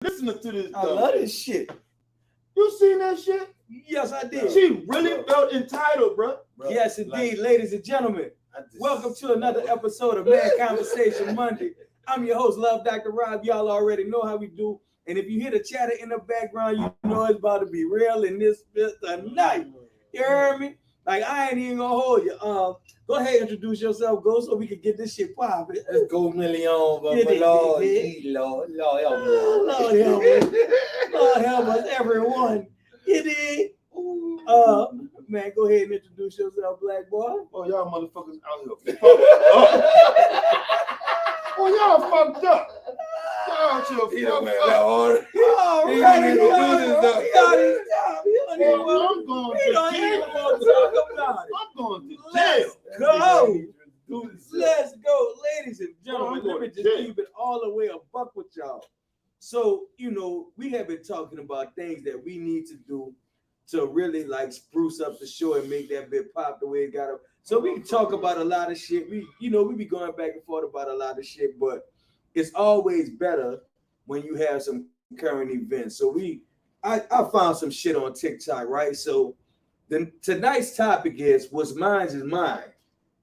listening to this. I love this shit. You seen that shit? Yes, I did. She really felt entitled, bro. Yes, indeed, ladies and gentlemen. Welcome to another episode of Mad Conversation Monday. I'm your host, Love Dr. Rob. Y'all already know how we do. And if you hear the chatter in the background, you know it's about to be real in this tonight. You heard me? Like, I ain't even gonna hold you. Go ahead, introduce yourself, go, so we can get this shit popping. Let's go, million, Lord, Lord, Lord help us, everyone. You did. Man, go ahead and introduce yourself, black boy. Oh, y'all motherfuckers out here. Oh, y'all fucked up. Y'all chill. He don't make that order. I'm going to jail. Let's go, ladies and gentlemen. Let me just keep it all the way a buck with y'all. So, you know, we have been talking about things that we need to do to really like spruce up the show and make that bit pop the way it got to. So we can talk about a lot of shit. We be going back and forth about a lot of shit, but it's always better when you have some current events. So I found some shit on TikTok, right? So tonight's topic is what's mine is mine.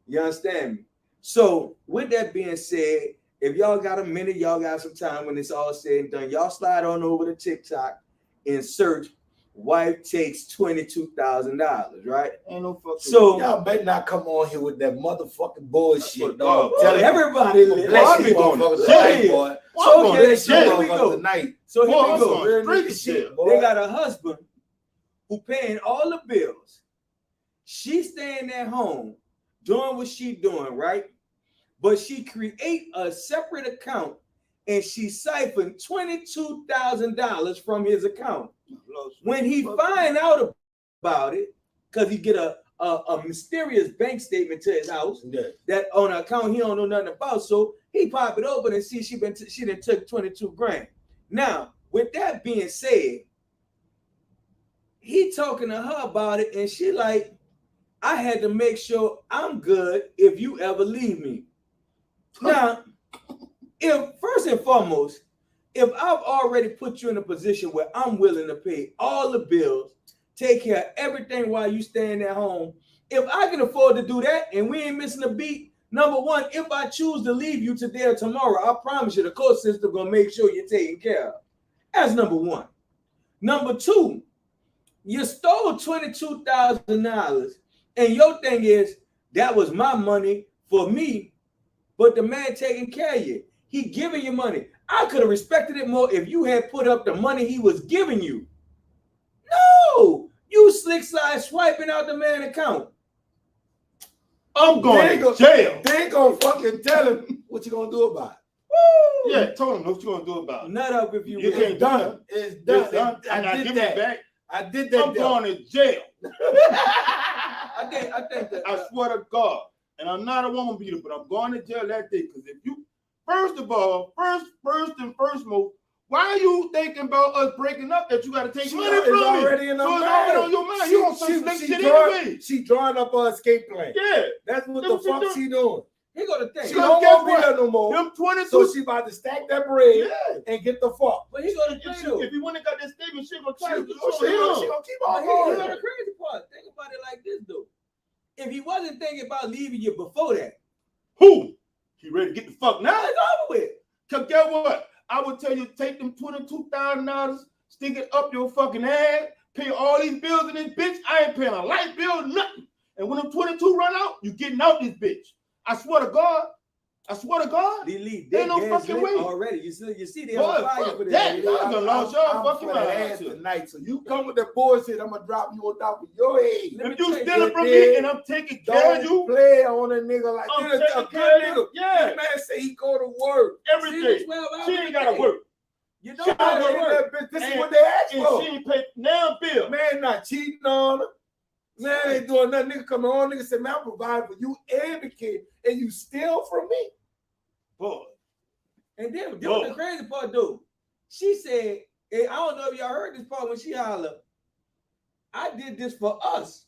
You understand me? So with that being said, if y'all got a minute, y'all got some time when it's all said and done, y'all slide on over to TikTok and search wife takes $22,000, right? Ain't no fucking. So y'all better not come on here with that motherfucking bullshit, dog. Tell everybody. Bless you, motherfuckers. Boy. So okay, here we go. Tonight. So here we go. Shit, they got a husband who paying all the bills. She's staying at home, doing what she doing, right? But she create a separate account and she siphoned $22,000 from his account. When he find out about it, because he get a mysterious bank statement to his house that on an account he don't know nothing about, so he pop it open and see she done took 22 grand. Now, with that being said, he talking to her about it, and she like, I had to make sure I'm good if you ever leave me. Now, if first and foremost, if I've already put you in a position where I'm willing to pay all the bills, take care of everything while you staying at home, if I can afford to do that and we ain't missing a beat, number one, if I choose to leave you today or tomorrow, I promise you the court system gonna make sure you're taken care of. That's number one. Number two, you stole $22,000 and your thing is, that was my money for me, but the man taking care of you. He giving you money. I could have respected it more if you had put up the money he was giving you. No, you slick side swiping out the man's account. I'm going to jail. They ain't gonna fucking tell him what you gonna do about it. Woo! Yeah, told him what you gonna do about it. Nut up if you can't It's done. It's done. I did that. Back. I did that. I'm going to jail. I think that I swear to God. And I'm not a woman beater, but I'm going to jail that day. Because if you, first of all, first and foremost, why are you thinking about us breaking up that you got to take money from me? Already in so her it's mind. already on your mind. You on some slick shit anyway. She drawing up her escape plan. Yeah. That's what the fuck she doing. he go to think. She don't want to be there no more. Them 22. So she about to stack that bread and get the fuck. But he go to think though. If you wouldn't have got that statement, she gonna try to She gonna keep on Here's going. the crazy part. Think about it like this though. If he wasn't thinking about leaving you before that, who? He ready to get the fuck now? it's over with. Cause guess what? I would tell you take them $22,000, stick it up your fucking ass, pay all these bills in this bitch. I ain't paying a light bill, nothing. And when them 22 run out, you getting out this bitch. I swear to God. Delete. Ain't no fucking way. Already. You see they on fire for this. That y'all gonna launch y'all fucking ass tonight. So you come with that bullshit, I'm gonna drop you on top of your head. If you stealing from me and I'm taking care of you, play on a nigga like I'm this. A taking care of good you. nigga. Yeah. This man say he go to work. Every day. She ain't gotta work. You She don't gotta gotta work. work. This is And- what they ask And for. she ain't pay now bill. Man not cheating on her. Man ain't doing nothing. Nigga coming on. Nigga say, man, I'm providing for you and the kid. And you steal from me. Boy. And then the crazy part, dude, she said, and I don't know if y'all heard this part when she hollered, I did this for us.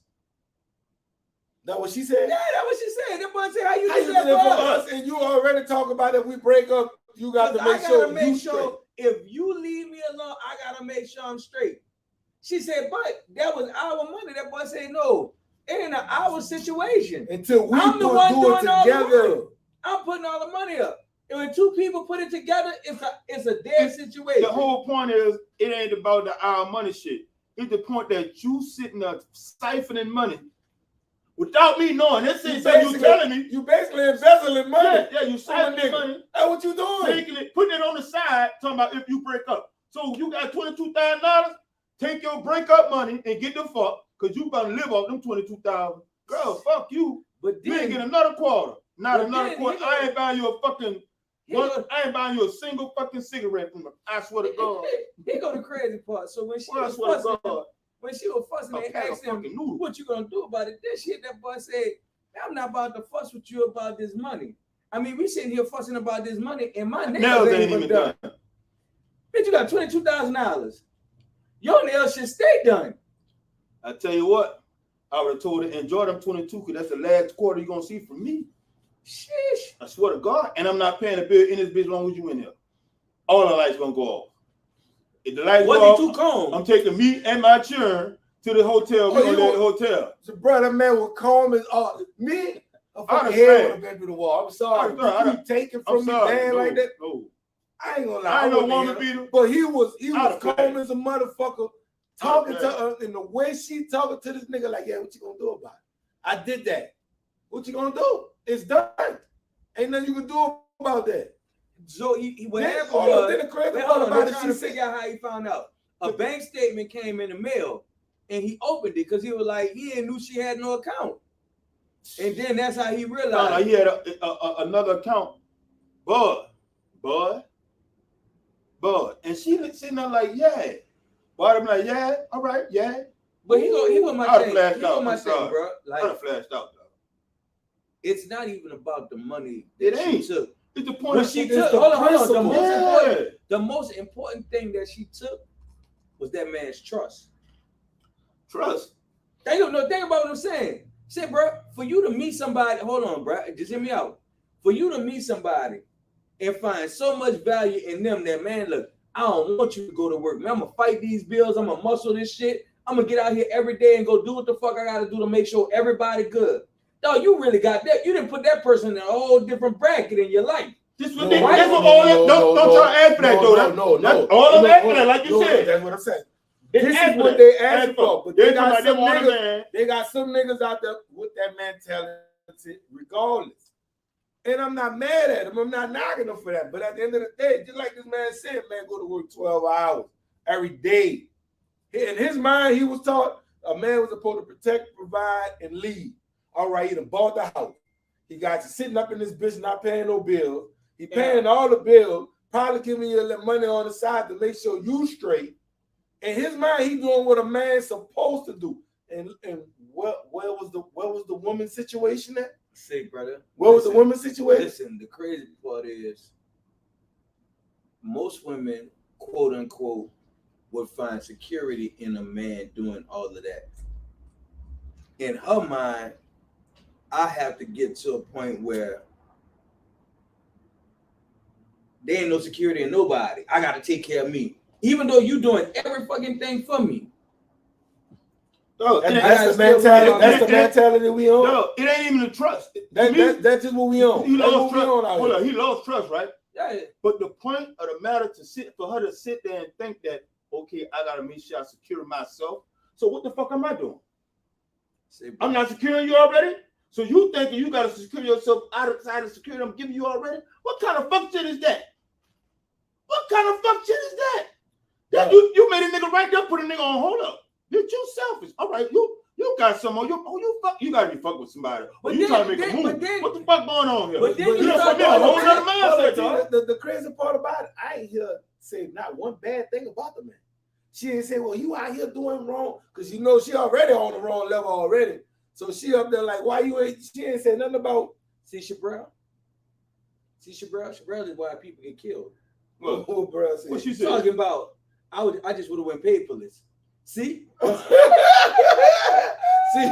That what she said? Yeah, that's what she said. That boy said, how you How did you that did it for for us? us? And you already talk about if we break up, you got to I make gotta sure make you sure if you leave me alone, I gotta make sure I'm straight. She said, but that was our money. That boy said, no, it ain't our situation. Until we I'm the one do it doing all the together. work. I'm putting all the money up. And when two people put it together, it's a dead situation. The whole point is, it ain't about the our money shit. It's the point that you sitting there siphoning money without me knowing. This ain't something you telling me. You basically embezzling money. Yeah, you siphoning money. That's what you doing. Taking it, putting it on the side, talking about if you break up. So you got $22,000, take your breakup money and get the fuck, because you about to live off them $22,000. Girl, fuck you. But You then ain't get another quarter. Not But another then quarter. he I ain't buying you a fucking he go, I ain't buying you a single fucking cigarette from her. I swear to God. he go the crazy part. So when she Well, I was swear to fussing, God. and Okay, asked him, fucking noodle. what you gonna do about it? This shit, that boy said, I'm not about to fuss with you about this money. I mean, we sitting here fussing about this money, and my nails ain't even done. Bitch, you got $22,000. Your nails should stay done. I tell you what, I would have told her, enjoy them 22, because that's the last quarter you're gonna see from me. Sheesh. I swear to God. And I'm not paying a bill in this bitch as long as you in there. All the lights gonna go off. If the lights go Was he off, too calm? I'm taking me and my children to the hotel. We're gonna let the hotel. So, brother, man, was calm as me. A fucking I'd head have would have been through the wall. I'm sorry. I'd You taking from me bad like that? No. I ain't gonna lie. I ain't no wouldn't woman hit her. beater. But he was I'd calm have as a motherfucker, talking to her, and the way she talking to this nigga, like, yeah, what you gonna do about it? I did that. What you gonna do? It's done. Ain't nothing you can do about that. So what happened Hold on, was, then the crazy wait, part hold on, about I'm it, trying she to said, figure out how he found out. A bank statement came in the mail, and he opened it because he was like, he didn't knew she had no account. And then that's how he realized. He had another account. Bud. And she sitting there like, yeah. Bud, I'm like, yeah, all right, yeah. But he go my I'd thing. flashed He go out, my I'm thing, sorry. bro. I'd Like, have flashed out, though. it's not even about the money It that ain't. she took. It's the point What of she it's took, the hold on. principle. The most important thing that she took was that man's trust. Trust. Think about what I'm saying. Say, bro, for you to meet somebody, hold on, bro, just hear me out. For you to meet somebody and find so much value in them that, man, look, I don't want you to go to work, man. I'm gonna fight these bills. I'm gonna muscle this shit. I'm gonna get out here every day and go do what the fuck I gotta do to make sure everybody good. Dog, you really got that. You didn't put that person in a whole different bracket in your life. This what they, that's what all that, don't try to ask for that, though. No. All of that, like you said. That's what I'm saying. They This ask is for what that. they ask Ask for. But They they talking got about they some want a niggas. man. They got some niggas out there with that mentality, regardless. And I'm not mad at them. I'm not knocking them for that. But at the end of the day, just like this man said, man, go to work 12 hours every day. In his mind, he was taught a man was supposed to protect, provide, and lead. All right, he done bought the house. He got you sitting up in this bitch not paying no bills. He paying all the bills, probably giving you a little money on the side to make sure you straight. In his mind, he doing what a man's supposed to do. And where was the woman's situation at? See, brother. Where was the woman's situation? Listen, the crazy part is most women, quote unquote, would find security in a man doing all of that. In her mind, I have to get to a point where there ain't no security in nobody. I got to take care of me. Even though you doing every fucking thing for me. No, That's the mentality. That's the mentality we own. No, it ain't even the trust. That's just what we own. He That's lost what we trust. own out Hold here. on, he lost trust, right? Yeah. But the point of the matter for her to sit there and think that, okay, I gotta make sure I secure myself. So what the fuck am I doing? I'm not securing you already. So you thinking you gotta secure yourself outside of security I'm giving you already? What kind of fuck shit is that? What kind of fuck shit is that? That you made a nigga right there, put a nigga on hold up. You're too selfish. All right, you got some on you gotta be fucking with somebody. But you trying to make a move. What the fuck going on here? But then you done put me in a whole nother mindset, dog. The crazy part about it, I ain't hear say not one bad thing about the man. She ain't say, well, you out here doing wrong, because you know she already on the wrong level already. So she up there like, why you ain't? She ain't say nothing about. See Chabrel is why people get killed. What? Oh, bro, What she said? Talking about, I just would have went paid for this. See? See,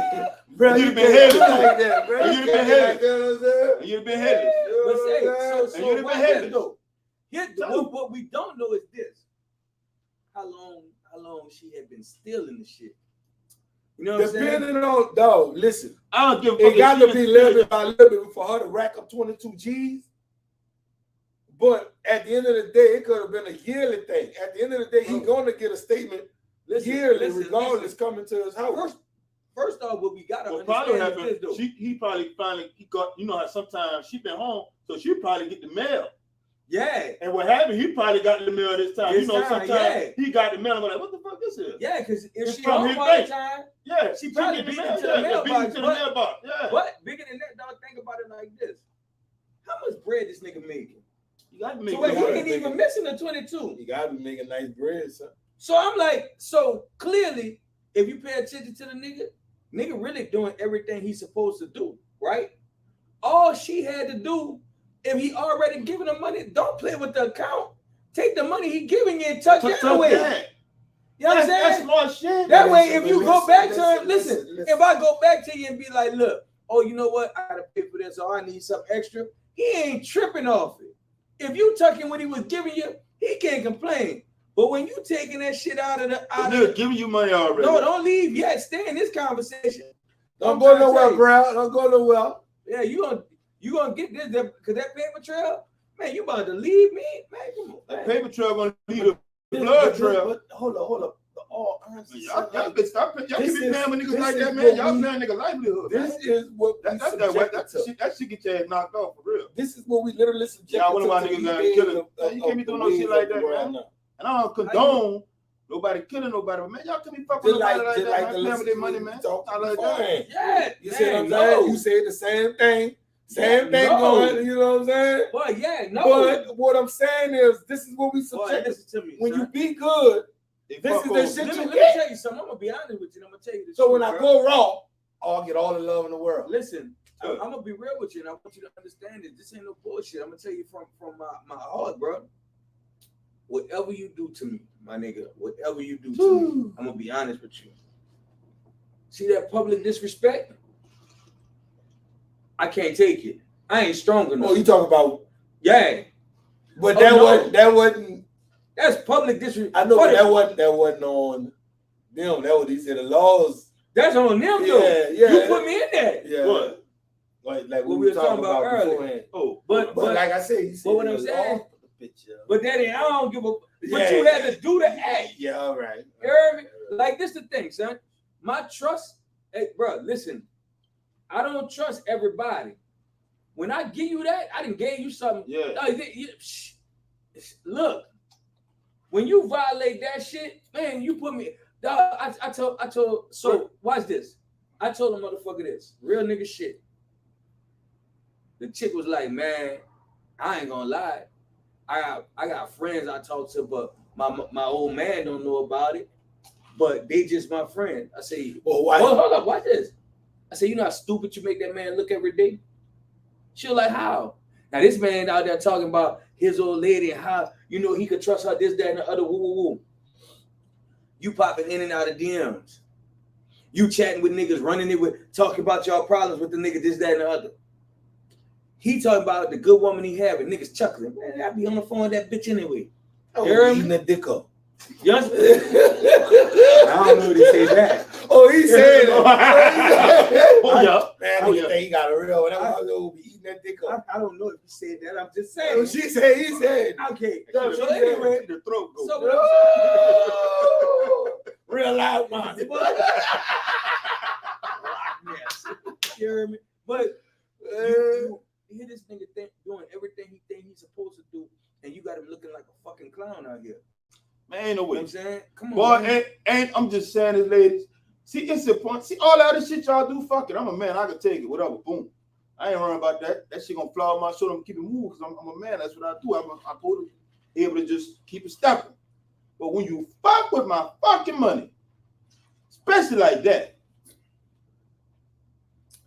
bro, You'd have been headless. like that, bro. You'd have been headless. Like that, You'd have been headless. But say, so you'd have what been happened headless. though? What we don't know is this: how long she had been stealing the shit. You know what I'm saying? Depending on, dog, listen. I don't give a fuck. It got to be little bit by little bit for her to rack up 22 G's. But at the end of the day, it could have been a yearly thing. At the end of the day, he's going to get a statement yearly, regardless, coming to his house. First off, what we got to probably understand is happened. this, though. He probably finally got. You know how sometimes she been home, so she probably get the mail. Yeah. And what happened? He probably got the mail this time. Sometimes he got the mail. I'm like, what the fuck this is? Yeah, because if It's she from home his all bank. the time, Yeah, she probably beat beat it it to the mailbox. Yeah. But bigger than that, dog, think about it like this. How much bread this nigga making? You got to make So he it. ain't even missing the 22. You got to be making nice bread, son. So I'm like, so clearly, if you pay attention to the nigga really doing everything he's supposed to do, right? All she had to do, if he already giving her money, don't play with the account. Take the money he giving you and tuck that away. You know what I'm saying? That's smart shit. That way, if you go back to him, listen, if I go back to you and be like, look, oh, you know what? I gotta pay for this, or I need some extra. He ain't tripping off it. If you tucking what he was giving you, he can't complain. But when you taking that shit out of the giving you money already. No, don't leave yet. Stay in this conversation. Don't go nowhere, bro. Don't go nowhere. Yeah, you gonna get this because that paper trail, man. You about to leave me, man. Come on, that paper trail gonna leave the blood trail. But hold up. Y'all keep me paying with niggas like that, man. Y'all paying nigga livelihood. This is what that shit get your ass knocked off for real. This is what we literally subject. Y'all one of my niggas got killed. You can't be doing no shit like that, man. And I don't condone nobody killing nobody, but man, y'all can't be fucking nobody like that. Paying with their money, man. Yeah, you see what I'm saying? You said the same thing. Same thing going, you know what I'm saying? Boy, yeah, no. But what I'm saying is, this is what we subject. Listen to me, when you be good, this is the shit let you me get. tell you something. I'm gonna be honest with you. I'm gonna tell you this. So when I go wrong, I'll get all the love in the world. Listen, I'm gonna be real with you, and I want you to understand this. This ain't no bullshit. I'm gonna tell you from my heart, bro. Whatever you do to me, my nigga, whatever you do to me, I'm gonna be honest with you. See that public disrespect? I can't take it. I ain't strong enough. Oh, you talk about but that wasn't. That's public disrespect. I know, but that wasn't on them. That was, he said, the laws. That's on them, though. Yeah. You put me in that. Yeah. What? Like what we were talking about earlier. Beforehand. Oh, but like I said, he said, but what I'm saying, but that ain't, I don't give a. But Yeah. you had to do the act. Yeah, all right. You heard me? Like this, the thing, son. My trust, hey, bro. Listen, I don't trust everybody. When I give you that, I didn't give you something. Yeah. Look, when you violate that shit, man, you put me. Dog, I told. So watch this. I told the motherfucker this real nigga shit. The chick was like, man, I ain't gonna lie. I got friends I talk to, but my old man don't know about it. But they just my friend. I say, hold up, watch this. I say, you know how stupid you make that man look every day? She was like, how? Now this man out there talking about his old lady and how, you know, he could trust her, this, that, and the other, woo, woo, woo. You popping in and out of DMs. You chatting with niggas, running it with, talking about y'all problems with the nigga, this, that, and the other. He talking about the good woman he having. Niggas chuckling. Man, I be on the phone with that bitch anyway. Oh, eating a dick up. Yes. I don't know what he say that. Oh, he said it. Oh, yeah. Man, I think he got a real one. I will be eating that dick up. I don't know if he said that. I'm just saying. She said, he said. Okay. So anyway, the throat goes. Real loud man. Yes. You hear me? But you hear this nigga doing everything he think he's supposed to do, and you got him looking like a fucking clown out here. Man, ain't no way. You know what I'm saying? Come on. Boy, and I'm just saying this, ladies. See, it's the point. See, all that other shit y'all do, fuck it. I'm a man. I can take it. Whatever. Boom. I ain't worrying about that. That shit gonna fly on my shoulder and keep it moving because I'm a man. That's what I do. I'm supposed to be able to just keep it stepping. But when you fuck with my fucking money, especially like that,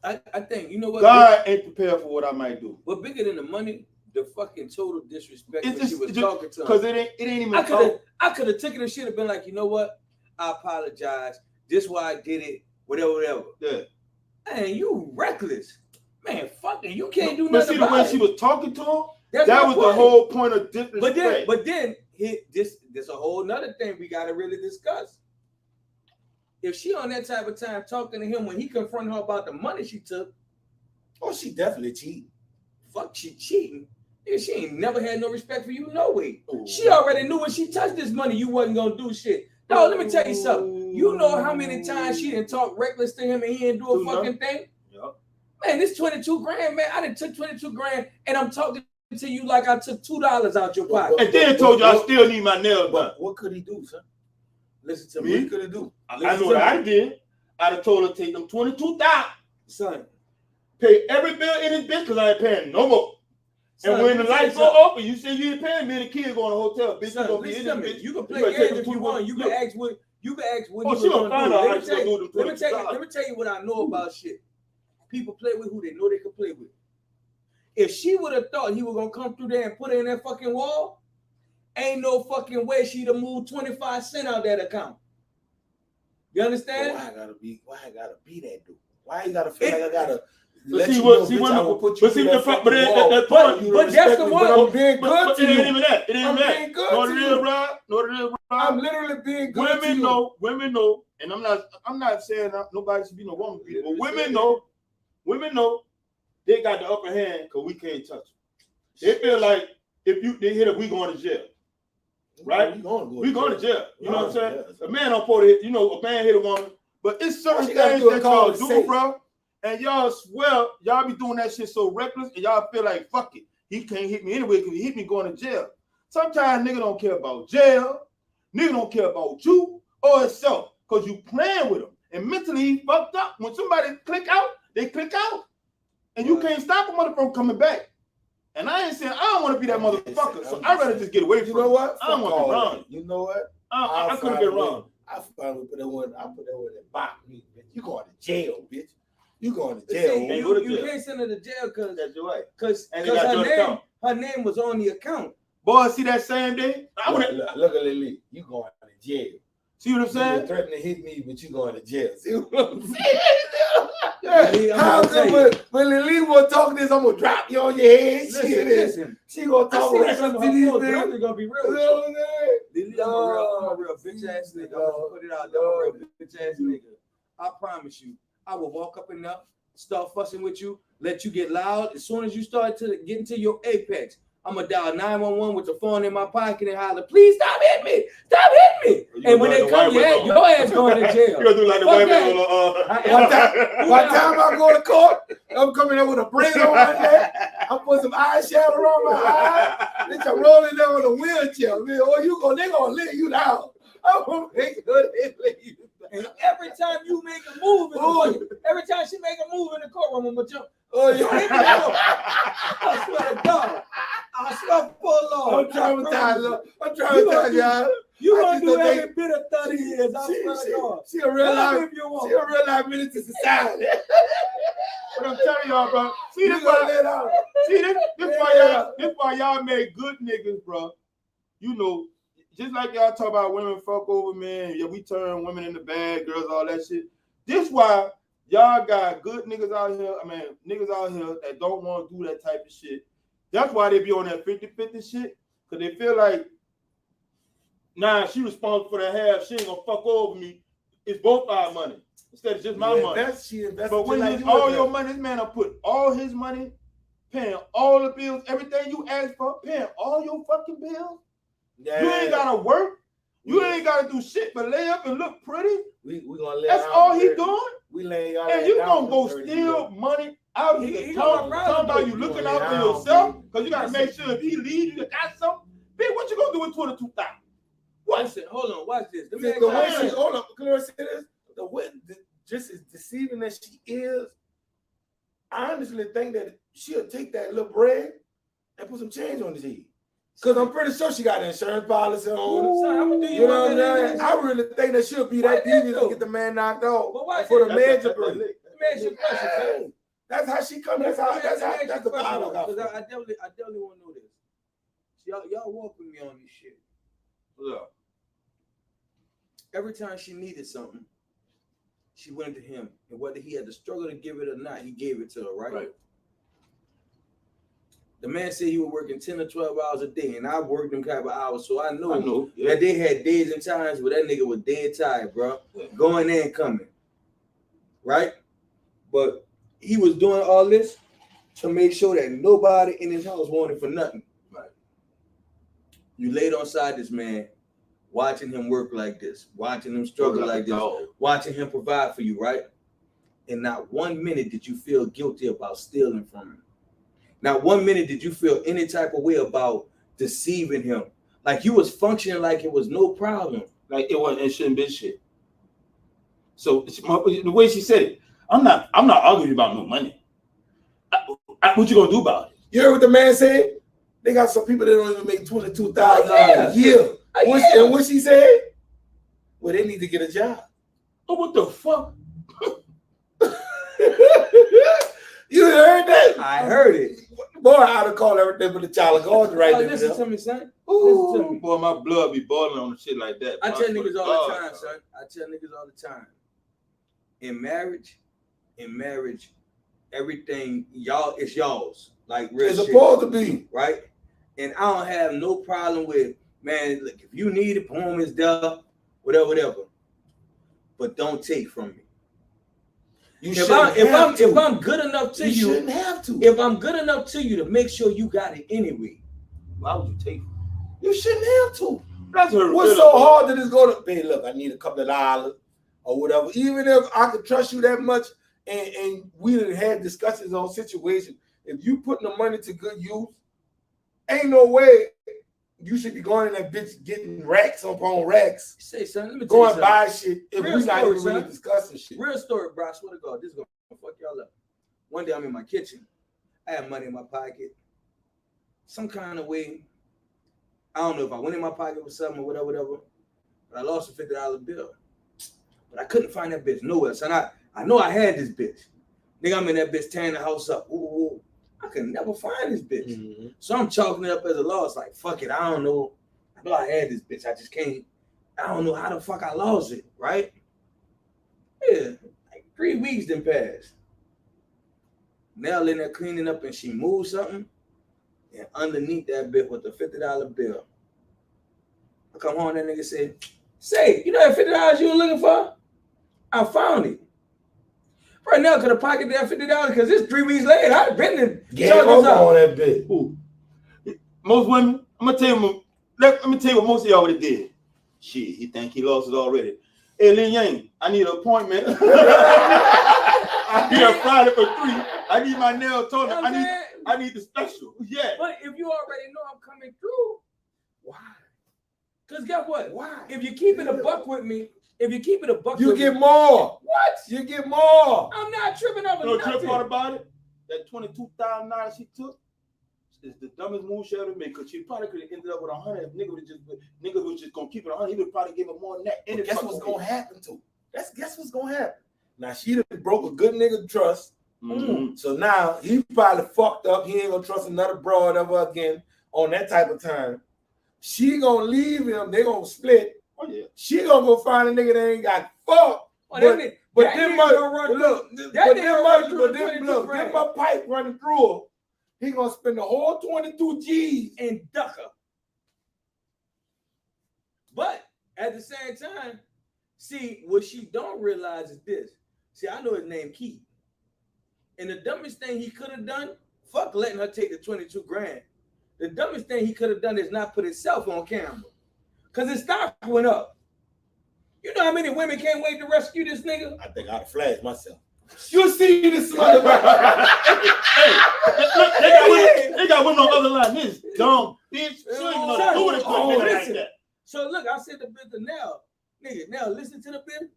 I think, you know what? God ain't prepared for what I might do. But bigger than the money, the fucking total disrespect It's when she was talking to him. Because it ain't even. I could have taken the shit and been like, you know what? I apologize. This is why I did it. Whatever. Yeah. Man, you reckless. Man, fucking, you can't do but nothing see, the way about she it. was talking to him, That's that my was the point. whole point of disrespect. But then this a whole nother thing we gotta really discuss. If she on that type of time talking to him when he confronted her about the money she took, Oh, she definitely cheating. fuck, she cheating. Nigga, she ain't never had no respect for you, no way. Ooh. She already knew when she touched this money, you wasn't gonna do shit. No, let me tell you something. You know how many times she didn't talk reckless to him and he didn't do a Do fucking thing? Yep. Man, this 22 grand, man. I done took 22 grand and I'm talking to you like I took $2 out your pocket. And then told you I still need my nails done. But what could he do, son? Listen to Me? me. What could he do? I know what I did. I'd have told her to take them 22,000, Son. pay every bill in his bitch because I ain't paying no more. Son, And when the let me tell lights you go something. open, you say you ain't paying me and the kids go in the hotel. Bitch, Son, you gonna be listen in to this me. bitch. You can play better take games them if you 21. want. You Look. can ask what Oh, he she was gonna gonna find do. out how Let she gonna do them me tell you, 22,000. let me tell you what I know about shit. People play with who they know they can play with. If she would have thought he was gonna come through there and put her in that fucking wall, ain't no fucking way she'd have moved 25 cents out that account. You understand? Why I gotta be that dude? Why you gotta feel like I gotta But let see you what- know, see bitch, when- I will put you but see through the that fuck- but fucking at wall. that But point- you but respect that's the me, one- but I'm being good But to it ain't you. even that. It ain't I'm that. being good No, to it is, you. Rob. No, it is, Rob. I'm literally being good to Women you. know, and I'm not saying that nobody should be no woman beater, but women know they got the upper hand because we can't touch them. They feel like if they hit us, we going to jail. Right? We going to jail. You know what I'm saying? Yeah. A man don't pull it, a man hit a woman, but it's certain She gotta things do a that call y'all to do, say. bro. And y'all swear y'all be doing that shit so reckless, and y'all feel like fuck it, he can't hit me anyway because he hit me going to jail. Sometimes nigga don't care about jail, nigga don't care about you or himself because you playing with him, and mentally he fucked up. When somebody click out, they click out, and you can't stop a motherfucker from coming back. And I ain't saying I don't want to be that motherfucker, so I'd rather just get away from You know what? I don't want to be wrong. You know what? I couldn't get wrong. I finally put that one. I put that one in box me, bitch. You going to jail, bitch. You going to See, jail. Ain't go to you jail. can't send her to jail because That's your right. And they her got your name account. her name was on the account. Boy, see that same day? I would Look at Lily. You going to jail. see what I'm You saying? threatening to hit me, but you going to jail. See what I'm saying? Lily, I'm How gonna tell good when Lily will talk this, I'm gonna drop you on your head. Listen. She gonna I talk see reckless that to her these full niggas. brother gonna be real You with know you. what I'm saying? Lily, I'm a real bitch ass nigga. I'm gonna put it out there. I'm a real bitch ass nigga. I promise you, I will walk up enough, start fussing with you, let you get loud. As soon as you start to get into your apex, I'm gonna dial 911 with the phone in my pocket and holler, please stop hitting me, stop hitting me. And when they come, your ass going to jail. You gonna do like the Fuck white that. man By the time I go to court, I'm coming in with a braid on my neck. I'm putting some eyeshadow around my eyes. Bitch, I'm rolling down in a wheelchair. Man, oh, they gonna lay you down. I'm gonna make sure they lay you down. And every time you make a move, every time she make a move in the courtroom, I'm gonna jump. Oh, yeah. I swear to God. I swear for Lord. I'm traumatized, look. I'm traumatized, y'all. You I gonna just do don't every bit of 30 years. I swear to God. She a real life. If you want. She a real life menace to society. But I'm telling y'all, bro. See You this gonna why let out. this why y'all made good niggas, bro. You know, just like y'all talk about women fuck over men, yeah, we turn women into bad girls, all that shit. This why y'all got good niggas out here. I mean, niggas out here that don't want to do that type of shit. That's why they be on that 50-50 shit. Cause they feel like, nah, she responsible for the half. She ain't gonna fuck over me. It's both our money instead of just my money. But when it's all your money, this man will put all his money, paying all the bills, everything you ask for, paying all your fucking bills. Yeah. You ain't gotta work. You ain't gotta do shit but lay up and look pretty. We gonna lay That's out all he 30. doing. We lay y'all And you down gonna go for 30 steal years. money out of He his gonna account. run Talking about with you you. looking Lay out for down, yourself. baby. Because you gotta make sure if he leaves, you got something. Bitch, what you gonna do with 22,000? What? Listen, hold on, watch this. Let me The way ask you she, hold up, can I say this? The way, just as deceiving as she is, I honestly think that she'll take that little bread and put some change on his head. Because I'm pretty sure she got an insurance policy on Son, I'm gonna do her. you You know what one I'm better saying? than I really think that she'll be that devious to get the man knocked out But watch for this. the major break. Let me ask you a question, son. That's how she comes. That's the vibe I got. Because I definitely want to know this. Y'all walk with me on this shit. Look. Every time she needed something, she went to him, and whether he had to struggle to give it or not, he gave it to her, right? The man said he was working 10 or 12 hours a day, and I worked them type of hours, so I know, Yeah. that they had days and times where that nigga was dead tired, bro. Yeah. Going and coming. Right? But he was doing all this to make sure that nobody in his house wanted for nothing. Right. You laid on side this man, watching him work like this, watching him struggle like this, watching him provide for you, right? And not 1 minute did you feel guilty about stealing from him. Not 1 minute did you feel any type of way about deceiving him. Like you was functioning like it was no problem. Like it shouldn't be shit. So the way she said it, I'm not arguing about no money. What you gonna do about it? You heard what the man said? They got some people that don't even make $22,000 a year. And what she said? Well, they need to get a job. Oh, what the fuck? You heard that? I heard it. Boy, I'd have called everything but the child of God right there. Listen to me, son. Ooh, Listen to me. boy, my blood be boiling on shit like that. I boy. tell niggas all the time, God, son. I tell niggas all the time. In marriage, everything it's y'all's. Like real It's shit, supposed to be. right? And I don't have no problem with, man, look, if you need it, boom, it's there, whatever. But don't take from me. If I'm good enough to you, shouldn't have to. if I'm good enough to you to make sure you got it anyway, why would you take? You shouldn't have to. That's her. What's so hard that it's going to be? Look, I need a couple of dollars or whatever. Even if I could trust you that much, and we done had discussions on situations, if you putting the money to good use, ain't no way you should be going in that bitch getting racks upon racks. say, son, let me tell you Going something. buy shit if Real we're not story, even really son. discussing shit. Real story, bro. I swear to God, this is gonna fuck y'all up. One day I'm in my kitchen. I have money in my pocket. Some kind of way, I don't know if I went in my pocket with something or whatever. But I lost a $50 bill. But I couldn't find that bitch nowhere. So I know I had this bitch. Nigga, I'm in that bitch tearing the house up. Ooh, I could never find this bitch. Mm-hmm. So I'm chalking it up as a loss. Like, fuck it, I don't know. I know I had this bitch. I just can't. I don't know how the fuck I lost it, right? Yeah, like 3 weeks then passed. Nell in there cleaning up and she moved something. And underneath that bit was the $50 bill. I come home, that nigga said, say, you know that $50 you were looking for? I found it. Right now, could have pocketed that $50 because it's 3 weeks later. I've been in. Get on that bitch. Ooh. Most women, I'm gonna tell you. Let me tell you what most of y'all would have did. Shit, he think he lost it already. Hey, Lin Yang, I need an appointment. I need a Friday for 3. I need my nail toner. I need the special. Yeah. But if you already know I'm coming through, Why? because guess what? Why? If you keep it a buck with me, You get more. what? You get more. I'm not tripping over You know the nothing. trip part about it? That $22,000 she took is the dumbest move she ever made, because she probably could have ended up with 100 if nigga was just gonna keep it 100. He would probably give her more than that. And guess what's gonna happen to? Guess what's gonna happen? Now she done broke a good nigga trust. Mm-hmm. So now he probably fucked up. He ain't gonna trust another broad ever again on that type of time. She gonna leave him. They gonna split. Oh yeah. She gonna go find a nigga that ain't got fuck. But then my pipe running through her. He gonna spend the whole 22 G's. and duck her. But at the same time, see, what she don't realize is this. See, I know his name Keith. And the dumbest thing he could have done, fuck letting her take the 22 grand. The dumbest thing he could have done is not put himself on camera. Because his stock went up. You know how many women can't wait to rescue this nigga? I think I'd flash myself. You see this motherfucker? They got women on the other line. This dumb bitch. She don't even know to do it like that. So look, I said the bitch to Nell. Nigga, Nell, listen to the bitch.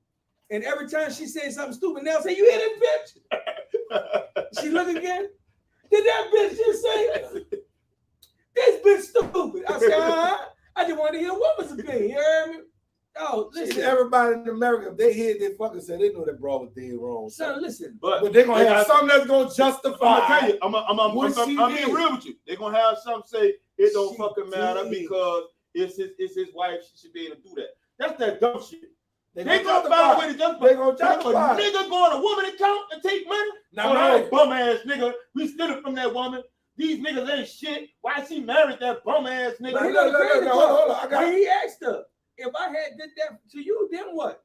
And every time she says something stupid, Nell say, you hear this bitch? She look again. Did that bitch just say, this bitch stupid? I said, I just wanted to hear a woman's opinion. You heard me? Oh, listen. Everybody in America, if they hear they fucking say they know that bro was dead wrong. Son, listen. But they're gonna have something that's gonna justify. I'm gonna tell you, I'm being real with you. They're gonna have some say it don't fucking matter because it's his wife. She should be able to do that. That's that dumb shit. They gonna find a way to justify. They gonna justify. A nigga go on a woman account and take money. Now, that bum ass nigga, we stealing from that woman. These niggas ain't shit. Why she married that bum ass nigga? But he No, got a crazy part. hold on. I got When he asked her, if I had did that to you, then what?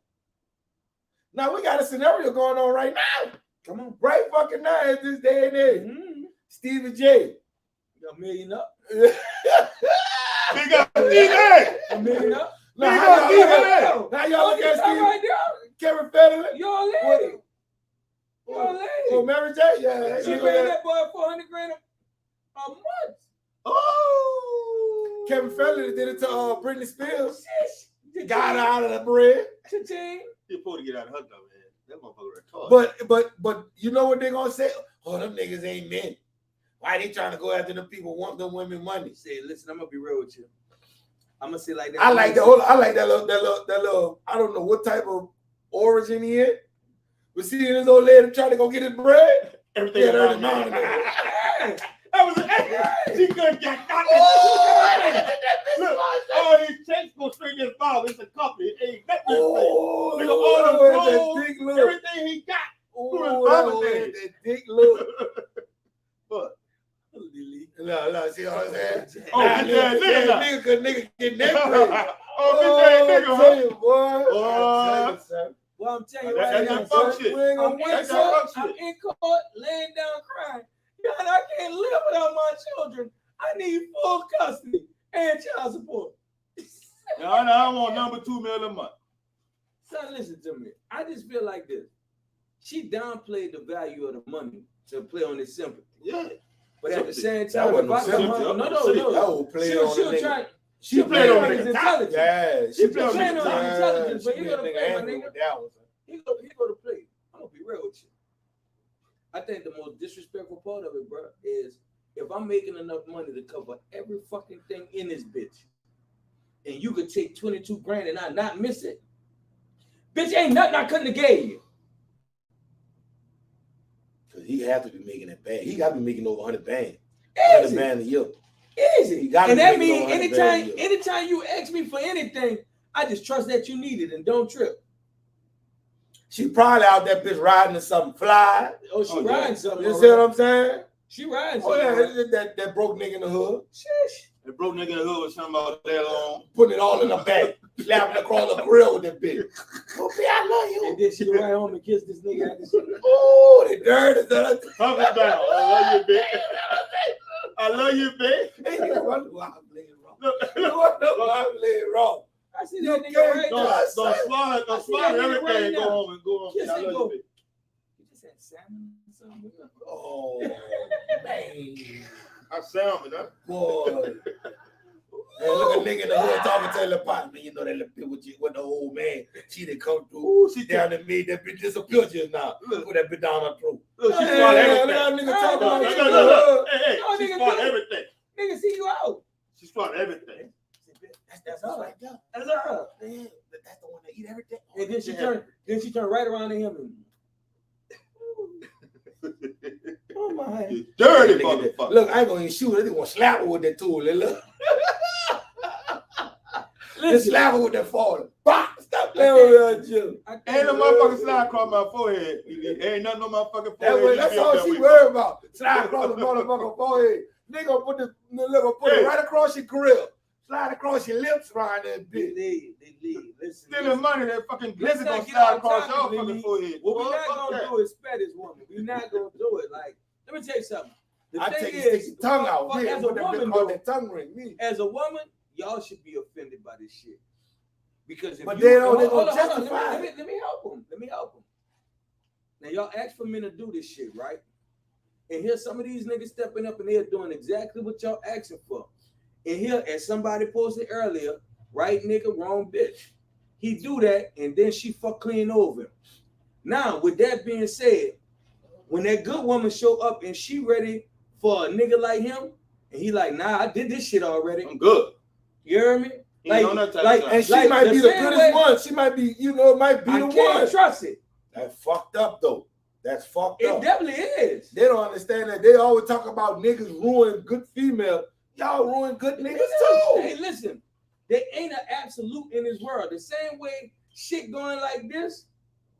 now we got a scenario going on right now. Come on. Right fucking now at this day and age. Mm-hmm. Stevie J. $1 million up. Big up Steve A. $1 million up. Now, Big how up Steve y'all A. now y'all look at Steve Steve right there. Kevin Federer. Your lady. What- Your lady. Oh, Mary J. Yeah, She yeah. paid that boy $400,000 a month. Oh. Kevin Federer did it to Britney Spears. Sheesh. Got her out of the bread. Cha-ching. He supposed to get out of her though, man. That motherfucker retarded. But you know what they gonna say? Oh, them niggas ain't men. Why they trying to go after them people want them women money? Say, listen, I'm gonna be real with you. I'm gonna say like that. I like that. I like that little. I don't know what type of origin he is. But seeing this old lady trying to go get his bread, Everything yeah, about that me. That was she couldn't get nothing. Look, all these checks go straight to his father. It's a company. It ain't nothing. oh, Nigga, all them that clothes, dick look. everything he got. Oh, Mama that days. that dick look. What? No, see what I'm saying? Oh, nigga get that bread. Oh, bitch ass nigga, huh? You, boy. Oh. Well, I'm telling you That- right that now, fuck son, shit. We ain't I'm gonna in win, That's son. that court, fuck I'm shit. in court, laying down crying. God, I can't live without my children. I need full custody and child support. No, I want number $2 million a month. Son, listen to me. I just feel like this. She downplayed the value of the money to play on this sympathy. Yeah. But at the same That time, wasn't if I come sympathy. home, That no. will play She'll on the nigga. try. She She'll played play on on the his nigga. intelligence. Yeah, She She played on playing the on top. his intelligence, but she he made gonna nigga play, my angry nigga. with that one, son. He go to play. I'm gonna be real with you. I think the most disrespectful part of it, bro, is if I'm making enough money to cover every fucking thing in this bitch, and you could take 22 grand and I not miss it, bitch, ain't nothing I couldn't have gave you. Cause he have to be making it bad. He got to be making over 100 bands. 100 Easy, bands a year. easy. You gotta And that make it means over 100 bands a year. anytime you ask me for anything, I just trust that you need it and don't trip. She probably out there bitch riding in something fly. Oh, she Oh, yeah. riding something. You all see right. what I'm saying? She riding Oh something. yeah, all right. that broke nigga in the hood. Sheesh. The broke nigga in the hood was something about that long. Putting it all in the back. Slapping across the grill with that bitch. Oh, B, I love you. And then she go right home and kiss this nigga after she. Oh, they dirty. Son. Pump it down. I love you, bitch. I love you, bitch. Hey, you wonder why I'm playing wrong. Look, You wonder why I'm playing wrong. I see You that nigga can't right do now. it. don't slide I see that nigga everything. right Go now. home and go home. Kiss I and love go. you, bitch. You just had salmon or something? Oh, man. I sound it, huh? Boy. And look at nigga in the hood talking to the pot. Man, you know that little bitch with the old man. She done come through. Ooh, she Down and made that bitch disappear just now. Look. Put that bitch down her throat. Look, she Hey, swallowed that everything. nigga talking No, about no, you no, in no, the no. hood. Hey, Oh, she nigga, swallowed good. everything. Nigga, see you out. She swallowed everything. That's right there. That's her. Man, that's the one that eat everything. And then she Yeah. turned right around to him and oh my. You dirty Nigga, motherfucker. look, I ain't gonna even shoot her. They gonna slap her with that tool. Look. Just Listen, slap her with that fall. Bah! Stop playing with that, Jim. I Ain't can't- no motherfucking slide across my forehead. Ain't nothing on my fucking forehead. That's You all feel she that way. worried about. Slide across the motherfucking forehead. Nigga put it right across your grill. Slide across your lips around that They bitch. leave. Listen. Stealing money, that fucking Let's glizzy not gonna get slide off across your topic, fucking Lily. forehead. What we're Boy, not fuck gonna that. do is spare this woman. We're not gonna do it. Like, let me tell you something. The I thing take is, your tongue out. fuck, Me, as a what that bitch woman, call though, that tongue ring. Me. as a woman, y'all should be offended by this shit. Because if But you, they don't- they hold gonna on, justify let me help them. Let me help them. Now y'all ask for men to do this shit, right? And here's some of these niggas stepping up and they're doing exactly what y'all asking for. And here, as somebody posted earlier, right nigga, wrong bitch. He do that and then she fuck clean over him. Now, with that being said, when that good woman show up and she ready for a nigga like him, and he like, nah, I did this shit already. I'm good. You hear me? He ain't on that type like- of And time. she Like, might the be the same goodest way- one. She might be, it might be I the can't one. trust it. That's fucked up though. That's fucked It up. definitely is. They don't understand that. They always talk about niggas ruin good female. Y'all ruin good niggas too. Hey, listen, there ain't an absolute in this world. The same way shit going like this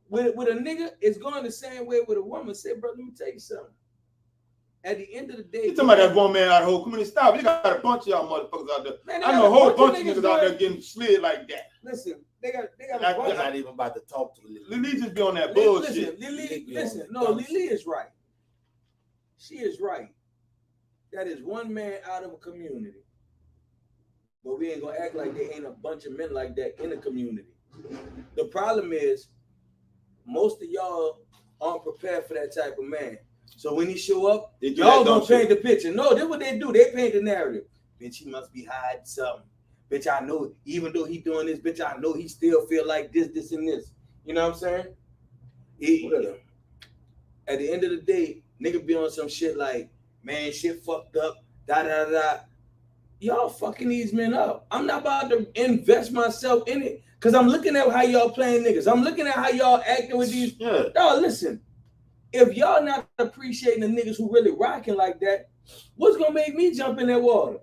with a nigga is going the same way with a woman. Say, bro, let me tell you something. At the end of the day, You talking about that one man out of the whole community? Stop. You got a bunch of y'all motherfuckers out there. Man, I know a whole bunch of niggas out there getting slid like that. Listen, they got Like, a bunch. I'm not even about to talk to Lily. Lily just be on that bullshit. Listen, no, Lily is right. She is right. That is one man out of a community. But we ain't gonna act like there ain't a bunch of men like that in the community. The problem is most of y'all aren't prepared for that type of man. So when he show up, y'all gonna paint the picture. No, that's what they do. They paint the narrative. Bitch, he must be hiding something. Bitch, I know, even though he doing this, bitch, I know he still feel like this, and this. You know what I'm saying? At the end of the day, nigga be on some shit like, man, shit fucked up, da. Y'all fucking these men up. I'm not about to invest myself in it because I'm looking at how y'all playing niggas. I'm looking at how y'all acting with these. Yeah. Y'all listen. If y'all not appreciating the niggas who really rocking like that, what's gonna make me jump in that water?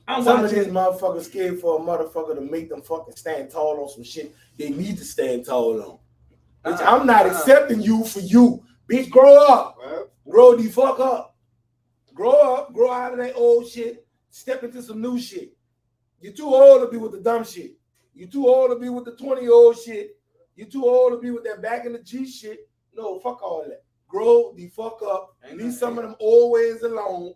Some of these motherfuckers scared for a motherfucker to make them fucking stand tall on some shit they need to stand tall on. Bitch, I'm not accepting you for you. Bitch, grow up. Grow the fuck up. Grow up, grow out of that old shit, step into some new shit. You're too old to be with the dumb shit. You're too old to be with the 20-year-old shit. You're too old to be with that back in the G shit. No, fuck all that. Grow the fuck up. Leave some of them old ways alone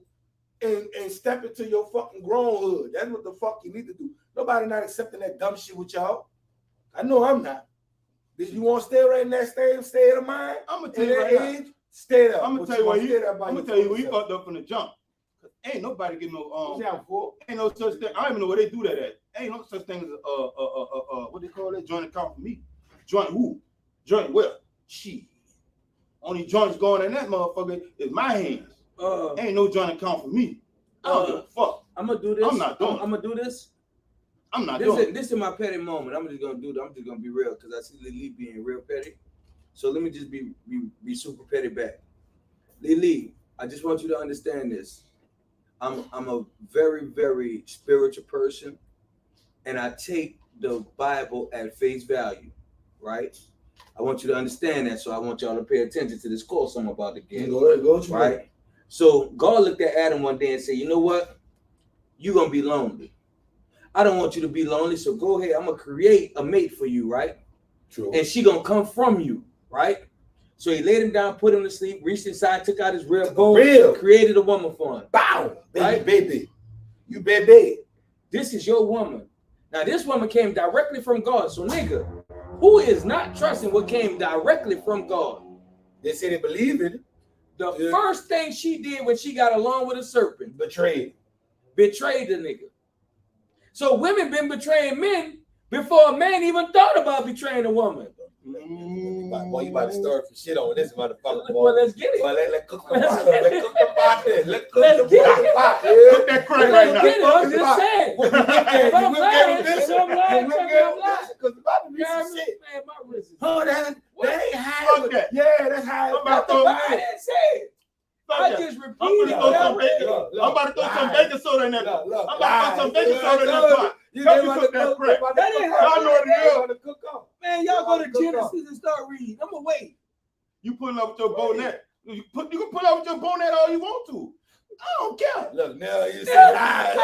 and step into your fucking grownhood. That's what the fuck you need to do. Nobody not accepting that dumb shit with y'all. I know I'm not. If you want to stay right in that state of mind, I'm gonna tell you right now. Stay there. I'm gonna tell you what he fucked up from the jump. Ain't nobody get no ain't no such thing. I don't even know where they do that at. Ain't no such thing as what they call that joint account for me. Joint who? Joint where? Shit. Only joints going in that motherfucker is my hands. Ain't no joint account for me. I don't give a fuck. I'm gonna do this. I'm not doing. I'm gonna do this. I'm not doing. This is my petty moment. I'm just gonna do that. I'm just gonna be real because I see Lily being real petty. So let me just be super petty back. Lily, I just want you to understand this. I'm a very, very spiritual person, and I take the Bible at face value, right? I want you to understand that, so I want y'all to pay attention to this course I'm about to get. Go right? So God looked at Adam one day and said, you know what? You're gonna be lonely. I don't want you to be lonely, so go ahead. I'm gonna create a mate for you, right? True. And she gonna come from you, right? So he laid him down, put him to sleep, reached inside, took out his real bone, created a woman for him. Bow, Right? baby. You baby. This is your woman. Now, this woman came directly from God. So, nigga, who is not trusting what came directly from God? They say they believe it. The first thing she did when she got along with a serpent, Betrayed the nigga. So women been betraying men before a man even thought about betraying a woman. Boy, you about to start some shit on this motherfucker. Well, let's get it. Well, let's cook the pot. Let's cook the pot. Let's cook Let's the get pot. Cook that crack right Let's get it. now. I'm just saying. If I'm lying, because Because about to be some shit. Man, my wrist is. Oh, that ain't high. Fuck that. Yeah, that's high. I'm about to throw I didn't say it. I just repeated I'm about to throw some baking soda in that. I'm about to throw some baking soda in that pot. Help me cook that crack. That ain't Y'all know what it is. Man, y'all go to Genesis and start reading. I'm gonna wait. You pulling up with your bonnet. You can pull up with your bonnet all you want to. I don't care. Look, now you say lies.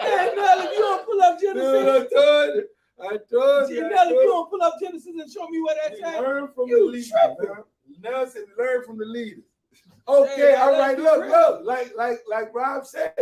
Hey, Nell, if you don't pull up Genesis, I told you. Nell, if you don't pull up Genesis and show me where that's at, Learn from the you leaders. tripping. Nelson, learn from the leaders. Okay, all right. Look. Like Rob said,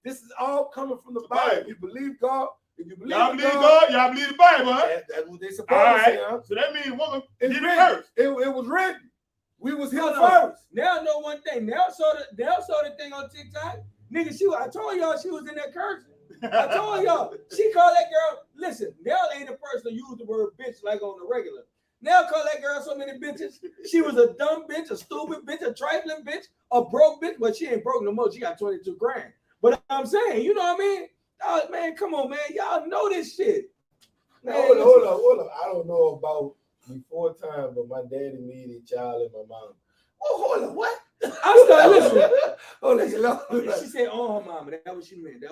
this is all coming from the Bible. If you believe God, if you believe y'all believe God, y'all believe the Bible, huh? That's what they supposed to say, huh? So that means woman It's did it written. first. It was written. We was here No. first. Now know one thing. Now saw the thing on TikTok. Nigga, I told y'all she was in there cursing. I told y'all. She called that girl. Listen, Nell ain't the person to use the word bitch like on the regular. Nell called that girl so many bitches. She was a dumb bitch, a stupid bitch, a trifling bitch, a broke bitch. But she ain't broke no more. She got 22 grand. But I'm saying, you know what I mean? Oh, man, come on, man. Y'all know this shit. Man, hold up. I don't know about before time, but my daddy made a child and my mom. Oh, hold on, what? I started listening. Hold on. She said, "Oh, her mama." That what she meant.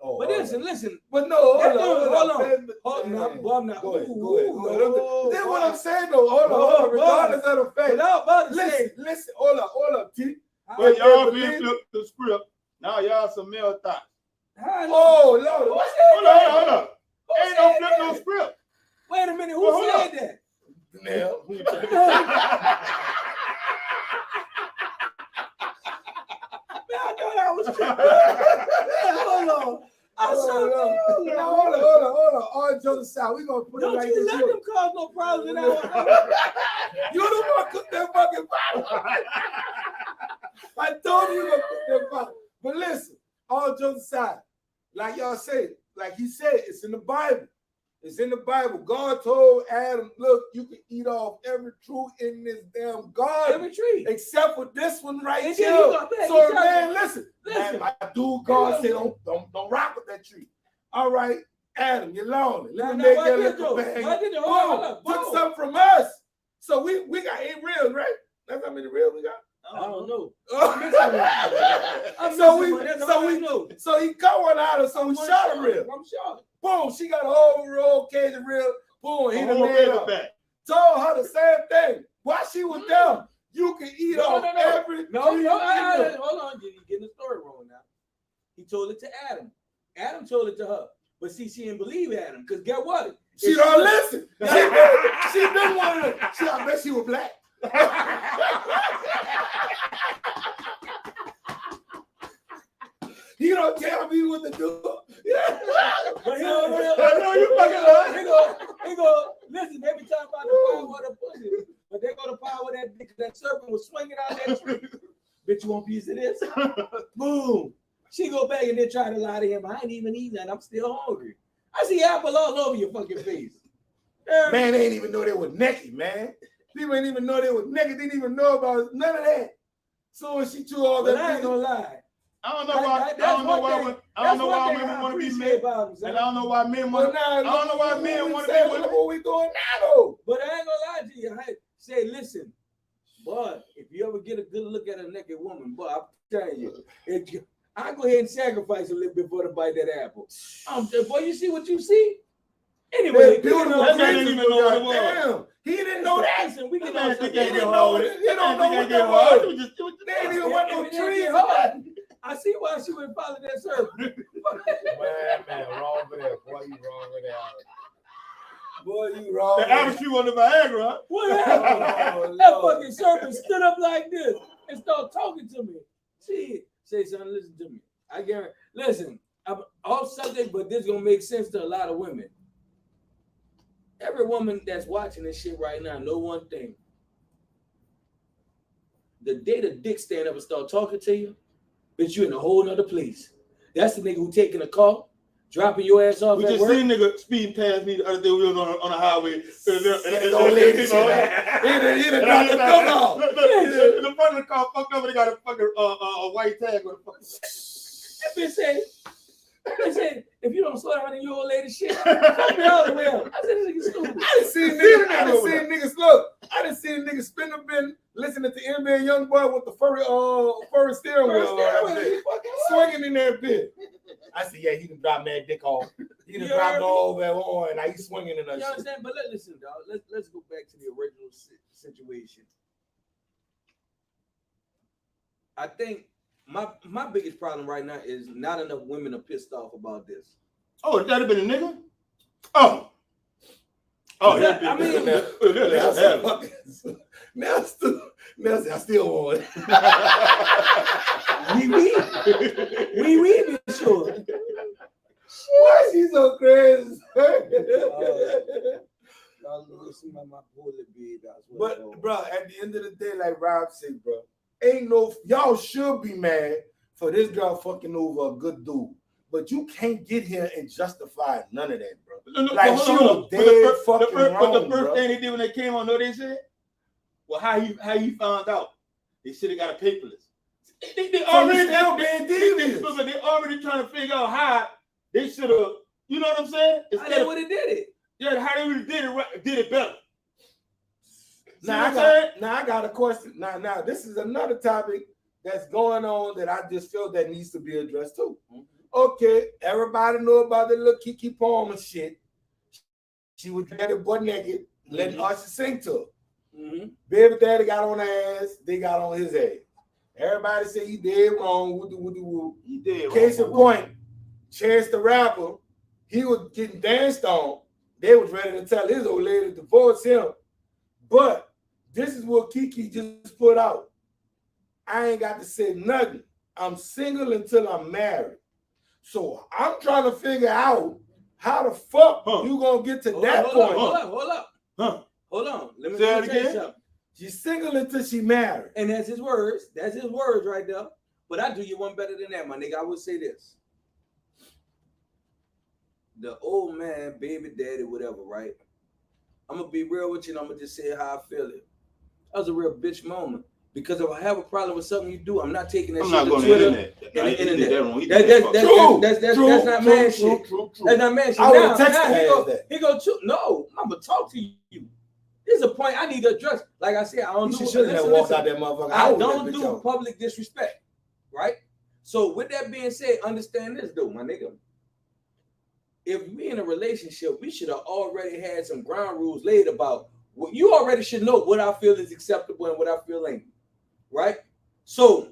Oh, But listen. But no, hold on. I'm not. Go ahead. Go ahead. Then what I'm saying though, hold on. Regardless of the fact. Listen. Hold up, T. But y'all been flipped the script. Now y'all some male thoughts. Oh Lord. Hold up. Ain't no flip no script. Wait a minute. Who said that? Nell. I thought I was tripping. Hold on. Hold on. All jokes aside, we gonna put it Don't like you this. let them cause no problems in our You the one cook that fucking pot. I told you gonna cook that pot. But listen, all jokes aside, like y'all say, like he said, it's in the Bible. It's in the Bible. God told Adam, look, you can eat off every tree in this damn garden. every tree. Except for this one right And here. then you got that. So You man, got- listen. Listen. Man, my dude God said don't rock with that tree. All right, Adam, you're lonely. Let me make that little bag. Boom. Took something from us. So we got 8 reels, right? That's how many reels we got? I don't know. So he cut one out of, so we shot a reel. I'm shot. Boom, she got a whole roll cage of reel. Boom, he done made up. back. Told her the same thing. While she was there, you can eat off every No, tree. hold on. You're getting the story wrong now. He told it to Adam. Adam told it to her. But see, she didn't believe Adam. Because get what? She don't listen. She been one of them. I bet she was black. You don't tell me what to do. But I know you fucking lying. He go, listen, they be talking about the power of the pussy. But they go to power that bitch. That serpent was swinging out that tree. Bitch, you want a piece of this? Boom. She go back and then try to lie to him. I ain't even eating that. I'm still hungry. I see apple all over your fucking face. Man, they didn't even know they were naked, man. People didn't even know they were naked. They didn't even know about none of that. So when she threw all that, I ain't gonna lie. I don't know why. I don't know why women want to be men, and I don't know why men want. I don't know why men want to be women. What we doing now, though? But I ain't gonna lie to you. I say, listen, boy, if you ever get a good look at a naked woman, boy, I'm telling you, I go ahead and sacrifice a little bit before to bite that apple. Boy, you see what you see? Anyway, that man didn't even know what it was. Damn, he didn't know that. Listen, we That can man think they He get didn't hard know with it. They don't know what They that hard. was. They ain't even want no trees. I see why she would follow that serpent. Man, wrong with that. Boy, you wrong with that. Boy, you wrong. The average tree on the Viagra, huh? What happened? That fucking serpent stood up like this and started talking to me. See, say something, listen to me. I guarantee. Listen, I'm off subject, but this is gonna make sense to a lot of women. Every woman that's watching this shit right now know one thing. The day the dick stand up and start talking to you, bitch, you in a whole nother place. That's the nigga who taking a car, dropping your ass off We at just work. seen nigga speeding past me the other day. We was on the highway. He done dropped the gun off. In the front of the car, fucked up, and they got a fucking a white tag on the fucking. That bitch said, if you don't slow down in your old lady shit, fuck me all the way up. I said, this nigga stupid. I done seen niggas spin up in listening to NBA Youngboy with the furry steering wheel swinging in that bit. I said, yeah, he done dropped mad dick off. He done dropped all over that horn. Now he's swinging in that You shit. understand? But listen, dog. Let's go back to the original situation. I think my biggest problem right now is not enough women are pissed off about this. Oh, that'd have been a nigga? Oh. Oh, Yeah, yeah. I mean, I still want it. we be sure. Why she so crazy? But bro, at the end of the day, like Rob said, bro, ain't no y'all should be mad for this girl fucking over a good dude. But you can't get here and justify none of that, bro. Like she was dead fucking wrong, But the first bro. thing they did when they came on, know they said? Well, how you found out? They should have got a paperless. They already trying to figure out how they should have. You know what I'm saying? How they would have did it? Yeah, how they really did it better. Now I got a question. Now this is another topic that's going on that I just feel that needs to be addressed too. Okay, everybody know about the little Keke Palmer shit. She was daddy butt naked, letting Usher sing to her. Mm-hmm. Baby daddy got on her ass, they got on his ass. Everybody say he did wrong. Woo. He did. Case in point, Chance the Rapper, he was getting danced on. They was ready to tell his old lady to divorce him. But this is what Kiki just put out. I ain't got to say nothing. I'm single until I'm married. So I'm trying to figure out how the fuck you gonna get to that point. Hold up. Hold on. Let me Say tell that you again? something. She's single until she married. And that's his words. That's his words right there. But I do you one better than that, my nigga. I would say this. The old man, baby daddy, whatever, right? I'm gonna be real with you and I'm gonna just say how I feel it. That was a real bitch moment. Because if I have a problem with something you do, I'm not taking that I'm shit not to going to Twitter. That's not man shit. That's not man shit. I would have texted that. He go, no, I'm gonna talk to you. This is a point I need to address. Like I said, I don't do. Should have walked out that motherfucker. I don't do public disrespect, right? So with that being said, understand this, though, my nigga. If we in a relationship, we should have already had some ground rules laid about what you already should know what I feel is acceptable and what I feel ain't, right? So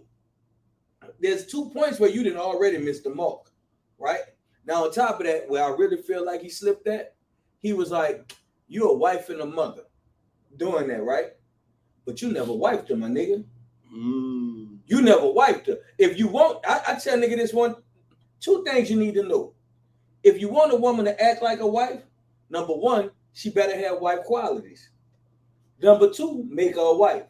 there's 2 points where you didn't already miss the mark, right? Now on top of that, where I really feel like he slipped at, he was like, "You a wife and a mother." Doing that, right? But you never wiped her, my nigga. You never wiped her. If you want, I tell nigga this two things you need to know. If you want a woman to act like a wife, number one, she better have wife qualities. Number two, make her a wife.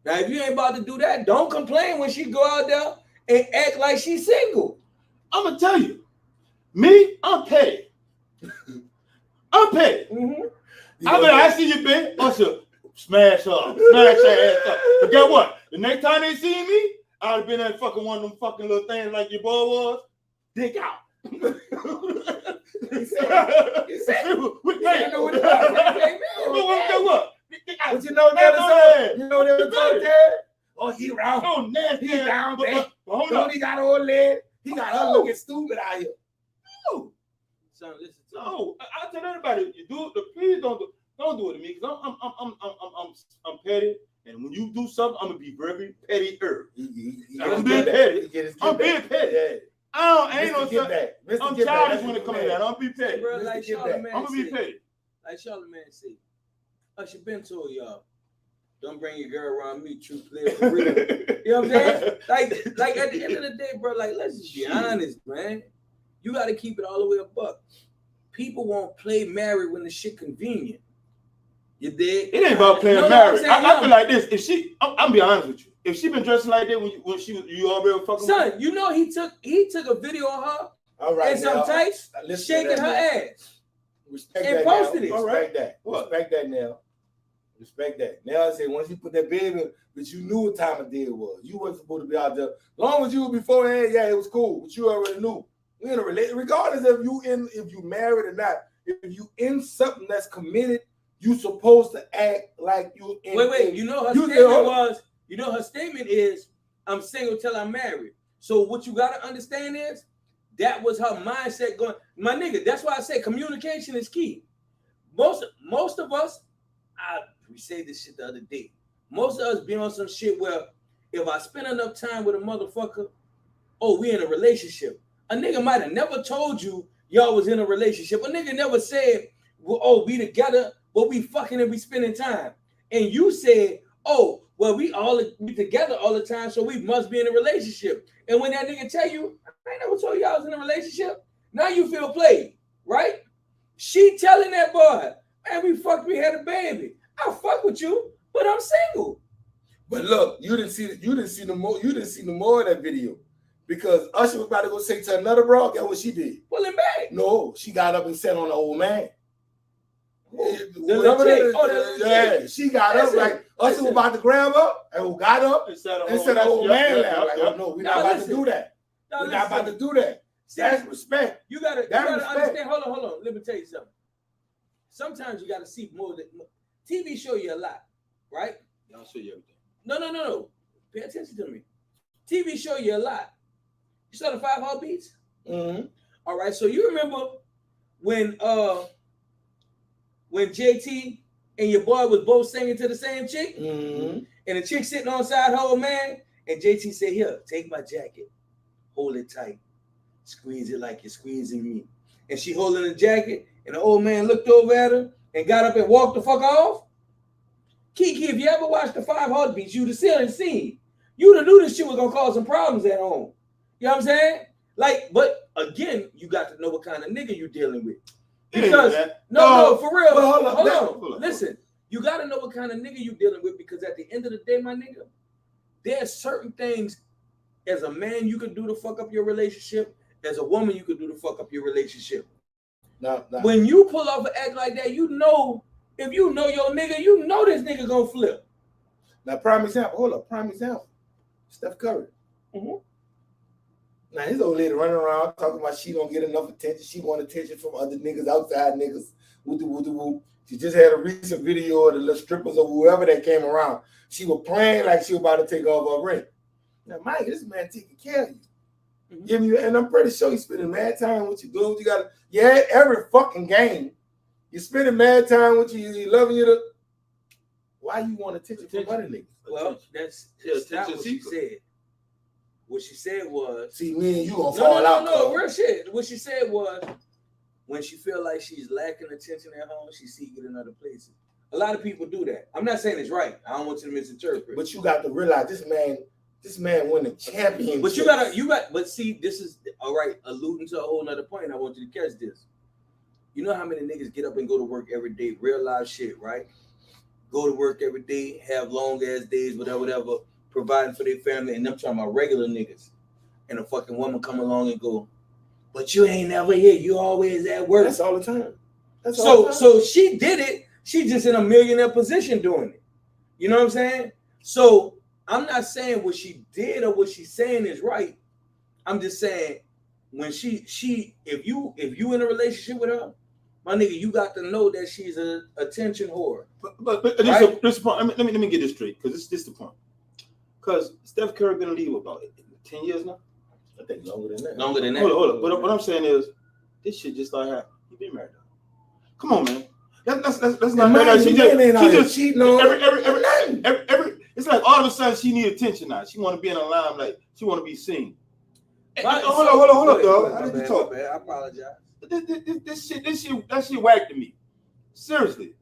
Now, if you ain't about to do that, don't complain when she go out there and act like she's single. I'm gonna tell you, me, I'm petty. I'm petty. Mm-hmm. I see you, bitch. Usher, smash her ass up. But guess what? The next time they see me, I'd have been at fucking one of them fucking little things like your boy was. Dick out. He said, We can't know what it is. But what? But you know that song? You know that song there? Oh, he round. Oh, nasty. He down, baby. Hold Don't on. he got old leg? He got her looking stupid out here. No. Son, listen to me. No. I tell everybody, you do it. Please don't do it to me, because I'm petty. And when you do something, I'm gonna be very petty-er. I'm being petty. I'm being petty. Yeah. I ain't no Get back. I'm childish when it comes to that. I'm be petty. Bro, like Charlamagne I'm gonna be said. petty. Like Charlamagne said. Usher been told y'all, don't bring your girl around me, true player for real. You know what I'm saying? Like at the end of the day, bro, like let's just be honest, man. You gotta keep it all the way a buck. People won't play married when the shit convenient. You dig? It ain't about playing married. I feel like this. If she, I'm be honest with you. If she been dressing like that when she was, you already fucking. Son, you know he took a video of her All right, in some tights, shaking her ass. Respect and that posted now. it. Respect that. What? Respect that now. Respect that. Now I say once you put that baby, but you knew what time of day it was. You wasn't supposed to be out there. As long as you were beforehand, yeah, it was cool. But you already knew. We in a relationship, regardless if you married or not. If you in something that's committed, you supposed to act like you in. Wait. You know her statement is, I'm single till I'm married. So what you gotta understand is that was her mindset going. My nigga, that's why I say communication is key. Most of us, we say this shit the other day. Most of us be on some shit where if I spend enough time with a motherfucker, we in a relationship. A nigga might have never told you y'all was in a relationship. A nigga never said, well, we together, but we fucking and we spending time. And you said, we together all the time, so we must be in a relationship. And when that nigga tell you, I ain't never told you I was in a relationship, now you feel played, right? She telling that boy, man, we had a baby. I'll fuck with you, but I'm single. But look, you didn't see no more of that video. Because Usher was about to go say to another bro, guess what she did? Pull him back. No, she got up and sat on the old man. She got up like Usher was about to grab her and got up and said the old man laugh. Like, oh no, we're not about to do that. We're not about to do that. That's respect. You gotta understand. Hold on. Let me tell you something. Sometimes you gotta see more. TV show you a lot, right? I'll show you everything. No. Pay attention to me. TV show you a lot. You saw the 5 Heartbeats? Mm-hmm. All right. So you remember when when JT and your boy was both singing to the same chick, Mm-hmm. and the chick sitting on side her old man, and JT said, "Here, take my jacket, hold it tight, squeeze it like you're squeezing me." And she holding the jacket, and the old man looked over at her and got up and walked the fuck off. Kiki, if you ever watched the 5 Heartbeats, you'd have seen. You'd have knew this shit was gonna cause some problems at home. You know what I'm saying? Like, but again, you got to know what kind of nigga you're dealing with. Because no, for real. Hold on. Listen, you got to know what kind of nigga you're dealing with, because at the end of the day, my nigga, there's certain things as a man you could do to fuck up your relationship. As a woman, you could do to fuck up your relationship. No. When you pull off an act like that, you know, if you know your nigga, you know this nigga gonna flip. Now, prime example. Steph Curry. Mm-hmm. Now, his old lady running around talking about she don't get enough attention. She want attention from other niggas, outside niggas. Woo. She just had a recent video of the little strippers or whoever that came around. She was playing like she was about to take off her ring. Now, Mike, this man taking care of you. Mm-hmm. Give you, and I'm pretty sure he's spending mad time with you, doing what you got. Yeah, every fucking game, you're spending mad time with you. He loving you. Why you want attention from other niggas? Well, that's not what she said. What she said was, see, me and you gonna fall out. No, real shit. What she said was, when she feel like she's lacking attention at home, she seek it in other places. A lot of people do that. I'm not saying it's right. I don't want you to misinterpret. But you got to realize this man won the championship. But see, this is all right, alluding to a whole nother point. I want you to catch this. You know how many niggas get up and go to work every day, real life shit, right? Go to work every day, have long ass days, whatever, providing for their family, and them talking about regular niggas. And a fucking woman come along and go, "But you ain't never here. You always at work." That's all the time. So she did it. She just in a millionaire position doing it. You know what I'm saying? So I'm not saying what she did or what she's saying is right. I'm just saying when she if you in a relationship with her, my nigga, you got to know that she's an attention whore. But right? this point. Let me get this straight, because this is the point. Because Steph Curry been in the league about 10 years now. I think longer than that. Hold up. But what I'm saying is, this shit just like how he been married. Come on, man. Let's not make that. She just cheating on every. It's like all of a sudden she need attention now. She want to be in the limelight. She want to be seen. Hold up, dog. I need to talk. I apologize. That shit whack to me. Seriously,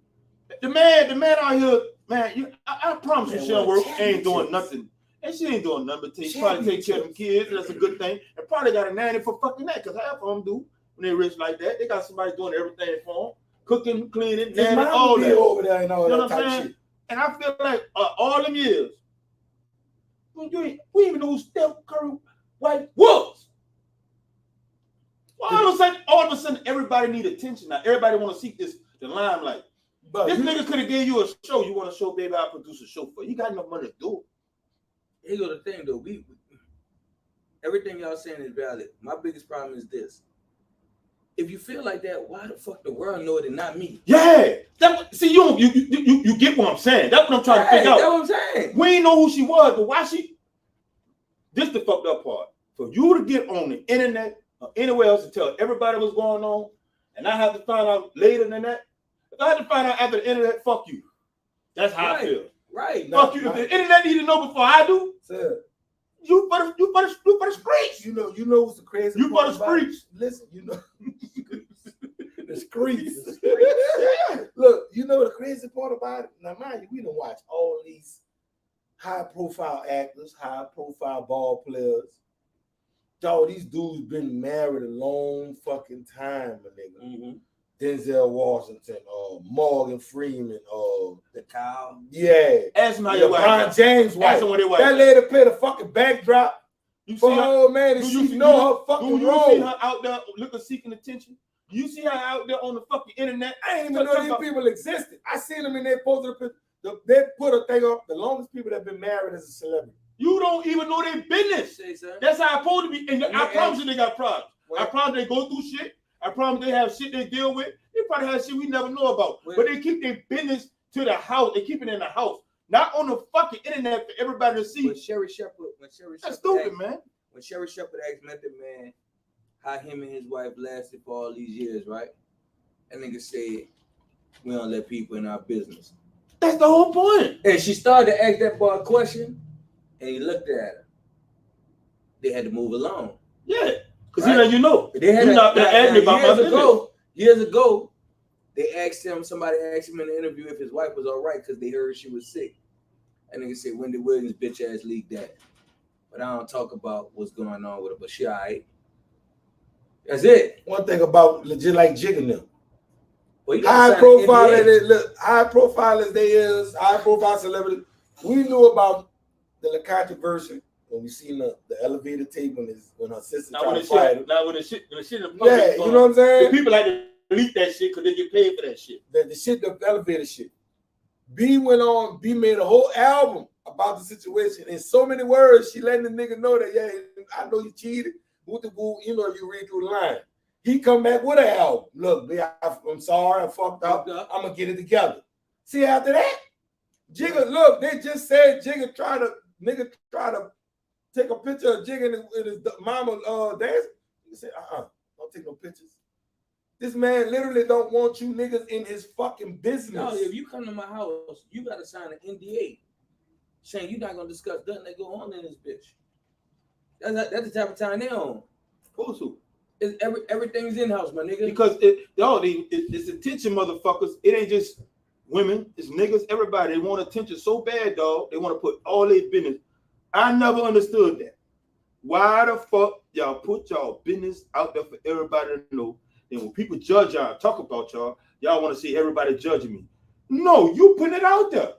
the man out here, man. I promise you, she don't work. Ain't doing nothing. And she ain't doing nothing but probably take care of them kids. That's a good thing. And probably got a nanny for fucking that, because half of them do when they rich like that. They got somebody doing everything for them, cooking, cleaning, nanny, all that. Over there and all you know that what I'm saying? Shit. And I feel like all them years, we even know who Steph Curry wife was. Well, all of a sudden, everybody need attention now. Everybody want to seek the limelight. But this nigga could have gave you a show. You want a show, baby? I'll produce a show for you. You got enough money to do it. Here go the thing, though. We everything y'all saying is valid. My biggest problem is this: if you feel like that, why the fuck the world know it and not me? Yeah, see, you get what I'm saying. That's what I'm trying to figure out. That's what I'm saying. We ain't know who she was, but why she? This the fucked up part. For you to get on the internet or anywhere else to tell everybody what's going on, and I have to find out later than that. If I had to find out after the internet, fuck you. That's how I feel. Right. Fuck you. If the internet need to know before I do, sir, you for the streets. You know what's the crazy? You for the streets. Listen, you know the streets. Look, you know the crazy part about it. Now, mind you, we done watch all these high-profile actors, high-profile ball players. Dog, these dudes been married a long fucking time, my nigga. Mm-hmm. Denzel Washington, Morgan Freeman, the cow. Yeah. Ask my wife. Brian James' wife. That lady played a fucking backdrop. You see her, man, and she know her fucking role. Do you see her out there looking, seeking attention? Do you see her out there on the fucking internet? I ain't even know these people existed. I seen them and they posted they put a thing up. The longest people that been married as a celebrity. You don't even know their business. That's how it's supposed to be. And I promise you they got problems. I promise they go through shit. I promise they have shit they deal with. They probably have shit we never know about. But they keep their business to the house. They keep it in the house. Not on the fucking internet for everybody to see. That's stupid, man. When Sherry Shepherd asked Method Man how him and his wife lasted for all these years, right? That nigga said We don't let people in our business. That's the whole point. And she started to ask that boy a question, and he looked at her. They had to move along. Yeah, because Right. he let you know. They had You're not gonna ask me about my business. Years ago, they asked him. Somebody asked him in the interview if his wife was all right because they heard she was sick. And nigga said Wendy Williams bitch ass leaked that. But I don't talk about what's going on with her. But she all right. That's it. One thing about legit like Jigga them. Well, High profile as they is, high profile celebrity. We knew about the controversy when we seen the elevator tape when her sister Now tried when to fight him. when the shit in the public, Yeah, you know what I'm the saying? people like to leak that shit because they get paid for that shit. The elevator shit. B made a whole album about the situation in so many words. She letting the nigga know that, yeah, I know you cheated. You know, you read through the line. He come back with an album. Look, I'm sorry, I fucked up. I'm gonna get it together. See, after that, Jigga, look, they just said Jigga try to take a picture of Jigga and his mama dancing. He said, don't take no pictures. This man literally don't want you niggas in his fucking business. No, if you come to my house, you gotta sign an NDA saying you're not gonna discuss nothing that go on in this bitch. That's the type of time they on. Who's who? It's everything's in house, my nigga. Because it's attention, motherfuckers. It ain't just women, it's niggas, everybody. They want attention so bad, dog. They want to put all their business. I never understood that. Why the fuck y'all put y'all business out there for everybody to know? And when people judge y'all, talk about y'all want to see everybody judging me. No, you putting it out there.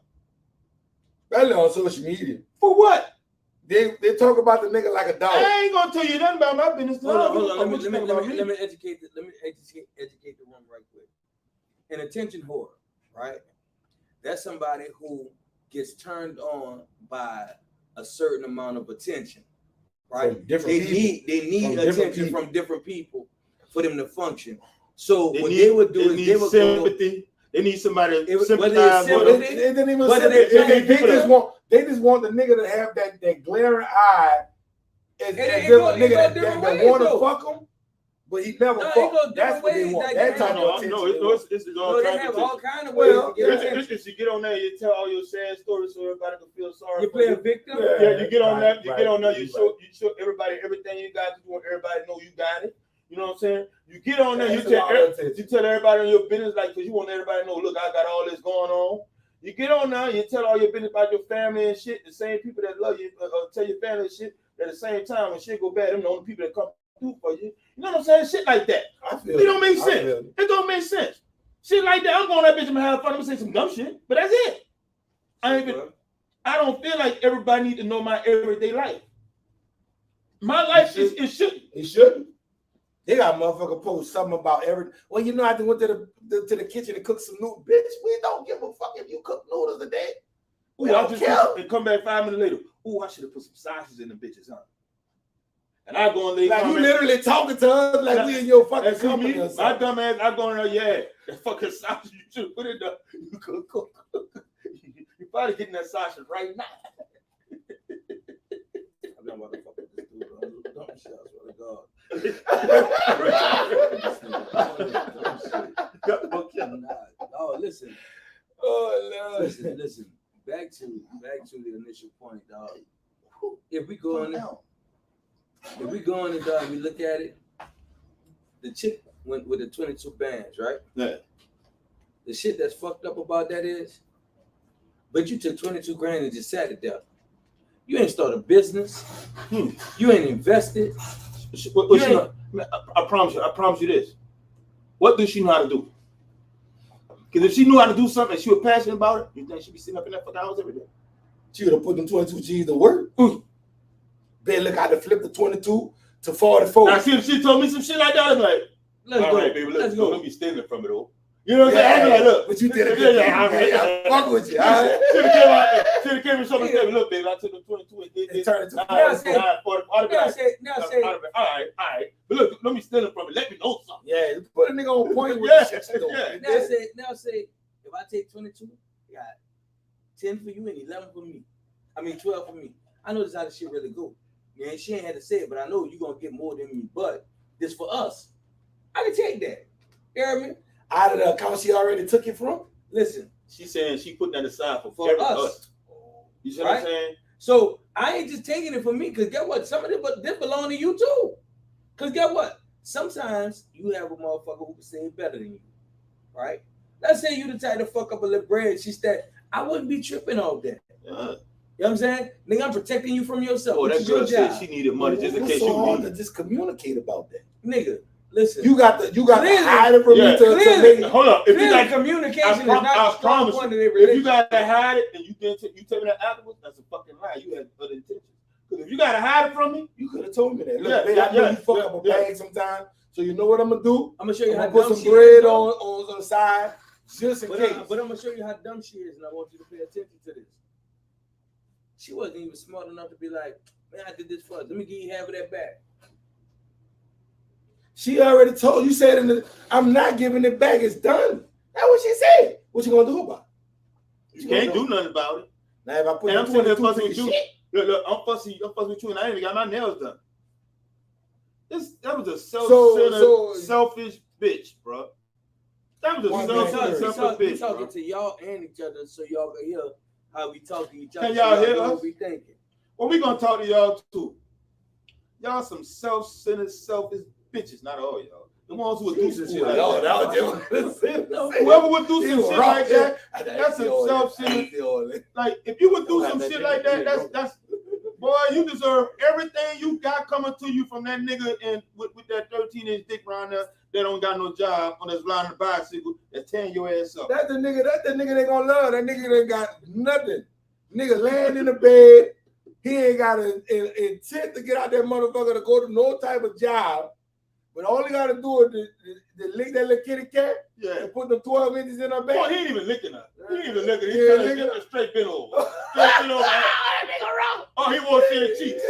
Especially on social media. For what? They talk about the nigga like a dog. I ain't gonna tell you nothing about my business. Hold on. Let me educate the room right quick. An attention whore, right? That's somebody who gets turned on by a certain amount of attention, right? They need attention from different people for them to function. So what they would do is they would sympathy. They need somebody to sympathize with them. They just want the nigga to have that glaring eye as if a nigga that want to fuck him, but he never fuck. That's what they want. That type of attention. No, it's all they have all kind of ways to get attention. You get on there, you tell all your sad stories so everybody can feel sorry. You play a victim. Yeah, you get on that. You get on there. You show everybody everything you got. You want everybody to know you got it. You know what I'm saying? You get on there. You tell everybody in your business, like, because you want everybody to know. Look, I got all this going on. You get on now, you tell all your business about your family and shit. The same people that love you tell your family and shit. At the same time, when shit go bad, them the only people that come through for you. You know what I'm saying? Shit like that. It don't make sense. It don't make sense. Shit like that. I'm going that bitch and have fun. I'm gonna say some dumb shit, but that's it. I don't feel like everybody need to know my everyday life. My life it shouldn't. It shouldn't. They got motherfucker post something about well, you know, I went to the kitchen to cook some noodles. Bitch, we don't give a fuck if you cook noodles a day. Ooh, I just and come back 5 minutes later. Ooh, I should have put some sausages in the bitches, huh? And I go and lay like you literally talking to us like we in your fucking company. My dumb ass, I go in there, yeah, that fucking sausage you should have put in there. You could cook. You probably getting that sausage right now. I'm not about to fuck with this dude. Dumb shit, I swear to God. No, listen. Oh Lord. Listen. Back to the initial point, dog. If we go in there, we look at it. The chick went with the 22 bands, right? Yeah. The shit that's fucked up about that is, but you took 22 grand and just sat it there. You ain't started a business. You ain't invested. I promise you this. What does she know how to do? Because if she knew how to do something and she was passionate about it, you think she'd be sitting up in that fucking house every day? She would have put them 22 G's to work. Then look how to flip the 22 to 44. Now, she told me some shit like that. I was like, let's all go. right, baby, let's go. Let me stealing from it, though. You know what I'm saying? Like, look, but you did it. I fuck with you. Should have came and showed me, look, baby, I took the 22 and did it. Turned it to now say, all right. But look, let me steal it from it. Let me know something. Yeah, put a nigga on point with the shit you doing. Now say, if I take 22, I got 10 for you and 11 for me. I mean, 12 for me. I know this how the shit really go. Yeah, she ain't had to say it, but I know you're going to get more than me. But this for us. I can take that. You hear me? out of the account she already took it from? Listen, She's saying she putting that aside for for us. You see what I'm Right? saying? So I ain't just taking it from me, because get what? Some of them, but this belong to you too. Because get what? Sometimes you have a motherfucker who can say it better than you, right? Let's say you the type to fuck up a little bread. She said, I wouldn't be tripping off that. Yeah. You know what I'm saying? Nigga, I'm protecting you from yourself. Oh, which that is your girl said job. she needed money just in What's case so you hard leave. to just communicate about that? Nigga, listen. You got to Clearly- hide it from Yeah, me to clearly. make Hold up. If you Clearly, got communication is I not the strong promise point you, of their if you relationship. gotta hide it and you tell me that afterwards, that's a fucking lie. You had other intentions. Because if you gotta hide it from me, You could have told me that. Look, Yeah, babe, yeah, I know yeah, you fuck yeah, up a yeah. bag sometimes, so you know what I'm gonna do? I'm gonna show you I'm how gonna put dumb some she bread is, though. on the side just in case. But I'm gonna show you how dumb she is, and I want you to pay attention to this. She wasn't even smart enough to be like, man, I did this for us. Let me give you half of that back. She already told you, said I'm not giving it back. It's done. That's what she said. What you gonna do about it? you can't do nothing about it. Now if I put And I'm sitting here 22 fussing to with the you. shit, Look, I'm fussing with you, and I ain't even got my nails done. That was a selfish bitch, bro. That was a One selfish We bitch, talking bro. to y'all and each other, so y'all can hear how we talk to each other. Can y'all so hear know us? what we thinking. Well, we gonna talk to y'all too. Y'all some self-centered, selfish bitches, not all y'all. The ones who would do some shit like no, that. that was just Whoever would do some shit like that, that's a self. self-centered. Like if you would do some shit like that, that's boy, you deserve everything you got coming to you from that nigga and with that 13-inch dick around there that don't got no job on that's riding a bicycle that's tearing your ass up. That's the nigga they gonna love. That nigga ain't got nothing. Nigga laying in the bed. He ain't got an intent to get out that motherfucker to go to no type of job. But all he gotta do is to lick that little kitty cat Yeah. and put the 12 inches in her back. Boy, he ain't even licking her. He ain't even licking her. He Yeah, trying to nigga. get her straight bent over. Straight bent over. Oh, he want to see her cheeks.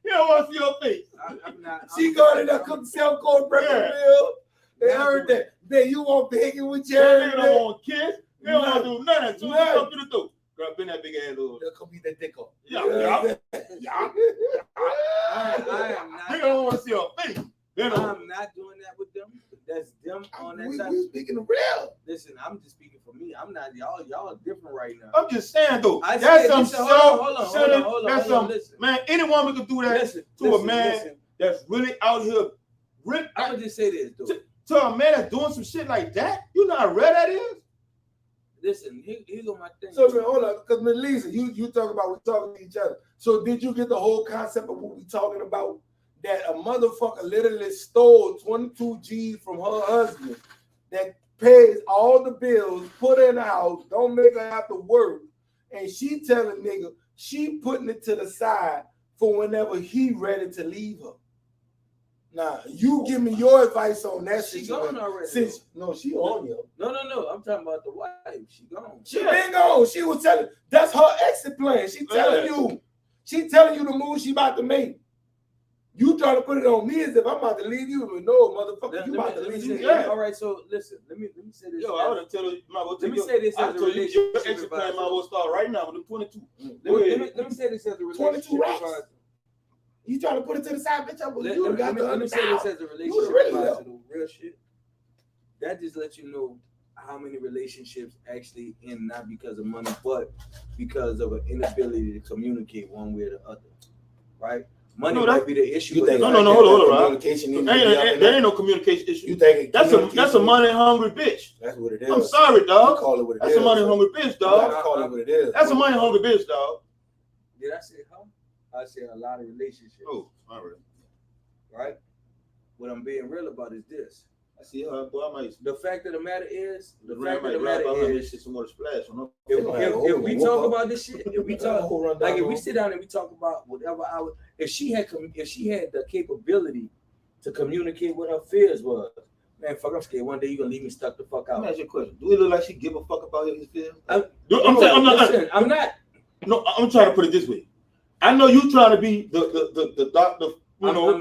He don't want to see her face. I'm not. She got in there cooking self-cold breakfast Yeah. meal. They heard that. Man, you want picking with Jerry? That nigga don't want to kiss. He don't want to do nothing. Soon as he come through the door, girl, bend that big ass over. They'll come eat that dick up. Yeah. I am not. Nigga don't want to see her face. Bend over. I'm not doing that with them. That's them on that We side. speaking the real. Listen, I'm just speaking for me. I'm not y'all. Y'all are different right now. I'm just saying though. I That's said, some listen, hold on, self-centered. hold on, That's hold on, some listen. man. Any woman could do that Listen, to a man that's really out here. Really, I'm gonna just say this, though. to a man that's doing some shit like that. You know how rare that is. Listen, here go my thing. So man, hold on, because Ms. Lisa, you talk about we talking to each other. So did you get the whole concept of what we talking about? That a motherfucker literally stole 22 G's from her husband that pays all the bills, put her in the house, don't make her have to work, and she telling nigga she putting it to the side for whenever he ready to leave her. Now you give me your advice on that She situation. gone already. Since no, she on you. No. I'm talking about the wife. She gone. She been gone. She was telling. That's her exit plan. She telling you. She telling you the move she about to make. You trying to put it on me as if I'm about to leave you. But no, motherfucker, you about to leave me. Yeah. All right, so listen. Let me say this. Yo, I would have tell her. Let me say this as a relationship Your exit plan might well start right now with the 22. Let me say this as a 22 relationship racks. advisor. You trying to put it to the side, bitch? Let me say this as a relationship really advisor. The real shit. That just lets you know how many relationships actually end not because of money, but because of an inability to communicate one way or the other. Right? Money might be the issue. You think hold on, Rob. communication There ain't no communication issue. You think That's a money hungry bitch. That's what it is. I'm sorry, You dog. call it what it That's is. a money hungry bitch, You gotta dog. call it what it is. That's a money hungry bitch, dog. Did I say how? I said a lot of relationships. Oh, all right. Right? What I'm being real about is this. I see her, boy. I might. The fact of the matter is, The ram might grab her and shit some more splash on her. if we talk about this shit, if we talk like if we sit sit down and we talk about whatever if she had the capability to communicate what her fears was, man, fuck, I'm scared one day you're gonna leave me stuck the fuck Let out. me ask you a question. Do it look like she give a fuck about his feelings? I'm not. No, I'm trying to put it this way. I know you trying to be the doctor,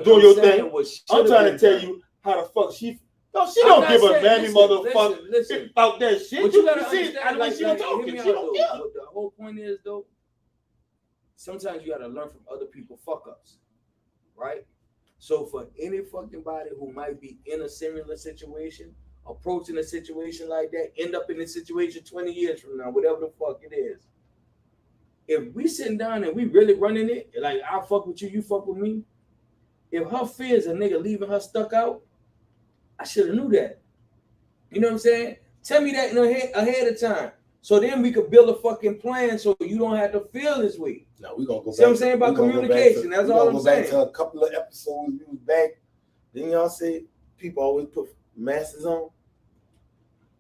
doing your thing. I'm trying to tell you how the fuck she. No, she don't give a mammy motherfucker Listen. about that shit. What you gotta see, understand, I mean, she was talking. hear me She out, don't though. care. What the whole point is, though, sometimes you gotta learn from other people's fuck ups, right? So for any fucking body who might be in a similar situation, approaching a situation like that, end up in a situation 20 years from now, whatever the fuck it is. If we sitting down and we really running it, like I fuck with you, you fuck with me. If her fear is a nigga leaving her stuck out, I should have knew that. You know what I'm saying? Tell me that ahead of time. So then we could build a fucking plan so you don't have to feel this way. Now we're gonna go back. See what I'm saying about communication? That's all I'm saying. Back to a couple of episodes we was back. Then y'all say people always put masks on.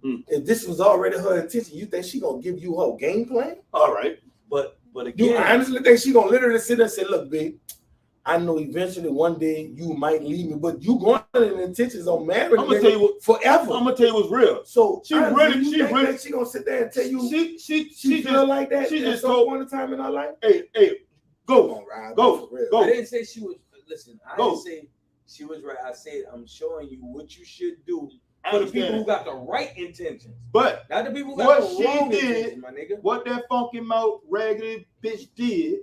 If this was already her intention, you think she gonna give you her game plan? All right. But again, You honestly think she gonna literally sit there and say, look, babe, I know eventually one day you might leave me, but you going in intentions on marriage. I'm gonna tell you what forever. I'm gonna tell you what's real. So she really she gonna sit there and tell you she feel just, like that she at just some told, point in time in her life? Hey, go on, Rob. go. I didn't say she was. Listen, I didn't say she was right. I said I'm showing you what you should do for the people who got the right intentions, but not the people who got the wrong intentions, my nigga. What that funky mouth raggedy bitch did,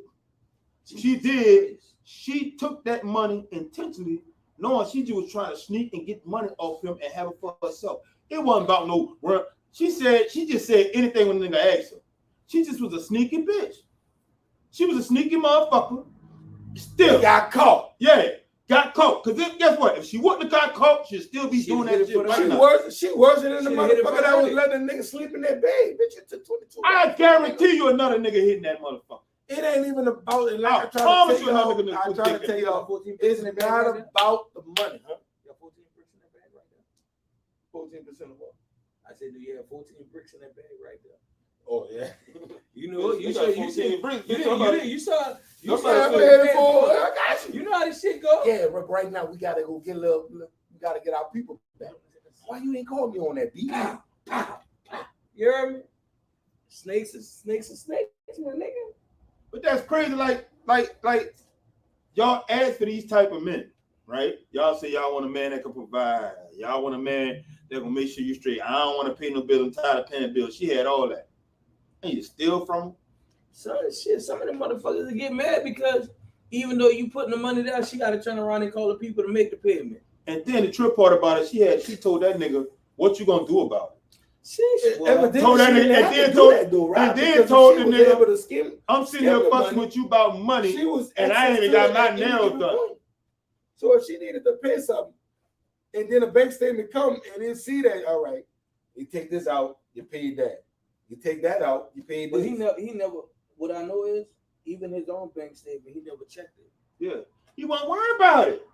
she took that money intentionally, knowing she just was trying to sneak and get money off him and have it for herself. It wasn't about no work. She just said anything when the nigga asked her. She just was a sneaky bitch. She was a sneaky motherfucker. Still got caught. Yeah, got caught. Because guess what? If she wouldn't have got caught, she'd still be doing that shit right now. She wasn't in the motherfucker that was letting a nigga sleep in that bed. Bitch, it took 22. I guarantee you another nigga hitting that motherfucker. It ain't even about it. Like I promise you another nigga. I try to tell y'all, it's not about the money, huh? You got 14 bricks in that bag right there. 14% of what? I said, do you have 14 bricks in that bag right there? Oh yeah. You know, you saw. I got you. You know how this shit go. Yeah, but right now we gotta go get we gotta get our people back. Why you ain't call me on that beat? You heard me? Snakes are snakes, my nigga. But that's crazy. Like y'all ask for these type of men, right? Y'all say y'all want a man that can provide. Y'all want a man that can make sure you straight. I don't want to pay no bill. I'm tired of paying bills. She had all that. And you steal from her? Some of them motherfuckers get mad because even though you putting the money down, she got to turn around and call the people to make the payment. And then the trip part about it, she told that nigga, what you gonna do about it? Told the nigga, I'm sitting here fussing with you about money, and I ain't even got my nails done. So if she needed to pay something, and then a bank statement come and then see that, all right, you take this out, you paid that. You take that out, you paid this. But he never. What I know is, even his own bank statement, he never checked it. Yeah, he wasn't worried about it.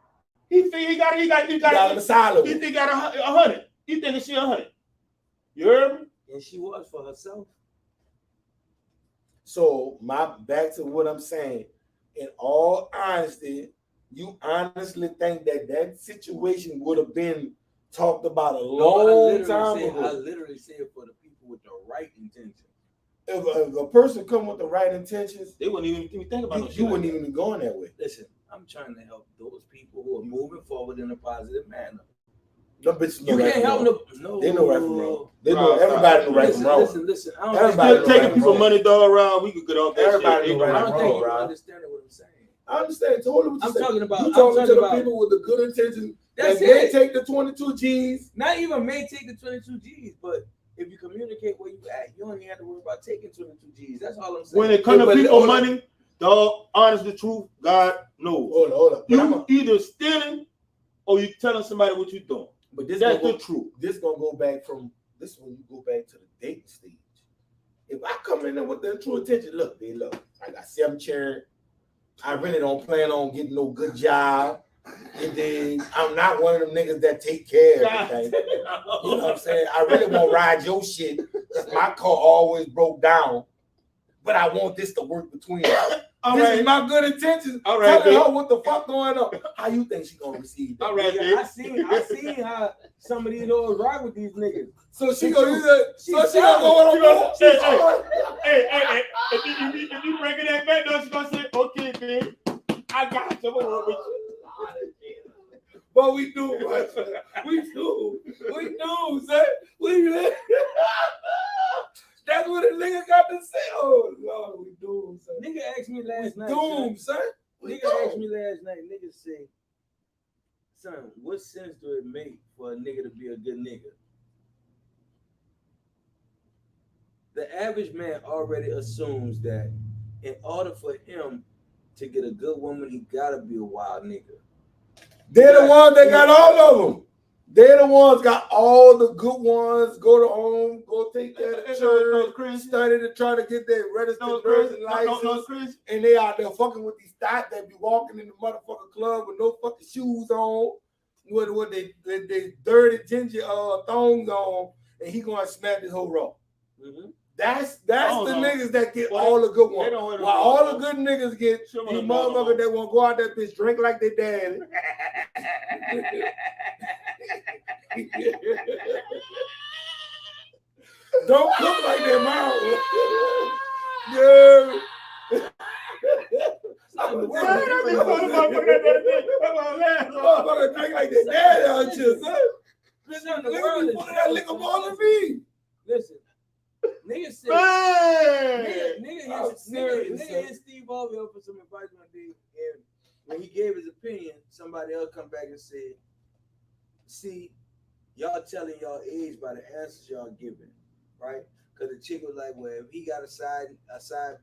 He think he got a asylum. He think he got 100. He thinking she 100. You heard me? And she was for herself. So back to what I'm saying. In all honesty, you honestly think that situation would have been talked about a long time ago? I literally said for the people with the right intentions. If a person come with the right intentions, they wouldn't even think about it. You wouldn't even be going that way. Listen, I'm trying to help those people who are moving forward in a positive manner. No bitches you can't help them. No, they know right from wrong. They know everybody know right from wrong. Listen. Everybody taking people money dog around. We could get off that everybody shit. Know right I don't think you bro. understand what I'm saying. I understand totally what you're saying. Talking about. You talking to the people with the good intentions. That's it. They take the 22 G's. Not even may take the 22 G's, but if you communicate where you at, you don't even have to worry about taking 22 G's. That's all I'm saying. When it comes to people money, dog, honest the truth, God knows. Hold up. You either stealing or you telling somebody what you're doing. But that's the truth. This gonna go back from this when you go back to the dating stage. If I come in there with the true intention, look, I got 7 children. I really don't plan on getting no good job. And then I'm not one of them niggas that take care of everything. You know what I'm saying? I really won't ride your shit because my car always broke down. But I want this to work between us. This is my good intentions. All right, telling her what the fuck going on. How you think she gonna receive that? All right, I seen how some of these hoes ride with these niggas. So she gonna use it. So she gonna go on. Hey. If you bringing that back, though, she gonna say, okay, man, I got you. With you. But we do, son. That's what a nigga got to say. Oh Lord, we do, son. Nigga asked me last night. Son. Nigga asked me last night. Nigga say, son, what sense do it make for a nigga to be a good nigga? the average man already assumes that in order for him to get a good woman, he gotta be a wild nigga. They're the ones that got all of them. They're the ones got all the good ones. Go to home, go take that church, study to try to get their registered nursing license, and they out there fucking with these thoughts that be walking in the motherfucking club with no fucking shoes on, with they dirty ginger thongs on, and he gonna smack this whole row. Mm-hmm. That's the niggas that get all the good ones. While all the good niggas get these motherfuckers that want to go out that bitch, drink like they daddy. Don't cook like their mom. Yeah. Motherfucker drink like their daddy out here, son. Listen, the world is that liquor ball in me. Listen. Nigga said, nigga hit Steve Harvey up for some advice one day, and when he gave his opinion, somebody else come back and said, "See, y'all telling y'all age by the answers y'all giving, right?" Because the chick was like, "Well, if he got a side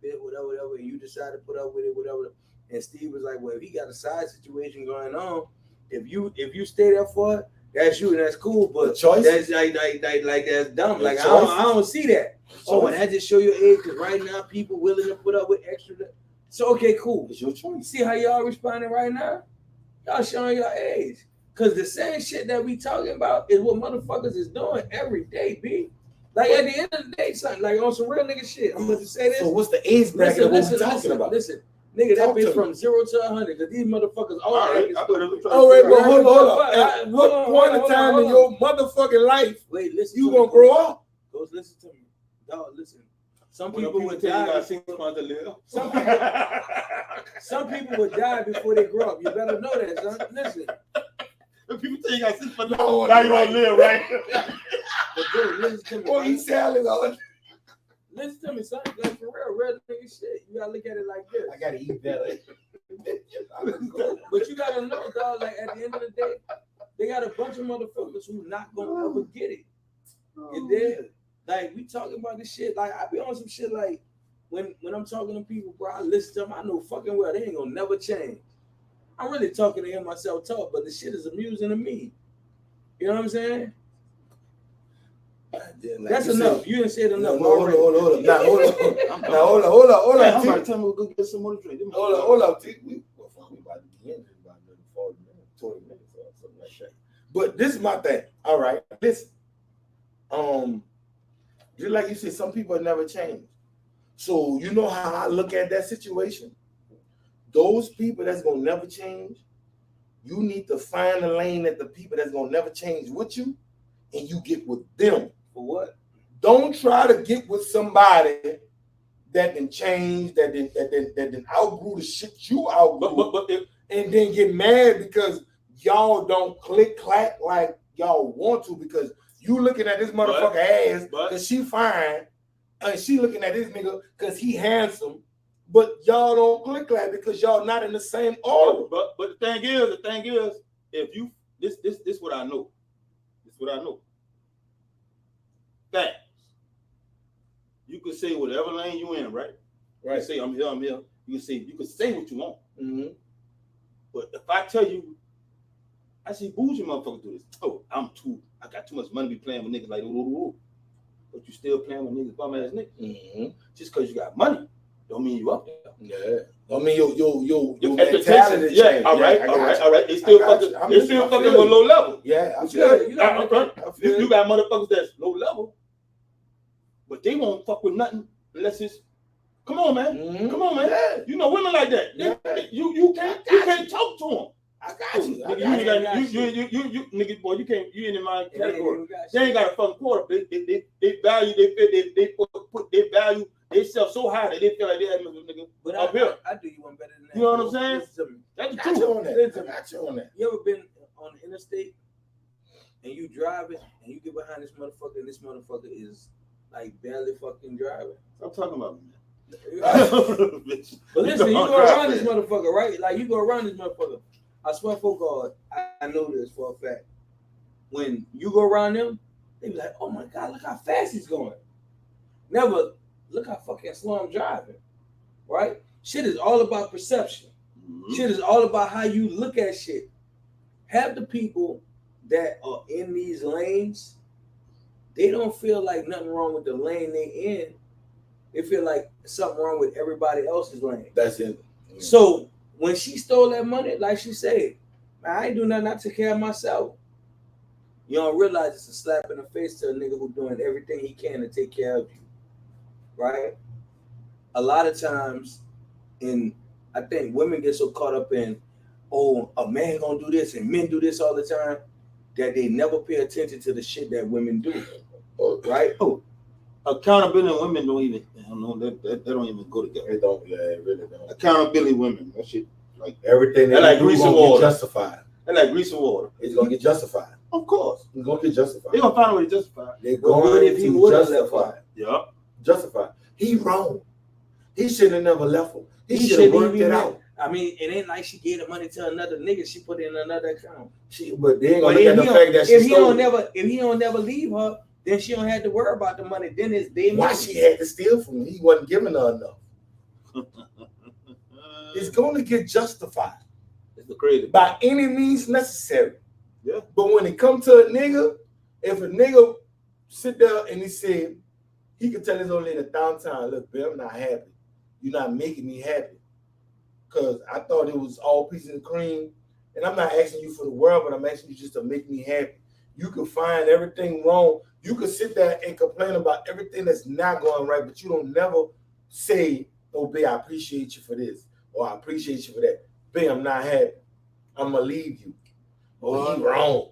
bit, whatever, and you decide to put up with it, whatever," and Steve was like, "Well, if he got a side situation going on, if you stay there for it, that's you and that's cool, but that's like that's dumb. Like I don't see that. So when that just show your age, because right now people willing to put up with extra. So okay, cool. It's your choice. See how y'all responding right now? Y'all showing your age. Cause the same shit that we talking about is what motherfuckers is doing every day, B. Like at the end of the day, something like on some real nigga shit. I'm gonna say this. So what's the age bracket of what we talking about? Listen. Nigga, that bitch from 0 to 100. Cause these motherfuckers all right. Oh wait, but hold on. At what point in time in your motherfucking life, you gonna grow up? Go listen to me, dog. Listen. Some people would die. Some people would die before they grow up. You better know that, son. Listen. If people tell you got 6 months, now you gonna live, right? But dude, listen to me. Or eat salad on. Listen to me, son. Like for real nigga shit. You gotta look at it like this. I gotta eat better. But you gotta know, dog. Like at the end of the day, they got a bunch of motherfuckers who not gonna ever get it. You did. Like we talking about this shit. Like I be on some shit. Like when I'm talking to people, bro, I listen to them. I know fucking well they ain't gonna never change. I'm really talking to him myself, talk, but the shit is amusing to me. You know what I'm saying? That's enough. You didn't say it enough. Hold on. Hold on. I'm about to tell me we'll go get some more drink. Hold on. We about to be in about 40 minutes, 20 minutes or something like that. But this is my thing. All right. Listen. Just like you said, some people never change. So you know how I look at that situation? Those people that's gonna never change, you need to find a lane that the people that's gonna never change with you, and you get with them. For what? Don't try to get with somebody that can change, that then outgrew the shit you outgrew, and then get mad because y'all don't click clack like y'all want to, because you looking at this motherfucker ass because she fine, and she looking at this nigga because he handsome, but y'all don't click clack because y'all not in the same order. But the thing is, if you this what I know. This what I know. Facts. You could say whatever lane you in, right? Right. You say I'm here. You can say what you want. Mm-hmm. But if I tell you, I see bougie motherfuckers do this. Oh, I got too much money to be playing with niggas like ooh. But you still playing with niggas, bum ass niggas. Mm-hmm. Just because you got money, don't mean you up there. Yeah. Don't mean your mentality. Yeah. All right. They still fucking with low level. Yeah. You got motherfuckers that's low level, but they won't fuck with nothing unless it's. Come on, man. Mm-hmm. Come on, man. Yeah. You know women like that. Yeah. You can't talk to them. I got you. You nigga, boy, you can't. You ain't in my category. They ain't got a fucking quarter. They value. They value themselves so high that they feel like they have nigga. But up here. I do you one better than that. You know what I'm saying? That's the truth. I got you on that. You ever been on the interstate and you driving and you get behind this motherfucker and this motherfucker is like barely fucking driving? I'm talking about me. But listen, you go around this motherfucker, right? Like you go around this motherfucker. I swear for God, I know this for a fact. When you go around them, they be like, "Oh my God, look how fast he's going." Never look how fucking slow I'm driving. Right? Shit is all about perception. Mhm. Shit is all about how you look at shit. Have the people that are in these lanes, they don't feel like nothing wrong with the lane they in. They feel like something wrong with everybody else's lane. That's it. So when she stole that money, like she said, man, I ain't do nothing. I took care of myself. You don't realize it's a slap in the face to a nigga who's doing everything he can to take care of you, right? A lot of times, I think women get so caught up in, oh, a man gonna do this and men do this all the time, that they never pay attention to the shit that women do, right? Oh, accountability and women don't even. I don't know that don't even go together. It don't. Yeah, it really don't. Accountability, women. That shit like Everything They like do grease gonna and get water. justified. they like grease and water. It's gonna get justified. Of course, It's gonna get justified. they gonna find a way to justify. They're But what going if he to would've left justify. her? Yeah. Justify. He wrong. He should have never left her. He should have shouldn't worked even it met- out. I mean, it ain't like she gave the money to another nigga. She put it in another account. But they ain't But gonna look if at the he fact that she if he stole don't it. if he don't never leave her, then she don't have to worry about the money. Then it's their Why money. she had to steal from him? He wasn't giving her enough. It's gonna get justified It's the crazy. by any means necessary. Yeah. But when it comes to a nigga, if a nigga sit there and he said, he could tell his old lady 1,000 times, look, babe, I'm not happy. You're not making me happy. Because I thought it was all peace and cream. And I'm not asking you for the world, but I'm asking you just to make me happy. You can find everything wrong. You can sit there and complain about everything that's not going right, but you don't never say, oh, babe, I appreciate you for this, or I appreciate you for that. Babe, I'm not happy. I'm going to leave you. Oh, he wrong.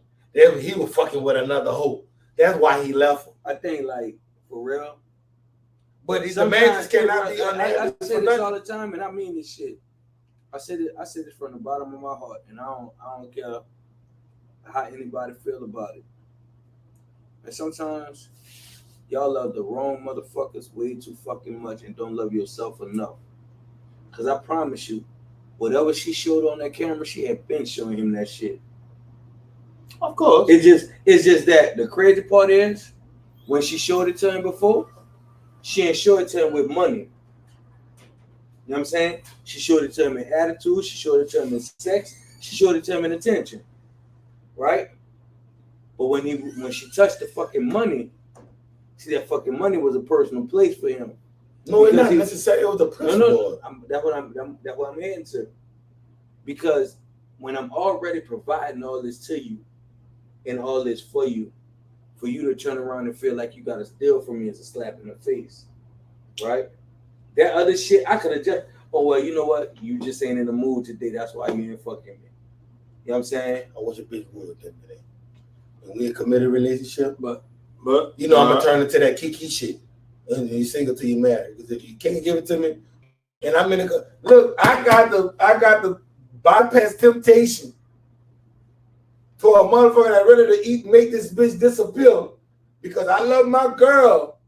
He was fucking with another hoe. That's why he left her. I think, like, for real. But the man just cannot be I unhappy say for this nothing. all the time, and I mean this shit. I said this from the bottom of my heart, and I don't care how anybody feel about it. And sometimes y'all love the wrong motherfuckers way too fucking much and don't love yourself enough. Cause I promise you, whatever she showed on that camera, she had been showing him that shit. Of course. It's just that the crazy part is when she showed it to him before, she ain't show it to him with money. You know what I'm saying? She showed it to him in attitude, she showed it to him in sex, she showed it to him in attention. Right? But when she touched the fucking money, see, that fucking money was a personal place for him. No, it's Because not he- necessarily. It was the principle. That's what I'm heading to. Because when I'm already providing all this to you and all this for you to turn around and feel like you gotta steal from me is a slap in the face, right? That other shit, I could have just, oh well, you know what? You just ain't in the mood today. That's why you ain't fucking me. You know what I'm saying? I wish a bitch would that today. When we a committed relationship, But you know I'm gonna turn into that Kiki shit. And you single till you married. Because if you can't give it to me, and I'm in a look, I got the bypass temptation for a motherfucker that ready to make this bitch disappear because I love my girl.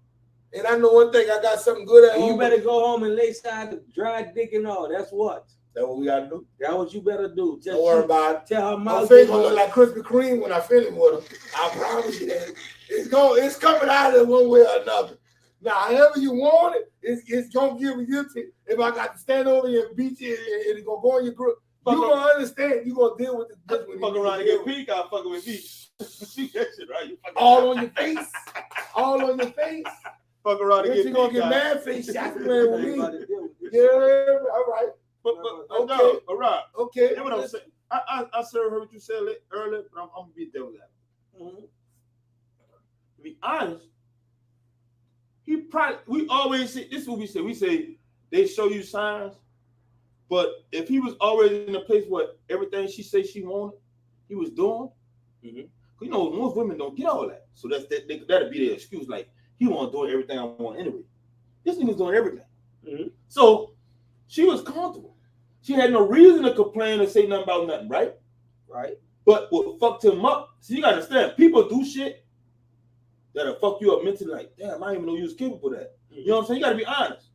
And I know one thing, I got something good at And home. you better go home and lay side the dry dick and all. That's what. That's what we gotta do. That's what you better do. Don't worry about it. Tell her My mouth. face gonna look like Krispy Kreme when I finish with her. I promise you that. It's coming out of it one way or another. Now, however you want it, it's gonna give you if I got to stand over you and beat you and it's gonna go in your group. You gonna understand. You gonna deal with this bitch when fuck around and get pink, I'll fucking with me. See that shit, right? You fucking all on your face. All on your face. fuck around and Then get you gonna pink. get mad face shots playing with me. Yeah. Yeah, all right. But Okay. no, all right. Okay. That's what I'm saying. I sure heard what you said earlier, but I'm gonna be devil's advocate. To be honest, we always say this is what we say. We say they show you signs, but if he was already in a place where everything she said she wanted, he was doing. You know, most women don't get all that, so that'd be their excuse. Like he wasn't doing everything I want anyway. This nigga's doing everything. So she was comfortable. She had no reason to complain or say nothing about nothing, right? Right. But what fucked him up? So you gotta understand, people do shit that'll fuck you up mentally. Like, damn, I didn't even know you was capable of that. You know what I'm saying? You gotta be honest.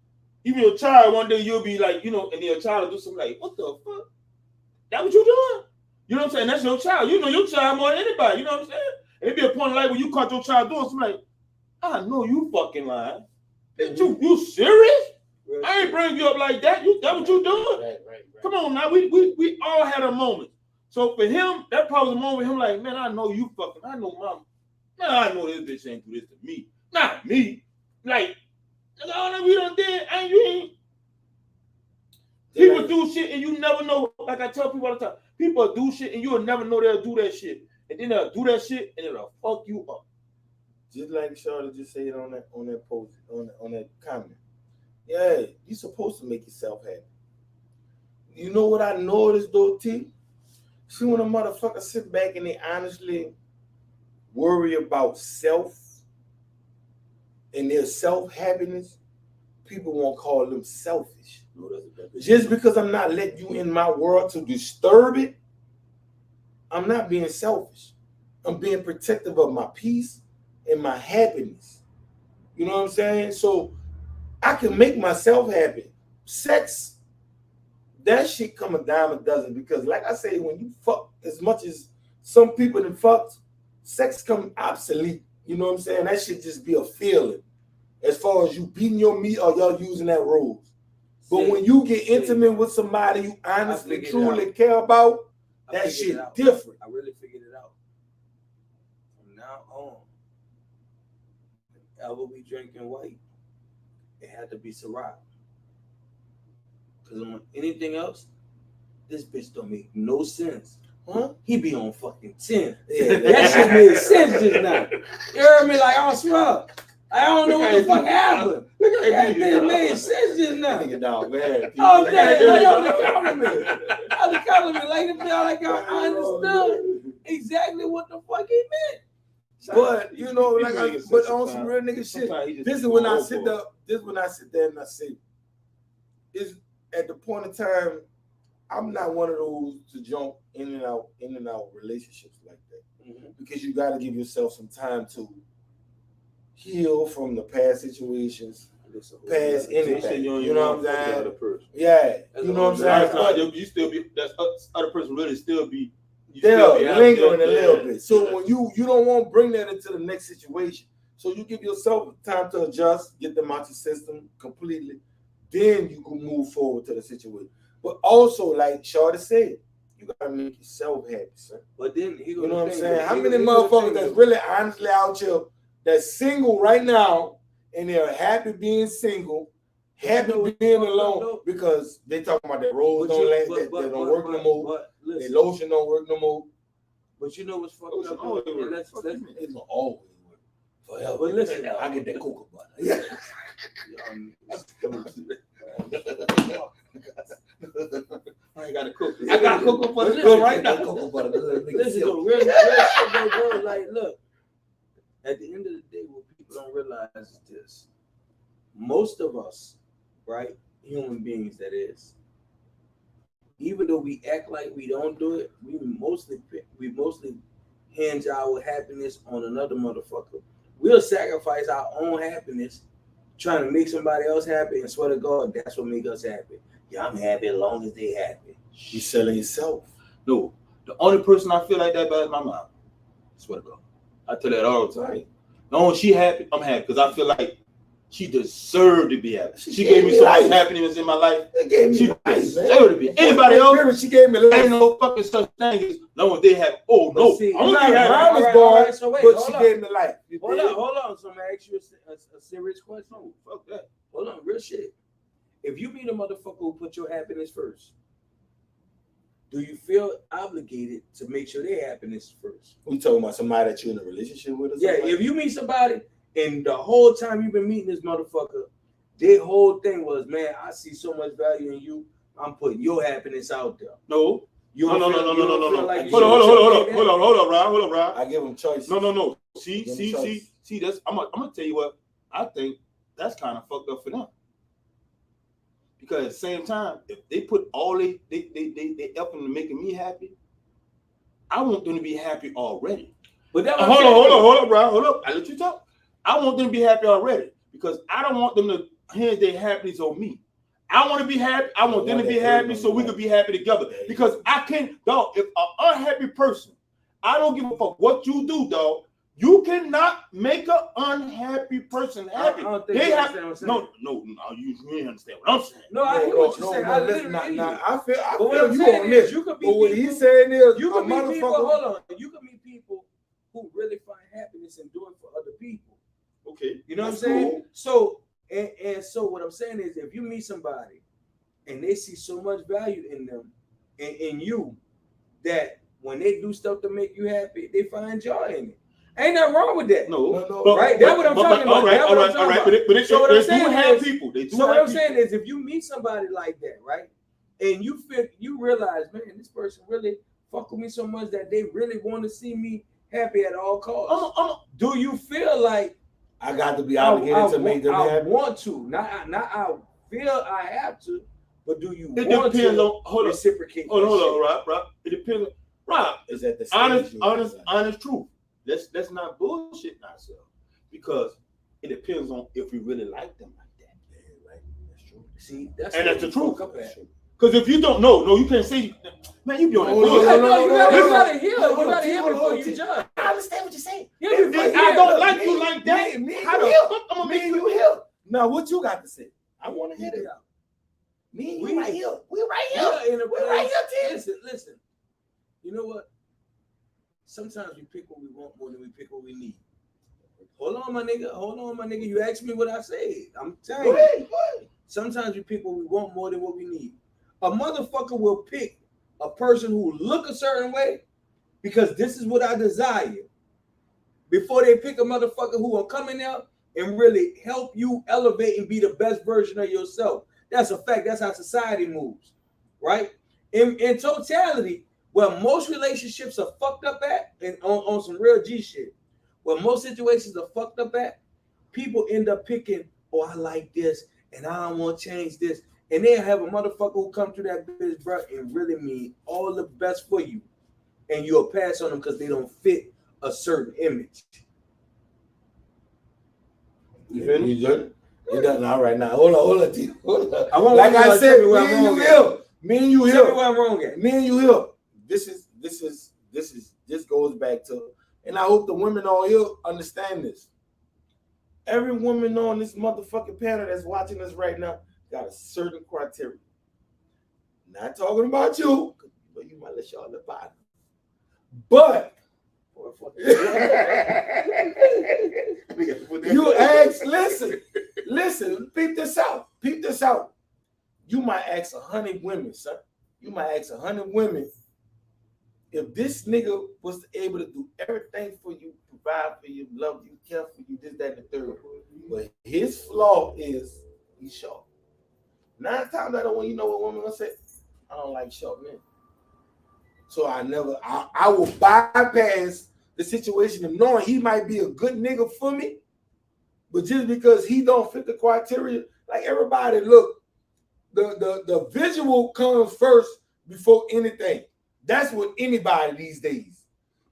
Even your child, one day you'll be like, you know, and then your child will do something like, what the fuck? That what you doing? You know what I'm saying? That's your child. You know your child more than anybody. You know what I'm saying? And it'd be a point in life where you caught your child doing something like, I know you fucking lying. You serious? Real I ain't shit. bring you up like that. That what you doing? Right. Come on now. We all had a moment. So for him, that probably was a moment. Him like, man, I know you fucking. I know mama. Man, I know this bitch ain't do this to me. Not me. Like, all that we done did, and you ain't. People do shit and you never know. Like I tell people all the time, people do shit and you'll never know they'll do that shit. And then they'll do that shit and it'll fuck you up. Just like Charlotte just said on that post, on that comment. Yeah, you're supposed to make yourself happy. You know what I noticed though, T? See, when a motherfucker sit back and they honestly worry about self and their self-happiness, people won't call them selfish. No, that's Just because I'm not letting you in my world to disturb it, I'm not being selfish. I'm being protective of my peace and my happiness. You know what I'm saying? So I can make myself happy. Sex, that shit come a dime a dozen because, like I say, when you fuck as much as some people that fucked, sex come obsolete. You know what I'm saying? That shit just be a feeling. As far as you beating your meat or y'all using that rose. But when you get intimate with somebody you honestly, truly care about, that shit different. I really figured it out. From now on, if ever we drinking white, it had to be Ciroc. Because on anything else, this bitch don't make no sense. Huh? He be on fucking 10. Yeah, That shit made sense just now. You heard me? Like, I don't smell. I don't know what the fuck happened. That bitch made sense just now. Nigga, dog, man. Oh, man, y'all the compliment. Y'all the compliment. Like, the feel like I understood exactly what the fuck he meant. But you know, like, but on some real nigga shit. This is when I sit there. This is when I sit there and I say, is at the point of time, I'm not one of those to jump in and out relationships like that, because you got to give yourself some time to heal from the past situations, past anything. You know what I'm saying? Yeah, you know what I'm saying. You still be that other person really still be. They're lingering a little bit. So when you don't want to bring that into the next situation, so you give yourself time to adjust, get them out your system completely, then you can move forward to the situation. But also, like Shorty said, you gotta make yourself happy, sir. But then you know what I'm saying? How many motherfuckers that's really honestly out here that's single right now and they're happy being single, happy being alone because they talking about their rose don't last, they don't work no more, their lotion don't work no more. But you know what's fucked up? It's gonna always work forever. But listen, I get that cocoa butter. I ain't got a cook. I got cocoa butter Listen, right now. Cocoa butter. Listen, real shit, bro. Like, look, at the end of the day, what people don't realize is this: most of us, right, human beings, that is, even though we act like we don't do it, we mostly hinge our happiness on another motherfucker. We'll sacrifice our own happiness trying to make somebody else happy, and swear to God, that's what makes us happy. Yeah, I'm happy as long as they happy. You selling yourself. No, the only person I feel like that about is my mom. Swear to God, I tell that all the time. Right. No, she happy, I'm happy because I feel like she deserved to be happy. She gave me so much happiness in my life. She deserved to be. Anybody else? She gave me life. Ain't no fucking such thing as no, they have. Oh no, see, I'm not not happy. mama's boy, but she gave me life. Hold on. So I'm gonna ask you a serious question. Oh, fuck that. Hold on, real shit. If you meet a motherfucker who put your happiness first, do you feel obligated to make sure their happiness is first? We talking about somebody that you're in a relationship with? Or yeah, if you meet somebody and the whole time you've been meeting this motherfucker, their whole thing was, man, I see so much value in you. I'm putting your happiness out there. No. No. Hold on, Like Rob. Hold on, Rob. I give them choice. No. See. That's I'm gonna tell you what I think. That's kind of fucked up for them. Because at the same time, if they put all they effort into making me happy, I want them to be happy already. But hold on, Rob. Hold up. I let you talk. I want them to be happy already because I don't want them to hinge their happiness on me. I want to be happy. I want them to be happy so we can be happy together. Because I can't, dog, if an unhappy person, I don't give a fuck what you do, dog. You cannot make an unhappy person happy. I don't think They you have understand what I'm saying. no. You really understand what I'm saying. No, I hear what you're saying. I listen, literally hear you. I feel But what I'm you saying on is this. you could be But what people- he's saying is You a can meet people. motherfucker. Hold on. You can meet people who really find happiness in doing for other people. Okay, You know what I'm That's saying? cool. So and so what I'm saying is, if you meet somebody and they see so much value in them and in you that when they do stuff to make you happy, they find joy in it. Ain't nothing wrong with that. no, No, but- right? That's what I'm talking about. All right, That's all what I'm right, talking all right. about. But So what I'm they do saying have is- people. They do So what have I'm saying is, if you meet somebody like that, right, and you realize, man, this person really fuck with me so much that they really want to see me happy at all costs. Do you feel like I got to be obligated to make them I happy. want to, not I feel I have to, but do you It want depends to on. Hold on, reciprocate? hold that on, shit? Rob. It depends. Rob, Is that the stage honest truth. Let's not bullshit ourselves, because it depends on if we really like them like that. Yeah, right. That's true. See, that's And where that's the we truth. fuck up at. Because if you don't know, no, you can't say, man, you be on that No, bullshit. You gotta hear. Hold You on, gotta hear hold on, before hold you on. judge. I understand what you're saying. You If before I you don't hear. like you like that, Me how and the you fuck I'm gonna Me make and you? you here. Now, what you got to say? I want to hear it. Yeah. Me and We- you right here. We right here. Yeah, in a We're right place. here, Listen. You know what? Sometimes we pick what we want more than we pick what we need. Hold on, my nigga. You asked me what I said. I'm telling Go you. ahead, go ahead. Sometimes we pick what we want more than what we need. A motherfucker will pick a person who look a certain way because this is what I desire, before they pick a motherfucker who will come in there and really help you elevate and be the best version of yourself. That's a fact. That's how society moves, right? In totality, where most relationships are fucked up at, and on some real G shit, where most situations are fucked up at, people end up picking, oh, I like this, and I don't want to change this. And they'll have a motherfucker who come through that bitch, bro, and really mean all the best for you. And you'll pass on them because they don't fit a certain image. You feel me? You good? You done all right now. Hold on, T. Hold on. I want Like you I to said, tell me me where and I'm you wrong here. Me and you Tell me here. where I'm wrong at. Me and you here. This goes back to, and I hope the women on here understand this. Every woman on this motherfucking panel that's watching us right now got a certain criteria. Not talking about you, but you might let y'all on the bottom. But you ask, listen, peep this out. You might ask 100 women, son. You might ask 100 women, if this nigga was able to do everything for you, provide for you, love you, care for you, this, that, and the third. But his flaw is he's short. 9 times out of 10, you know what women gonna say? I don't like short men. So I will bypass the situation of knowing he might be a good nigga for me, but just because he don't fit the criteria, like everybody, look, the visual comes first before anything. That's what anybody these days.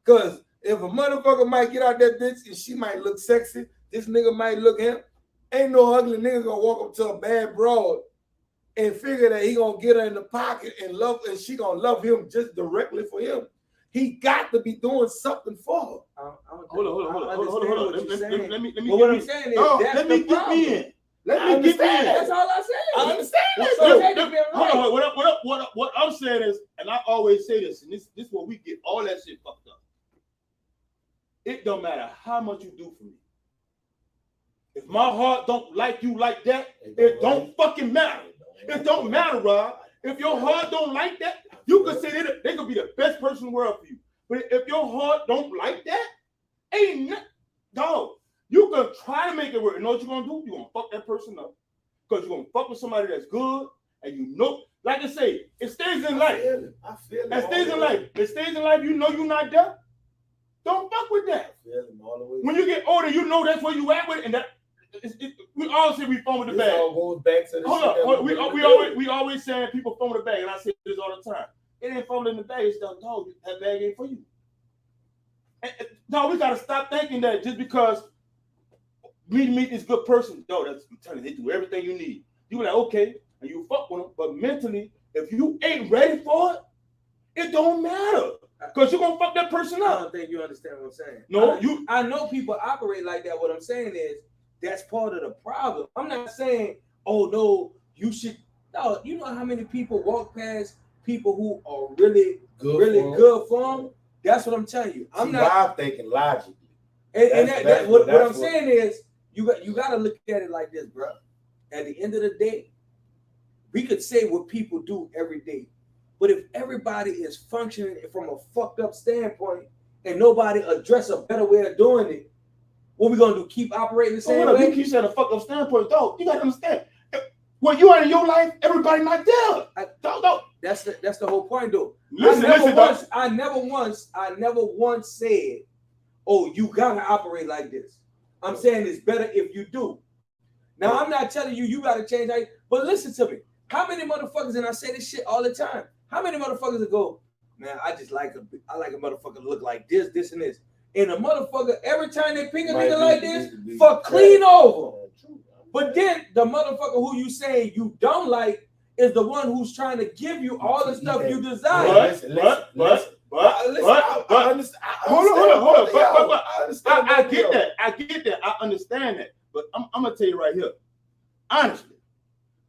Because if a motherfucker might get out that bitch and she might look sexy, this nigga might look him. Ain't no ugly nigga gonna walk up to a bad broad and figure that he gonna get her in the pocket and she gonna love him just directly for him. He got to be doing something for her. Hold on. Let me But what I'm saying is, that's let me the get problem. me in. Let me get me in. That's all I said. I understand that. So, Hold on. What I'm saying is, and I always say this, and this is where we get all that shit fucked up. It don't matter how much you do for me. If my heart don't like you like that, it don't fucking matter. It don't matter, Rob. If your heart don't like that, you could say they could be the best person in the world for you. But if your heart don't like that, ain't nothing. Dog, you can try to make it work. You know what you're gonna do? You're gonna fuck that person up. Because you're gonna fuck with somebody that's good, and you know, like I say, it stays in life. I feel it. It stays in life. It stays in life. You know you're not there. Don't fuck with that. When you get older, you know that's where you at with it, and that we all say we phone with the bag. All goes back to the Hold up. We always saying people phone with the bag, and I say this all the time. It ain't phone in the bag. It's done. Dog, that bag ain't for you. No, we gotta stop thinking that just because we meet this good person, no, I'm telling you, they do everything you need. You be like, okay, and you fuck with them, but mentally, if you ain't ready for it, It don't matter. Because you're gonna fuck that person I up. don't think you understand what I'm saying. No, you I know people operate like that. What I'm saying is that's part of the problem. I'm not saying, oh no, you should. No, you know how many people walk past people who are really good for them? That's what I'm telling you. I'm thinking logically. And what I'm saying is you got to look at it like this, bro. At the end of the day, we could say what people do every day, but if everybody is functioning from a fucked up standpoint and nobody address a better way of doing it, what we gonna do? Keep operating the same way? You keep saying a fucked up standpoint, dog. You gotta understand. When you are in your life, everybody not there. Dog. That's the whole point, though. I never once said, "Oh, you gotta operate like this." I'm saying it's better if you do. Now, I'm not telling you gotta change, but listen to me. How many motherfuckers, and I say this shit all the time, how many motherfuckers that go, man, I like a motherfucker to look like this, and this. And a motherfucker, every time they pick a nigga like this, fuck clean over. But then the motherfucker who you saying you don't like is the one who's trying to give you all the stuff you desire. But hold on. I get that. I understand that. But I'm gonna tell you right here, honestly,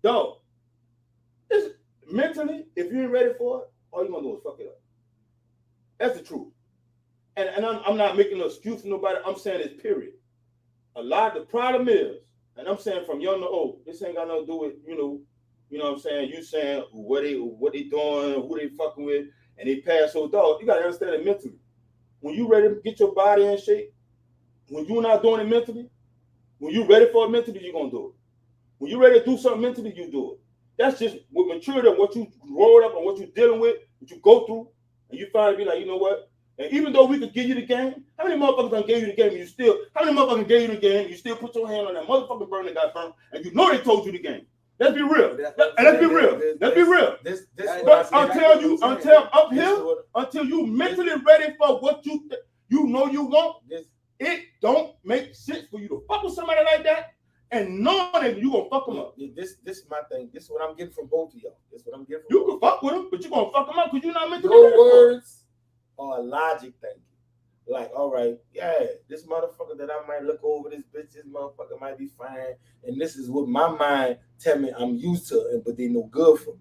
dog. Mentally, if you ain't ready for it, all you gonna do is fuck it up. That's the truth. And I'm not making an excuse for nobody. I'm saying it's period. A lot of the problem is, and I'm saying from young to old, this ain't got nothing to do with, you know what I'm saying? You saying what they doing, who they fucking with, and they pass so dog. You gotta understand it mentally. When you ready to get your body in shape, when you're not doing it mentally, when you ready for it mentally, you're gonna do it. When you're ready to do something mentally, you do it. That's just with maturity, what you rolled up and what you're dealing with, what you go through, and you finally be like, you know what? And even though we could give you the game, how many motherfuckers done gave you the game and how many motherfuckers gave you the game, you still put your hand on that motherfucking burn that got burnt, and you know they told you the game. Let's be real. Let's be real. Until you mentally ready for what you know you want, it don't make sense for you to fuck with somebody like that and knowing that you gonna fuck them up. This is my thing. This is what I'm getting from both of y'all. This is what I'm getting from you can fuck with them, but you're gonna fuck them up because you're not mentally ready. Your words are logic thinking. Like, all right, yeah, this motherfucker that I might look over this bitch, this motherfucker might be fine, and this is what my mind tell me I'm used to, but they no good for me.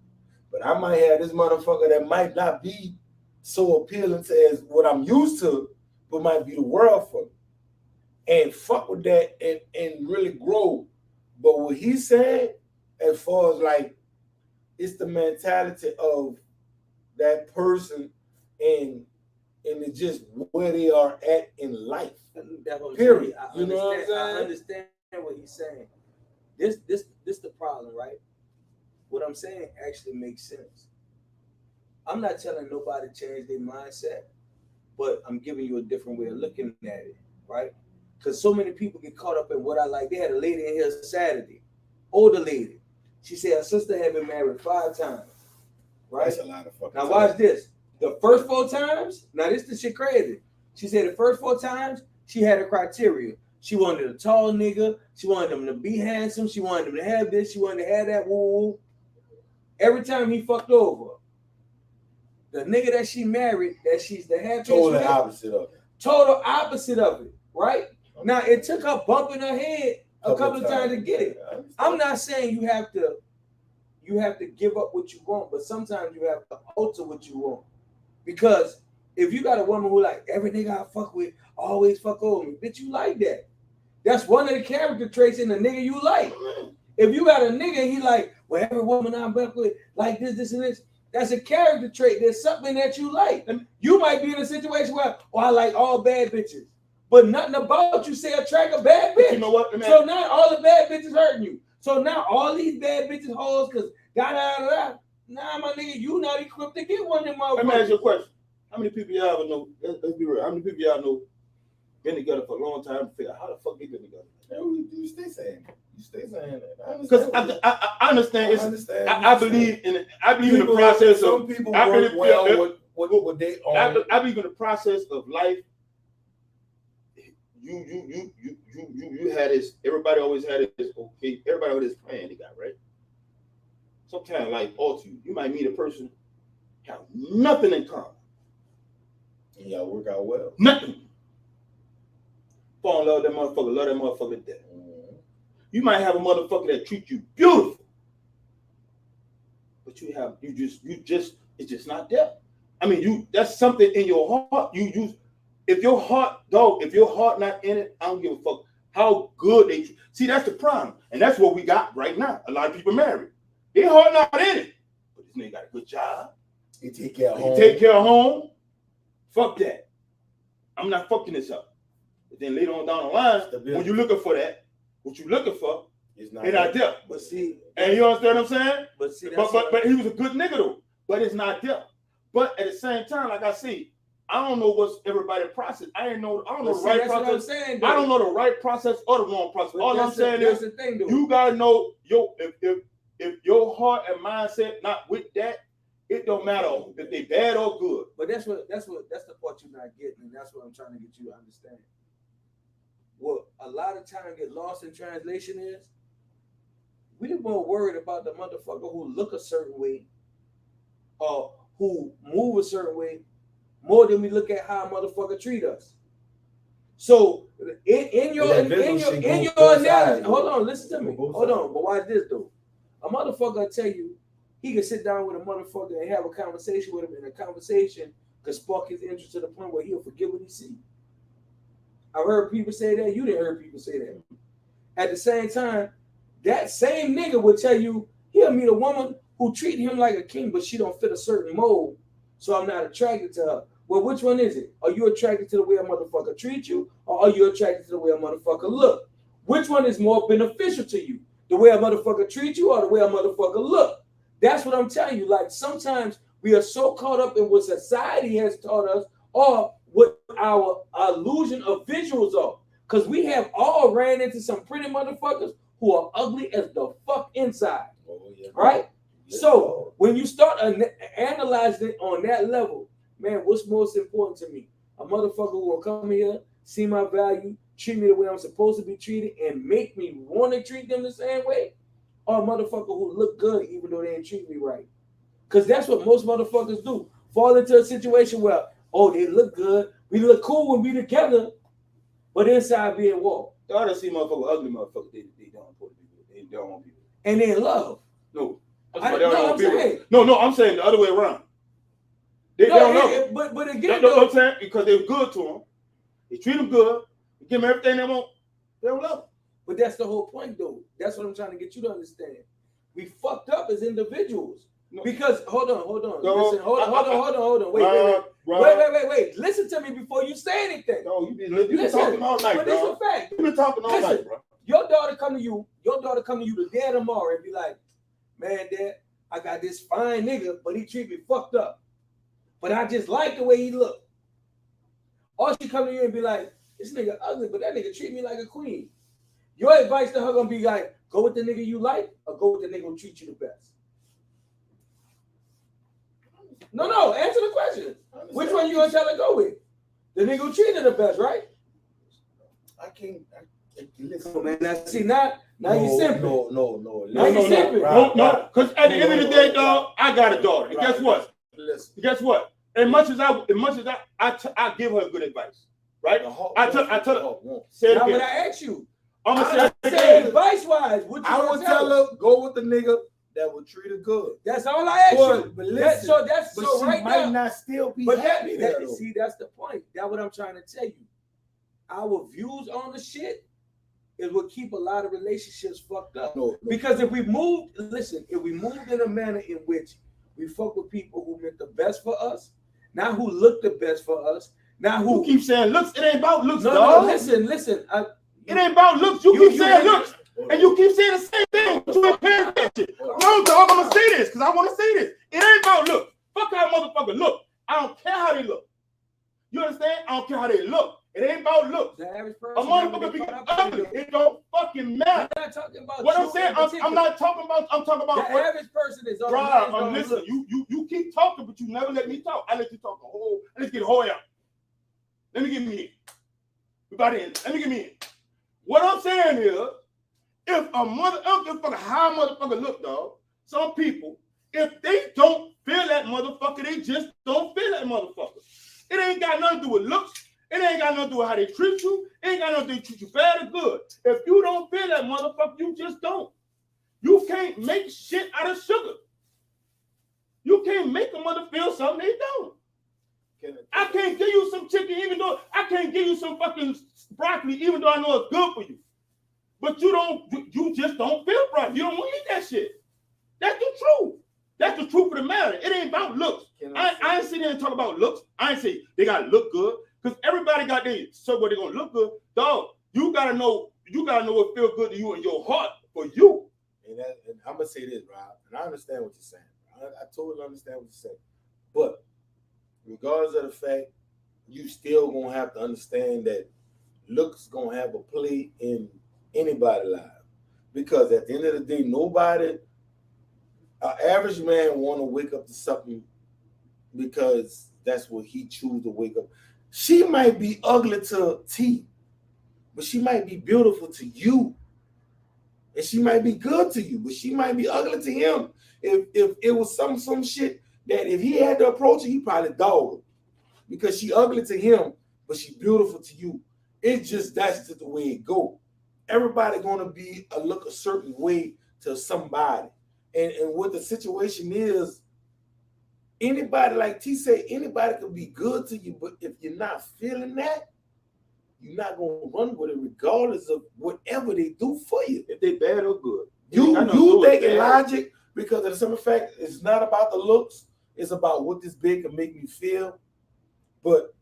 But I might have this motherfucker that might not be so appealing to as what I'm used to, but might be the world for me. And fuck with that and really grow. But what he's saying, as far as like, it's the mentality of that person and it's just where they are at in life. Period. You know what I'm saying? I understand what he's saying. This the problem, right? What I'm saying actually makes sense. I'm not telling nobody to change their mindset, but I'm giving you a different way of looking at it, right? Because so many people get caught up in what I like. They had a lady in here Saturday, older lady. She said her sister had been married 5 times, right? That's a lot of fucking Now watch this. The first 4 times, now this the shit crazy. She said the first 4 times, she had a criteria. She wanted a tall nigga. She wanted him to be handsome. She wanted him to have this. She wanted to have that. Woo. Every time he fucked over, the nigga that she married, that she's the happiest total opposite of it. Total opposite of it, right? Now it took her bumping her head a couple of times to get it. I'm not saying you have to give up what you want, but sometimes you have to alter what you want. Because if you got a woman who like every nigga I fuck with always fuck over me, bitch, you like that. That's one of the character traits in the nigga you like. If you got a nigga, he like, well, every woman I'm fuck with like this, and this. That's a character trait. There's something that you like. And you might be in a situation where, I like all bad bitches. But nothing about you say attract a bad bitch. You know what? Man. So now all the bad bitches hurting you. So now all these bad bitches hoes because nah, my nigga, you not equipped to get one of them motherfuckers. Let me ask you a question. How many people y'all ever know? Let's be real. How many people y'all know been together for a long time to figure out how the fuck they been together? You stay saying that. You stay saying that. Because I understand. I believe in it. I believe in the process of. Some people work well with they own. I believe in the process of life. You had this. Everybody always had this. Okay, everybody with this plan they got, right? Sometimes life alter you. You might meet a person have nothing in common. And y'all work out well. Nothing. Fall in love with that motherfucker to death. Mm-hmm. You might have a motherfucker that treats you beautiful, but it's just not there. I mean, that's something in your heart. If your heart not in it, I don't give a fuck how good they see. That's the problem, and that's what we got right now. A lot of people married, their heart not in it, but this nigga got a good job. He take care of home. He take care of home. Fuck that. I'm not fucking this up. But then later on down the line, when you're looking for that, what you looking for, it's not there. But see, and you understand what I'm saying? But see, but he was a good nigga though. But it's not there. But at the same time, like I say, I don't know what's everybody's process. I don't know the right process. I don't know the right process or the wrong process. All I'm saying is you gotta know if your heart and mindset not with that, it don't matter if they bad or good. But that's the part you're not getting, and that's what I'm trying to get you to understand. What a lot of time get lost in translation is we're more worried about the motherfucker who look a certain way or who move a certain way more than we look at how a motherfucker treat us. So in your analogy, hold on, listen to me. Hold on, but watch this though. A motherfucker will tell you he can sit down with a motherfucker and have a conversation with him, and a conversation could spark his interest to the point where he'll forget what he see. I've heard people say that. You didn't hear people say that. At the same time, that same nigga will tell you he'll meet a woman who treat him like a king, but she don't fit a certain mold, so I'm not attracted to her. Well, which one is it? Are you attracted to the way a motherfucker treats you, or are you attracted to the way a motherfucker look? Which one is more beneficial to you? The way a motherfucker treats you or the way a motherfucker look? That's what I'm telling you. Like, sometimes we are so caught up in what society has taught us or what our illusion of visuals are. Because we have all ran into some pretty motherfuckers who are ugly as the fuck inside. Oh, yeah. Right? Yeah. So when you start analyzing it on that level, man, what's most important to me? A motherfucker who will come here, see my value, treat me the way I'm supposed to be treated, and make me want to treat them the same way? Or a motherfucker who look good even though they ain't treat me right? Because that's what most motherfuckers do. Fall into a situation where, oh, they look good, we look cool when we together, but inside being walked. I don't see motherfucker, ugly motherfuckers, they don't want people. They don't want people. And they in love. No. No, I'm saying the other way around. They don't love them. But again, that's what I'm saying, because they're good to them. They treat them good. They give them everything they want. They don't love them. But that's the whole point, though. That's what I'm trying to get you to understand. We fucked up as individuals. No. Because hold on. Listen, hold on. Wait. Listen to me before you say anything. No, you've been talking all night, but it's a fact. You've been talking all night, bro. Your daughter come to you the day of tomorrow and be like, man, Dad, I got this fine nigga, but he treat me fucked up. But I just like the way he look. Or she come to you and be like, this nigga ugly, but that nigga treat me like a queen. Your advice to her gonna be like, go with the nigga you like, or go with the nigga who treat you the best. No, answer the question. Which one you gonna tell her to go with? The nigga who treated the best, right? I can't listen. Oh, man, now you simping. No. Now you simping. No, because at the end of the day, dog, I got a daughter. And guess what? Listen. Guess what? As much as I give her good advice, right? I tell her. Say it now again. when I ask you, I'm gonna say advice wise, I would tell her go with the nigga that will treat her good. That's all I ask you. But listen, so right might now, not still be but happy there. See, that's the point. That's what I'm trying to tell you. Our views on the shit is what keep a lot of relationships fucked up. No. Because if we moved in a manner in which we fuck with people who meant the best for us, not who look the best for us, not who keep saying looks. It ain't about looks, no, dog. No, listen. It ain't about looks. You keep saying looks, and you keep saying the same thing. You ain't paying attention. No, dog, I'm gonna say this because I want to say this. It ain't about looks. Fuck how motherfucker look. I don't care how they look. You understand? I don't care how they look. It ain't about looks. The average person. A motherfucker be ugly. It don't fucking matter. I'm not talking about what I'm saying. I'm not talking about. I'm talking about the average person is. Bro, listen. You keep talking, but you never let me talk. I let you talk a whole. Let's get a whole out. Let me get me in. About in. Let me get me in. What I'm saying is, if a motherfucker, how a motherfucker look, dog, some people If they don't feel that motherfucker, they just don't feel that motherfucker. It ain't got nothing to do with looks. It ain't got nothing to do with how they treat you. It ain't got nothing to do with treat you bad or good. If you don't feel that motherfucker, you just don't. You can't make shit out of sugar. You can't make a mother feel something they don't. I can't give you some chicken even though I can't give you some fucking broccoli even though I know it's good for you. But you just don't feel broccoli. You don't want to eat that shit. That's the truth. That's the truth of the matter. It ain't about looks. I ain't sit there and talk about looks. I ain't say they gotta look good. Because everybody got their so what they gonna look good. Dog, you gotta know what feels good to you in your heart for you. And I'm gonna say this, Rob, and I understand what you're saying. I totally understand what you're saying. But regardless of the fact, you still gonna have to understand that looks gonna have a play in anybody's life. Because at the end of the day, an average man want to wake up to something because that's what he choose to wake up. She might be ugly to T, but she might be beautiful to you. And she might be good to you, but she might be ugly to him. If it was some shit that if he had to approach her, he probably dog her. Because she ugly to him, but she beautiful to you. It's just that's just the way it go. Everybody gonna look a certain way to somebody. And what the situation is, anybody, like T said, anybody can be good to you, but if you're not feeling that, you're not gonna run with it regardless of whatever they do for you. If they bad or good. You thinking logic because of the simple fact it's not about the looks, it's about what this big can make me feel. But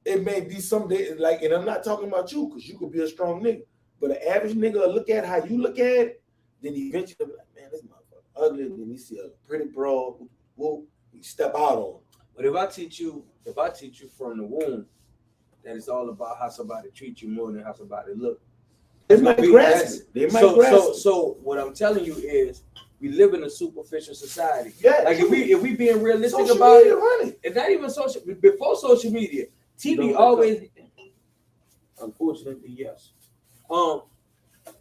it may be someday, like, and I'm not talking about you because you could be a strong nigga, but an average nigga will look at how you look at it, then eventually be like, man, this motherfucker ugly, and then you see a pretty broad, you step out on. But if I teach you from the womb that it's all about how somebody treats you more than how somebody look, they might grasp it. So what I'm telling you is we live in a superficial society. Yeah. Like if we being realistic about it, it's not even social. Before social media, TV always, unfortunately, yes.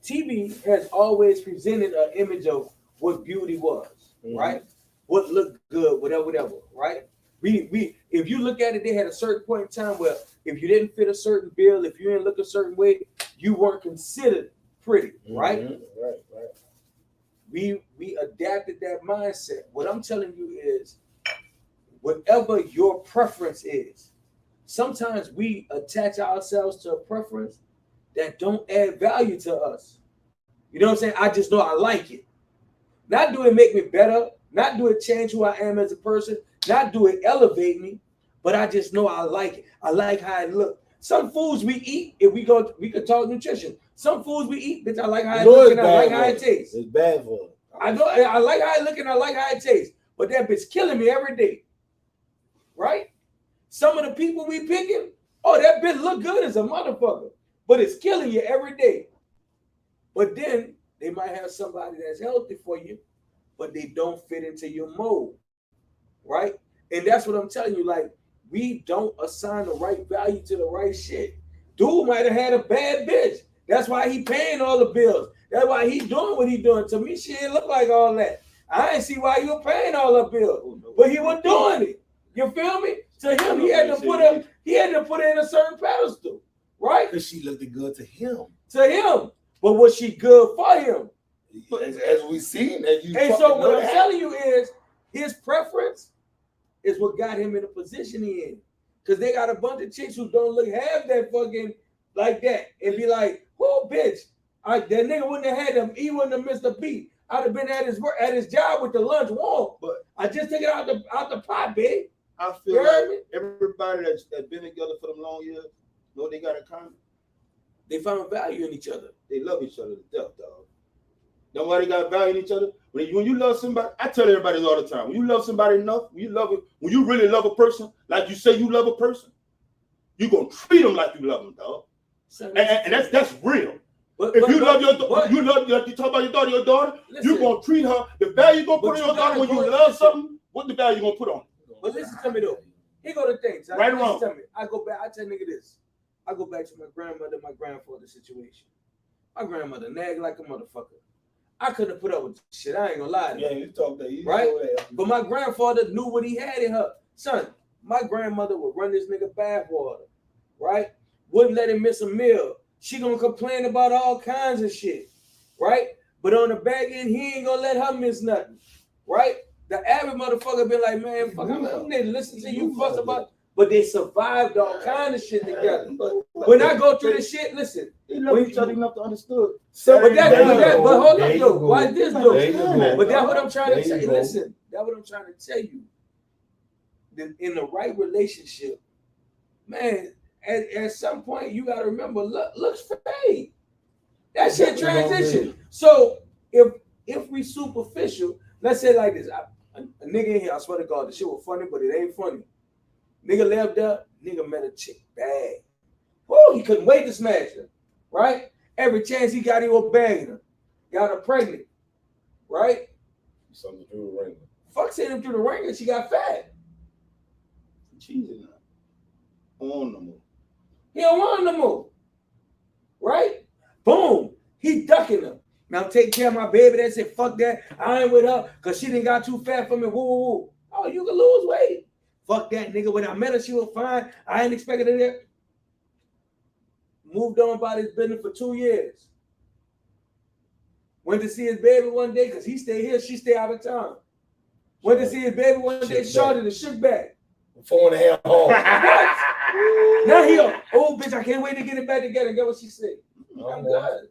TV has always presented an image of what beauty was, right? What looked good, whatever, right? We if you look at it, they had a certain point in time where if you didn't fit a certain bill, if you didn't look a certain way, you weren't considered pretty, right? Right. We adapted that mindset. What I'm telling you is, whatever your preference is, sometimes we attach ourselves to a preference that don't add value to us. You know what I'm saying? I just know I like it. Not do it make me better, not do it change who I am as a person, not do it elevate me, but I just know I like it. I like how it look. Some foods we eat, if we could talk nutrition. Some foods we eat, bitch, I like how it look and I like how it tastes. It's bad for it. I know I like how it look and I like how it tastes, but that bitch killing me every day. Right? Some of the people we picking, oh, that bitch look good as a motherfucker, but it's killing you every day. But then they might have somebody that's healthy for you, but they don't fit into your mold. Right? And that's what I'm telling you. Like, we don't assign the right value to the right shit. Dude might have had a bad bitch. That's why he paying all the bills. That's why he doing what he doing. To me, shit look like all that. I ain't see why you were paying all the bills, but he was doing it. You feel me? To him, he had to put her in a certain pedestal, right? Because she looked good to him. To him, but was she good for him? As we seen, and so what I'm telling you is his preference is what got him in the position he in. Because they got a bunch of chicks who don't look half that fucking like that and be like, "Oh, bitch, that nigga wouldn't have had him. He wouldn't have missed a beat. I'd have been at his job with the lunch warm, but I just take it out the pot, babe." I feel like everybody that's been together for them long years, know what they got in common? They found value in each other. They love each other to death, dog. Nobody got value in each other. When you love somebody, I tell everybody this all the time. When you love somebody enough, when you really love a person, like you say you love a person, you're gonna treat them like you love them, dog. And that's real. If you love your daughter, you talk about your daughter, you're gonna treat her. The value you're gonna put on your daughter when you love something, what the value you gonna put on? But listen to me though. Here go the things. Right or wrong? I go back. I tell nigga this. I go back to my grandmother, my grandfather situation. My grandmother nagged like a motherfucker. I couldn't have put up with shit. I ain't gonna lie to you. Yeah, you talk that. You Right? know that. But my grandfather knew what he had in her. Son, my grandmother would run this nigga bath water, right? Wouldn't let him miss a meal. She gonna complain about all kinds of shit, right? But on the back end, he ain't gonna let her miss nothing, right? The average motherfucker be like, man, fuck, I'm gonna listen to you fuss about. But they survived all kind of shit together. When I go through this shit, listen. They love each other enough to understand. But hold up though. Why this though? There you go. But that's what I'm trying to There tell you you. go. Listen, that's what I'm trying to tell you. That in the right relationship, man, at some point you gotta remember, looks fade. That shit transition. So if we superficial, let's say like this, a nigga in here, I swear to God, the shit was funny, but it ain't funny. Nigga left up, nigga met a chick bad. Oh, he couldn't wait to smash her, right? Every chance he got, he was bagging her. Got her pregnant, right? Something through the ring. Fuck sent him through the ringer, she got fat. Cheesing now. On no more. He don't want her no more, right? Boom, he ducking her. Now take care of my baby. That said, fuck that. I ain't with her because she didn't got too fat for me. Woo, woo, woo. Oh, you can lose weight. Fuck that nigga. When I met her, she was fine. I ain't expected her there. Moved on about his business for 2 years. Went to see his baby one day because he stayed here, she stayed out of town. Went to see his baby one day, shorted and shook back. 4.5 hours. Now he, oh bitch, I can't wait to get it back together. Get what she said. I'm good.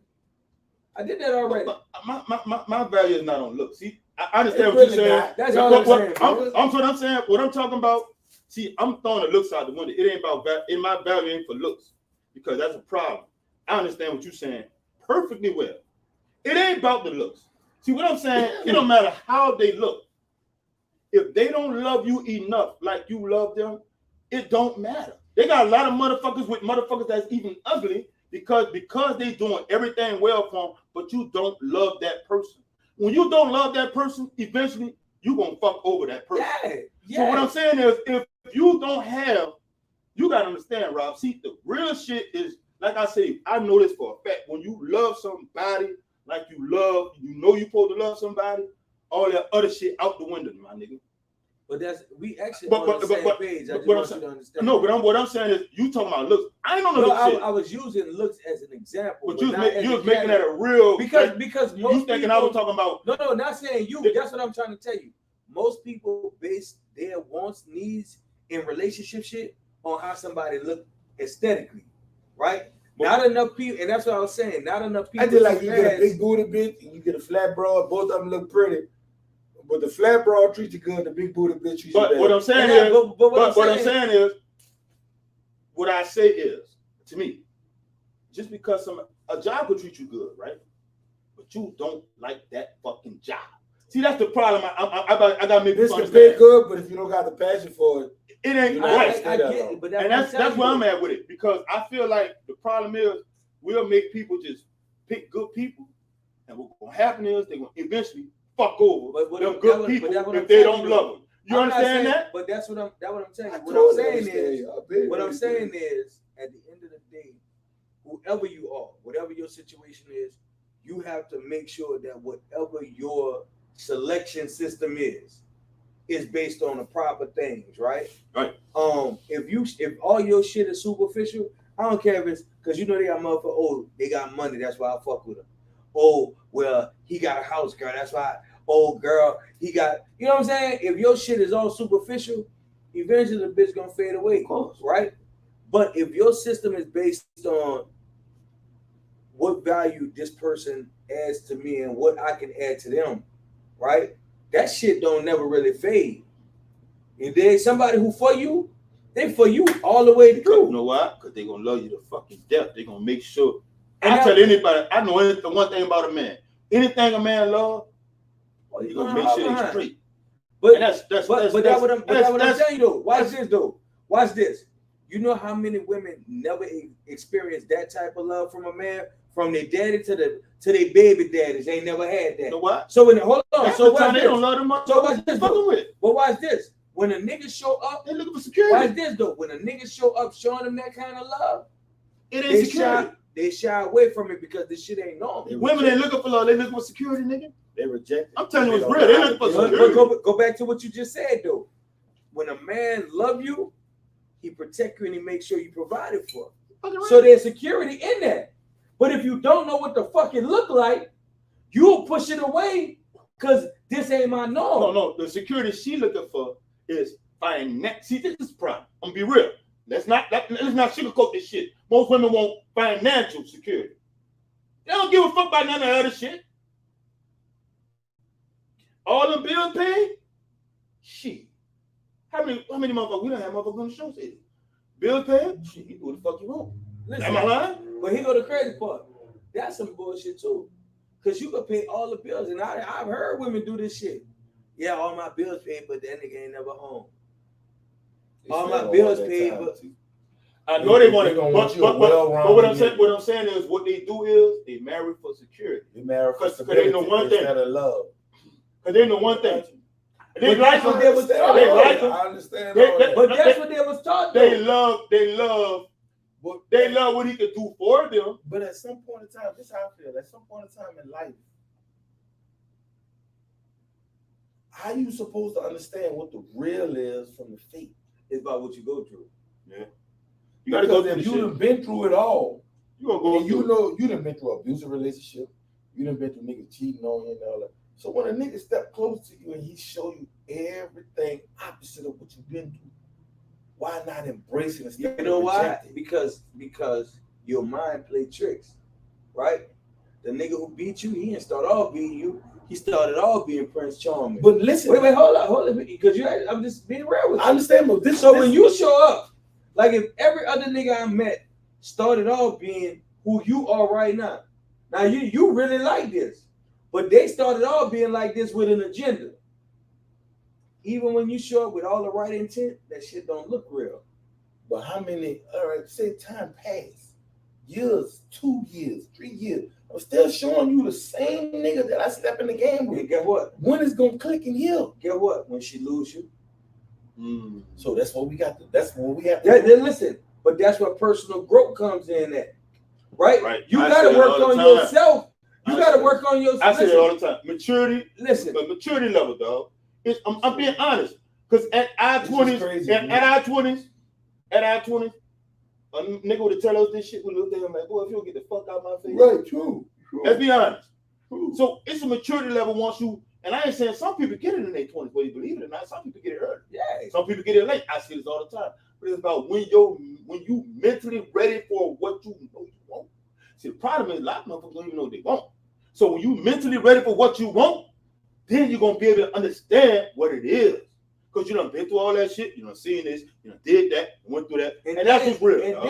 I did that already. My value is not on looks. See, I understand It's what really you're saying. not. That's all I'm saying, bro. I'm saying. What I'm talking about. See, I'm throwing the looks out the window. It ain't about value. In my value ain't for looks because that's a problem. I understand what you're saying perfectly well. It ain't about the looks. See what I'm saying? It don't matter how they look. If they don't love you enough like you love them, it don't matter. They got a lot of motherfuckers with motherfuckers that's even ugly because they doing everything well for them, but you don't love that person. When you don't love that person, eventually you gonna fuck over that person. Yeah. So what I'm saying is, if you don't have, you gotta understand, Rob. See, the real shit is, like I say, I know this for a fact. When you love somebody like you love, you know you're supposed to love somebody, all that other shit out the window, my nigga. But we actually on the same page. I just want you to understand. No, but what I'm saying is, you talking about looks. I ain't on the look shit. I was using looks as an example. But you was making that a real because most you thinking people, I was talking about. No, not saying you. That's what I'm trying to tell you. Most people base their wants, needs in relationship shit on how somebody look aesthetically, right? Not enough people, and that's what I was saying. Not enough people. I just like you get a big booty bitch and you get a flat broad. Both of them look pretty. But the flat broad treats you good, the big booty bitch treats you bad. What I'm saying is, what I say is, to me, just because a job will treat you good, right? But you don't like that fucking job. See, that's the problem. I gotta make this can pay good, but if you don't got the passion for it, it ain't right. I get it, but that's where I'm at with it, because I feel like the problem is we'll make people just pick good people, and what's gonna happen is they're gonna eventually fuck over them good people if they don't love them. You understand that? But that's what I'm telling you. What I'm saying is, at the end of the day, whoever you are, whatever your situation is, you have to make sure that whatever your selection system is based on the proper things, right? Right. If all your shit is superficial, I don't care if it's because you know they got motherfuckers. Oh, they got money, that's why I fuck with them. Oh, well, he got a house, girl. That's why. Oh, girl, he got. You know what I'm saying? If your shit is all superficial, eventually the bitch gonna fade away, of course, right? But if your system is based on what value this person adds to me and what I can add to them, right? That shit don't never really fade. If there's somebody who for you, they for you all the way through. You know why? Because they're gonna love you to fucking death. They're gonna make sure. I tell anybody, I know one thing about a man. Anything a man love, you're gonna make sure they straight. But that's what I'm telling you though. Watch this though. Watch this. You know how many women never experience that type of love from a man, from their daddy to their baby daddies. They never had that. You know what? So when hold on, that's so the time they don't love them. So watch this. With. But watch this. When a nigga show up, they looking for security. Watch this though. When a nigga show up showing them that kind of love, it ain't security. they shy away from it because this shit ain't normal. Women ain't looking for love, they looking for security, nigga. They reject it. I'm telling you, it's They real. don't They know looking for how to do it. security. But go back to what you just said though. When a man love you, he protect you and he makes sure you provided for. So there's security in that. But if you don't know what the fuck it look like, you'll push it away because this ain't my norm. No, the security she looking for is finance. See, this is the problem. I'm gonna be real. Let's not sugarcoat this shit. Most women want financial security. They don't give a fuck about none of that other shit. All them bills paid? Shit. How many motherfuckers? We don't have motherfuckers on the show city. Bills paid? Shit, you do what the fuck you want. Listen, Am I lying? but here go the crazy part. That's some bullshit too. Cause you can pay all the bills. And I've heard women do this shit. Yeah, all my bills paid, but that nigga ain't never home. All my bills paid, but I know they want They it, gonna but want you a well-rounded what I'm saying is what they do is they marry for security. They marry for 'Cause they know stability one thing. instead of love. Cause they know one thing. They But like that's what them. they was taught. They like them. I understand They- all they- that. but that's what they was taught. They Though. love what he could do for them. But at some point in time, this is how I feel. At some point in time in life, how you supposed to understand what the real is from the fake? It's about what you go through. You gotta go Because through if the you shit. done been through it all, You gonna go and you through it. know you done been through an abusive relationship, you done been through niggas cheating on you and all that. So when a nigga step close to you and he show you everything opposite of what you've been through, why not embrace it instead You know of why? reject it? Because your mind play tricks, right? The nigga who beat you, he didn't start off beating you. He started off being Prince Charming. But listen, wait, hold on, because I'm just being real with you. I understand, but this. So when you show up, like if every other nigga I met started off being who you are right now, now you really like this, but they started off being like this with an agenda. Even when you show up with all the right intent, that shit don't look real. But how many? All right, say time passed, years, 2 years, 3 years. I'm still showing you the same nigga that I step in the game And with. get what? When is gonna click and heal? Get what? When she lose you. So that's what we got. That's what we have. Then listen, but that's where personal growth comes in at, right? Right. You I gotta say it work all the on time. yourself. You I gotta say- work on yourself. I say it all the time. Maturity, Listen, but maturity level, dog. I'm being honest. Because at our This is 20s, crazy, at man. our 20s, a nigga would tell us this shit. We look at him like, boy, if you don't get the fuck out of my face. Right, true. Let's be honest. So it's a maturity level once you, and I ain't saying some people get it in their 20s, whether you believe it or not. Some people get it early. yeah. Some people get it late. I see this all the time. But it's about when you mentally ready for what you know you want. See, the problem is a lot of motherfuckers don't even know what they want. So when you mentally ready for what you want, then you're gonna be able to understand what it is. Because you done been through all that shit, you done seen this, you done did that, went through that, and that's what's real. And dog.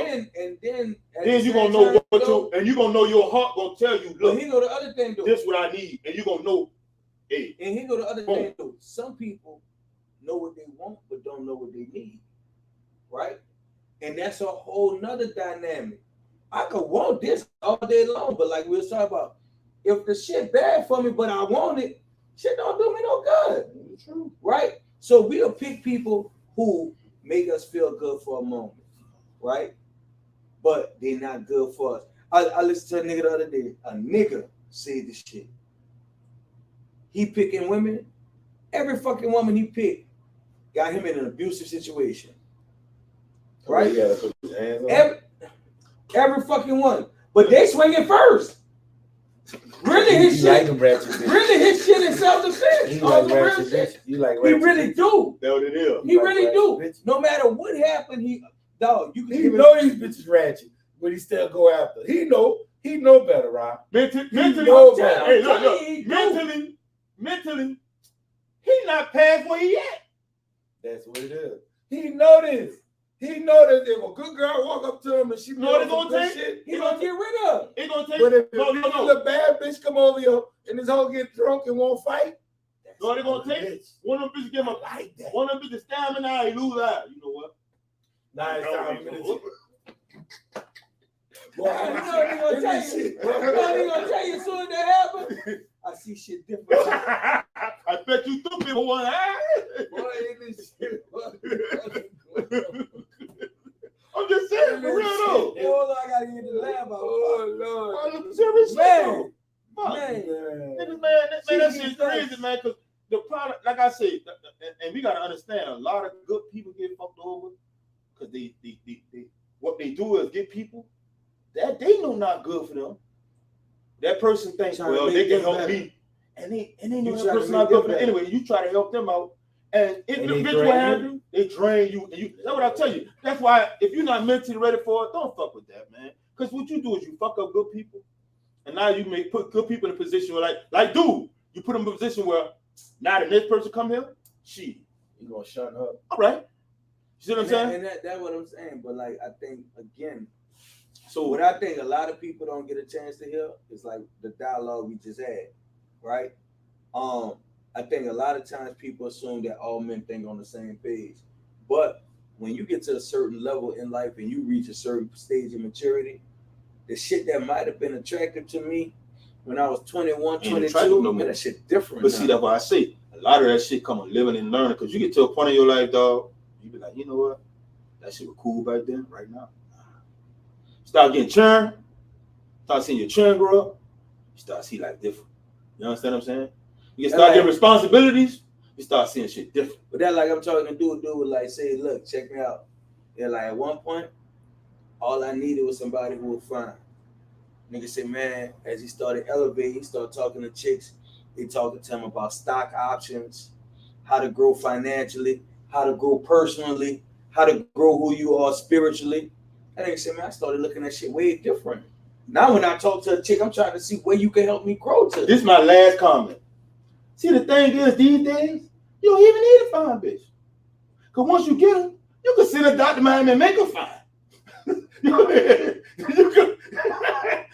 then Then you gonna know what you, and you gonna know your heart gonna tell you, But look, here go the other thing though. this is what I need, and you gonna know, hey, And here go the other Boom. thing though. Some people know what they want but don't know what they need, right? And that's a whole nother dynamic. I could want this all day long, but like we were talking about, if the shit bad for me, but I want it, shit don't do me no good, True. right? So we'll pick people who make us feel good for a moment, right? But they're not good for us. I listened to a nigga the other day. A nigga said this shit. He picking women. Every fucking woman he picked got him in an abusive situation. Right? You gotta put your hands on. Every fucking one. But they swinging first. Really his You like shit. them ratchet bitches. Really his shit is self-defense. You On like the real ratchet shit. bitches. You like He ratchet really bitches. do. that's what it is. He like really ratchet do. bitches. No matter what happened, you can He give it- know these bitches ratchet, but he still go after. He know better, Rob. Mentally, know hey, better. look, mentally, he not past where he at. That's what it is. He know this. He know that if a good girl walk up to him and she You know what it some gonna good take? shit, He gonna get rid of. It gonna take. but if No. a bad bitch come over here and this hoe get drunk and won't fight, that's No, they gonna what take it is. One of them bitches give him I like that. one of them bitches stab him in the eye, he lose eye. You know what? Nah, it's time for me to Boy, You know what he gonna tell you? You know what he gonna tell you as soon as that happens? I see shit different. I bet you two people one eye. Boy, this shit. I'm just saying, For real though. Oh, I gotta get the lab out. Oh Lord. I'm serious shit, Man, though. Fuck. man. Niggas, man, that shit's crazy, man. Cause the product, like I said, and we gotta understand, a lot of good people get fucked over because they what they do is get people that they know not good for them. That person thinks, Trying to well, make they can them help better. me, and they know You that trying to person make not good them for them better. anyway. You try to help them out, and if And the they bitch drain what you. happen, they drain you, and you. That's what I tell you. That's why if you're not mentally ready for it, don't fuck with that, man. Because what you do is you fuck up good people, and now you may put good people in a position where, like, dude, you put them in a position where now the next person come here, shit, You gonna shut up? all right. You see what I'm saying? And that's what I'm saying. But like, I think again, So what I think a lot of people don't get a chance to hear is like the dialogue we just had, right? I think a lot of times people assume that all men think on the same page, but when you get to a certain level in life and you reach a certain stage of maturity, the shit that might have been attractive to me when I was 21, Ain't attractive 22, no man, more. that shit different. But now. see, that's why I say a lot of that shit come on living and learning. Because you get to a point in your life, dog, you be like, you know what? That shit was cool back then. Right now, start getting churn. Start seeing your churn grow up. You start seeing life different. You understand what I'm saying? You can start getting responsibilities. You start seeing shit different. But that, like I'm talking to dude would like say, look, check me out. And like at one point, all I needed was somebody who was fine. Nigga said, man, as he started elevating, he started talking to chicks. They talking to him about stock options, how to grow financially, how to grow personally, how to grow who you are spiritually. That nigga said, man, I started looking at shit way different. Now when I talk to a chick, I'm trying to see where you can help me grow to. This is my last comment. See, the thing is, these days, you don't even need a fine bitch. Because once you get her, you can send a Dr. Miami and make her fine.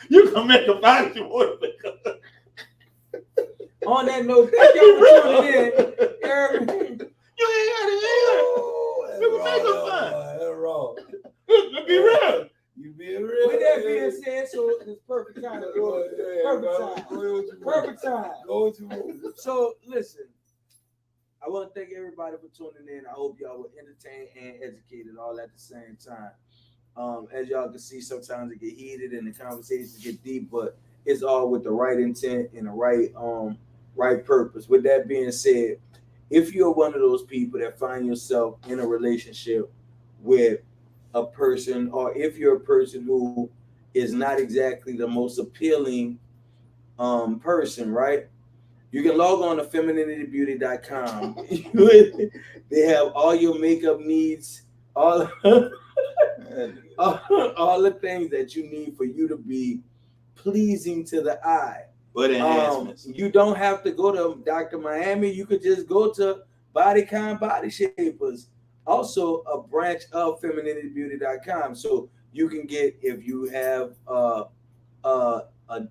you can make her fine if you want to make her. On that note, thank y'all for tuning in. You ain't got it. You can make her fine. That's wrong. Let's be real. You being real. With that being said, so it's perfect time. Perfect time. Go to movie. So listen, I want to thank everybody for tuning in. I hope y'all were entertained and educated all at the same time. As y'all can see, sometimes it get heated and the conversations get deep, but it's all with the right intent and the right purpose. With that being said, if you're one of those people that find yourself in a relationship with a person, or if you're a person who is not exactly the most appealing person, right? You can log on to femininitybeauty.com. They have all your makeup needs, all the things that you need for you to be pleasing to the eye. But enhancements. You don't have to go to Dr. Miami. You could just go to Bodycon Body Shapers, also a branch of femininitybeauty.com. So you can get, if you have a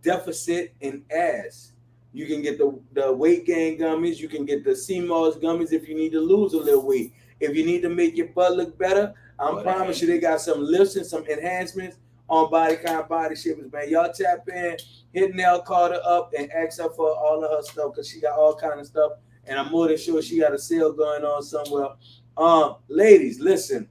deficit in ass, you can get the weight gain gummies. You can get the CMOS gummies if you need to lose a little weight. If you need to make your butt look better, I promise you they got some lifts and some enhancements on Bodycon Body Shapers, man. Y'all tap in, hit Nell Carter up and ask her for all of her stuff because she got all kind of stuff. And I'm more than sure she got a sale going on somewhere. Ladies, listen,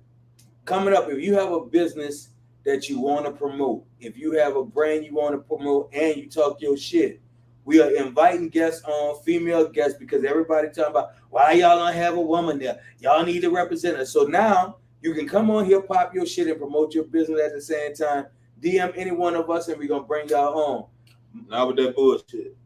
coming up, if you have a business that you want to promote, if you have a brand you want to promote and you talk your shit, we are inviting guests on, female guests, because everybody talking about why y'all don't have a woman there. Y'all need to represent us. So now you can come on here, pop your shit, and promote your business at the same time. DM any one of us, and we're gonna bring y'all on. Not with that bullshit.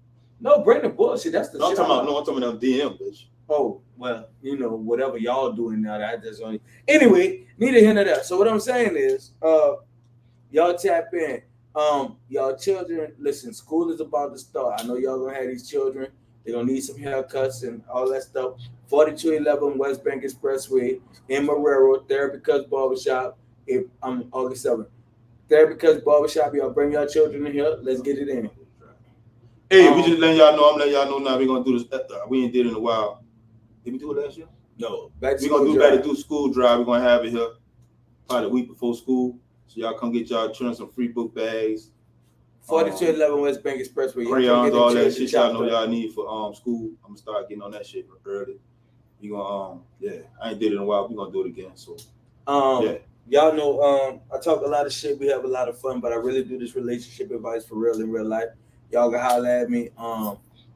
No, bring the bullshit. That's the shit. I'm talking about DM, bitch. Oh, well, you know, whatever y'all doing now, that just only. Anyway, neither here nor there. So what I'm saying is, y'all tap in. Y'all children, listen, school is about to start. I know y'all gonna have these children. They're gonna need some haircuts and all that stuff. 4211 West Bank Expressway in Marrero, Therapy Cuts Barbershop. August 7th. Therapy Cuts Barbershop. Y'all bring y'all children in here. Let's get it in. Hey, we just letting y'all know. I'm letting y'all know now. We're gonna do this. We ain't did it in a while. Did we do it last year? No. We're gonna do back to do school drive. We're gonna have it here probably the week before school. So y'all come get y'all children some free book bags. 4211 West Bank Expressway. Crayons, all that shit y'all know y'all need for school. I'm gonna start getting on that shit early. We gonna I ain't did it in a while. We gonna do it again. So Yeah. Y'all know I talk a lot of shit. We have a lot of fun, but I really do this relationship advice for real in real life. Y'all can holler at me.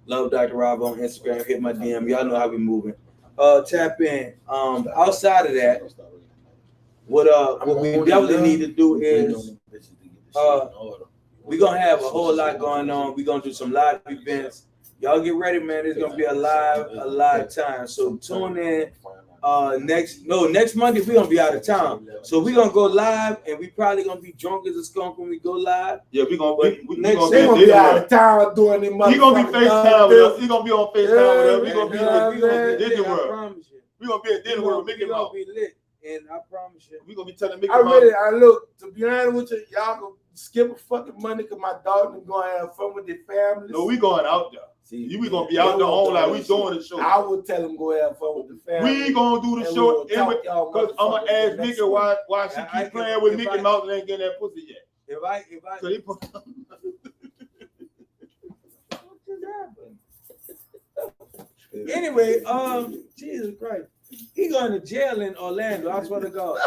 Love Dr. Rob on Instagram. Hit my DM. Y'all know how we moving. Tap in. Outside of that, what we definitely need to do is we're gonna have a whole lot going on. We're gonna do some live events. Y'all get ready, man. It's gonna be a live time. So tune in. Next Monday we're gonna be out of town. So we're gonna go live, and we probably gonna be drunk as a skunk when we go live. Yeah, we gonna be out of town doing them. He gonna be FaceTime with us. He gonna be on FaceTime with us. We gonna be at Disney I World. promise you. We gonna be at Disney World with Mickey We gonna Mouse. be lit, and I promise you. We gonna be telling Mickey Mouse. I look, to be honest with you, y'all gonna skip a fucking money because my daughter gonna have fun with their families. No, we going out there. See, We gonna be out there on like we doing the show. I would tell them go have fun with the family. We gonna do the show because I'm gonna ask Mickey why she keep playing with Mickey Mouse and ain't getting that pussy yet. If I So he anyway, Jesus Christ, he going to jail in Orlando. I swear to God.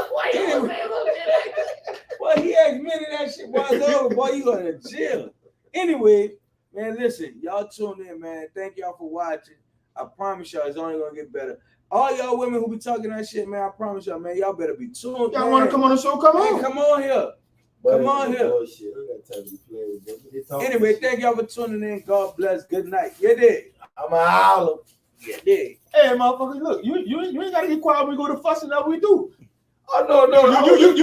Well, he admitted that shit was over. Boy, you going to jail. Anyway, man, listen, y'all tune in, man. Thank y'all for watching. I promise y'all, it's only gonna get better. All y'all women who be talking that shit, man, I promise y'all, man, y'all better be tuned. y'all want to come on the show? Come Man, on. come on here. Come on here. here. Anyway, thank y'all for tuning in. God bless. Good night. You did. I'm a holler. You did. Hey, motherfucker, look, you ain't gotta get quiet when we go to fussing that we do. Oh no, You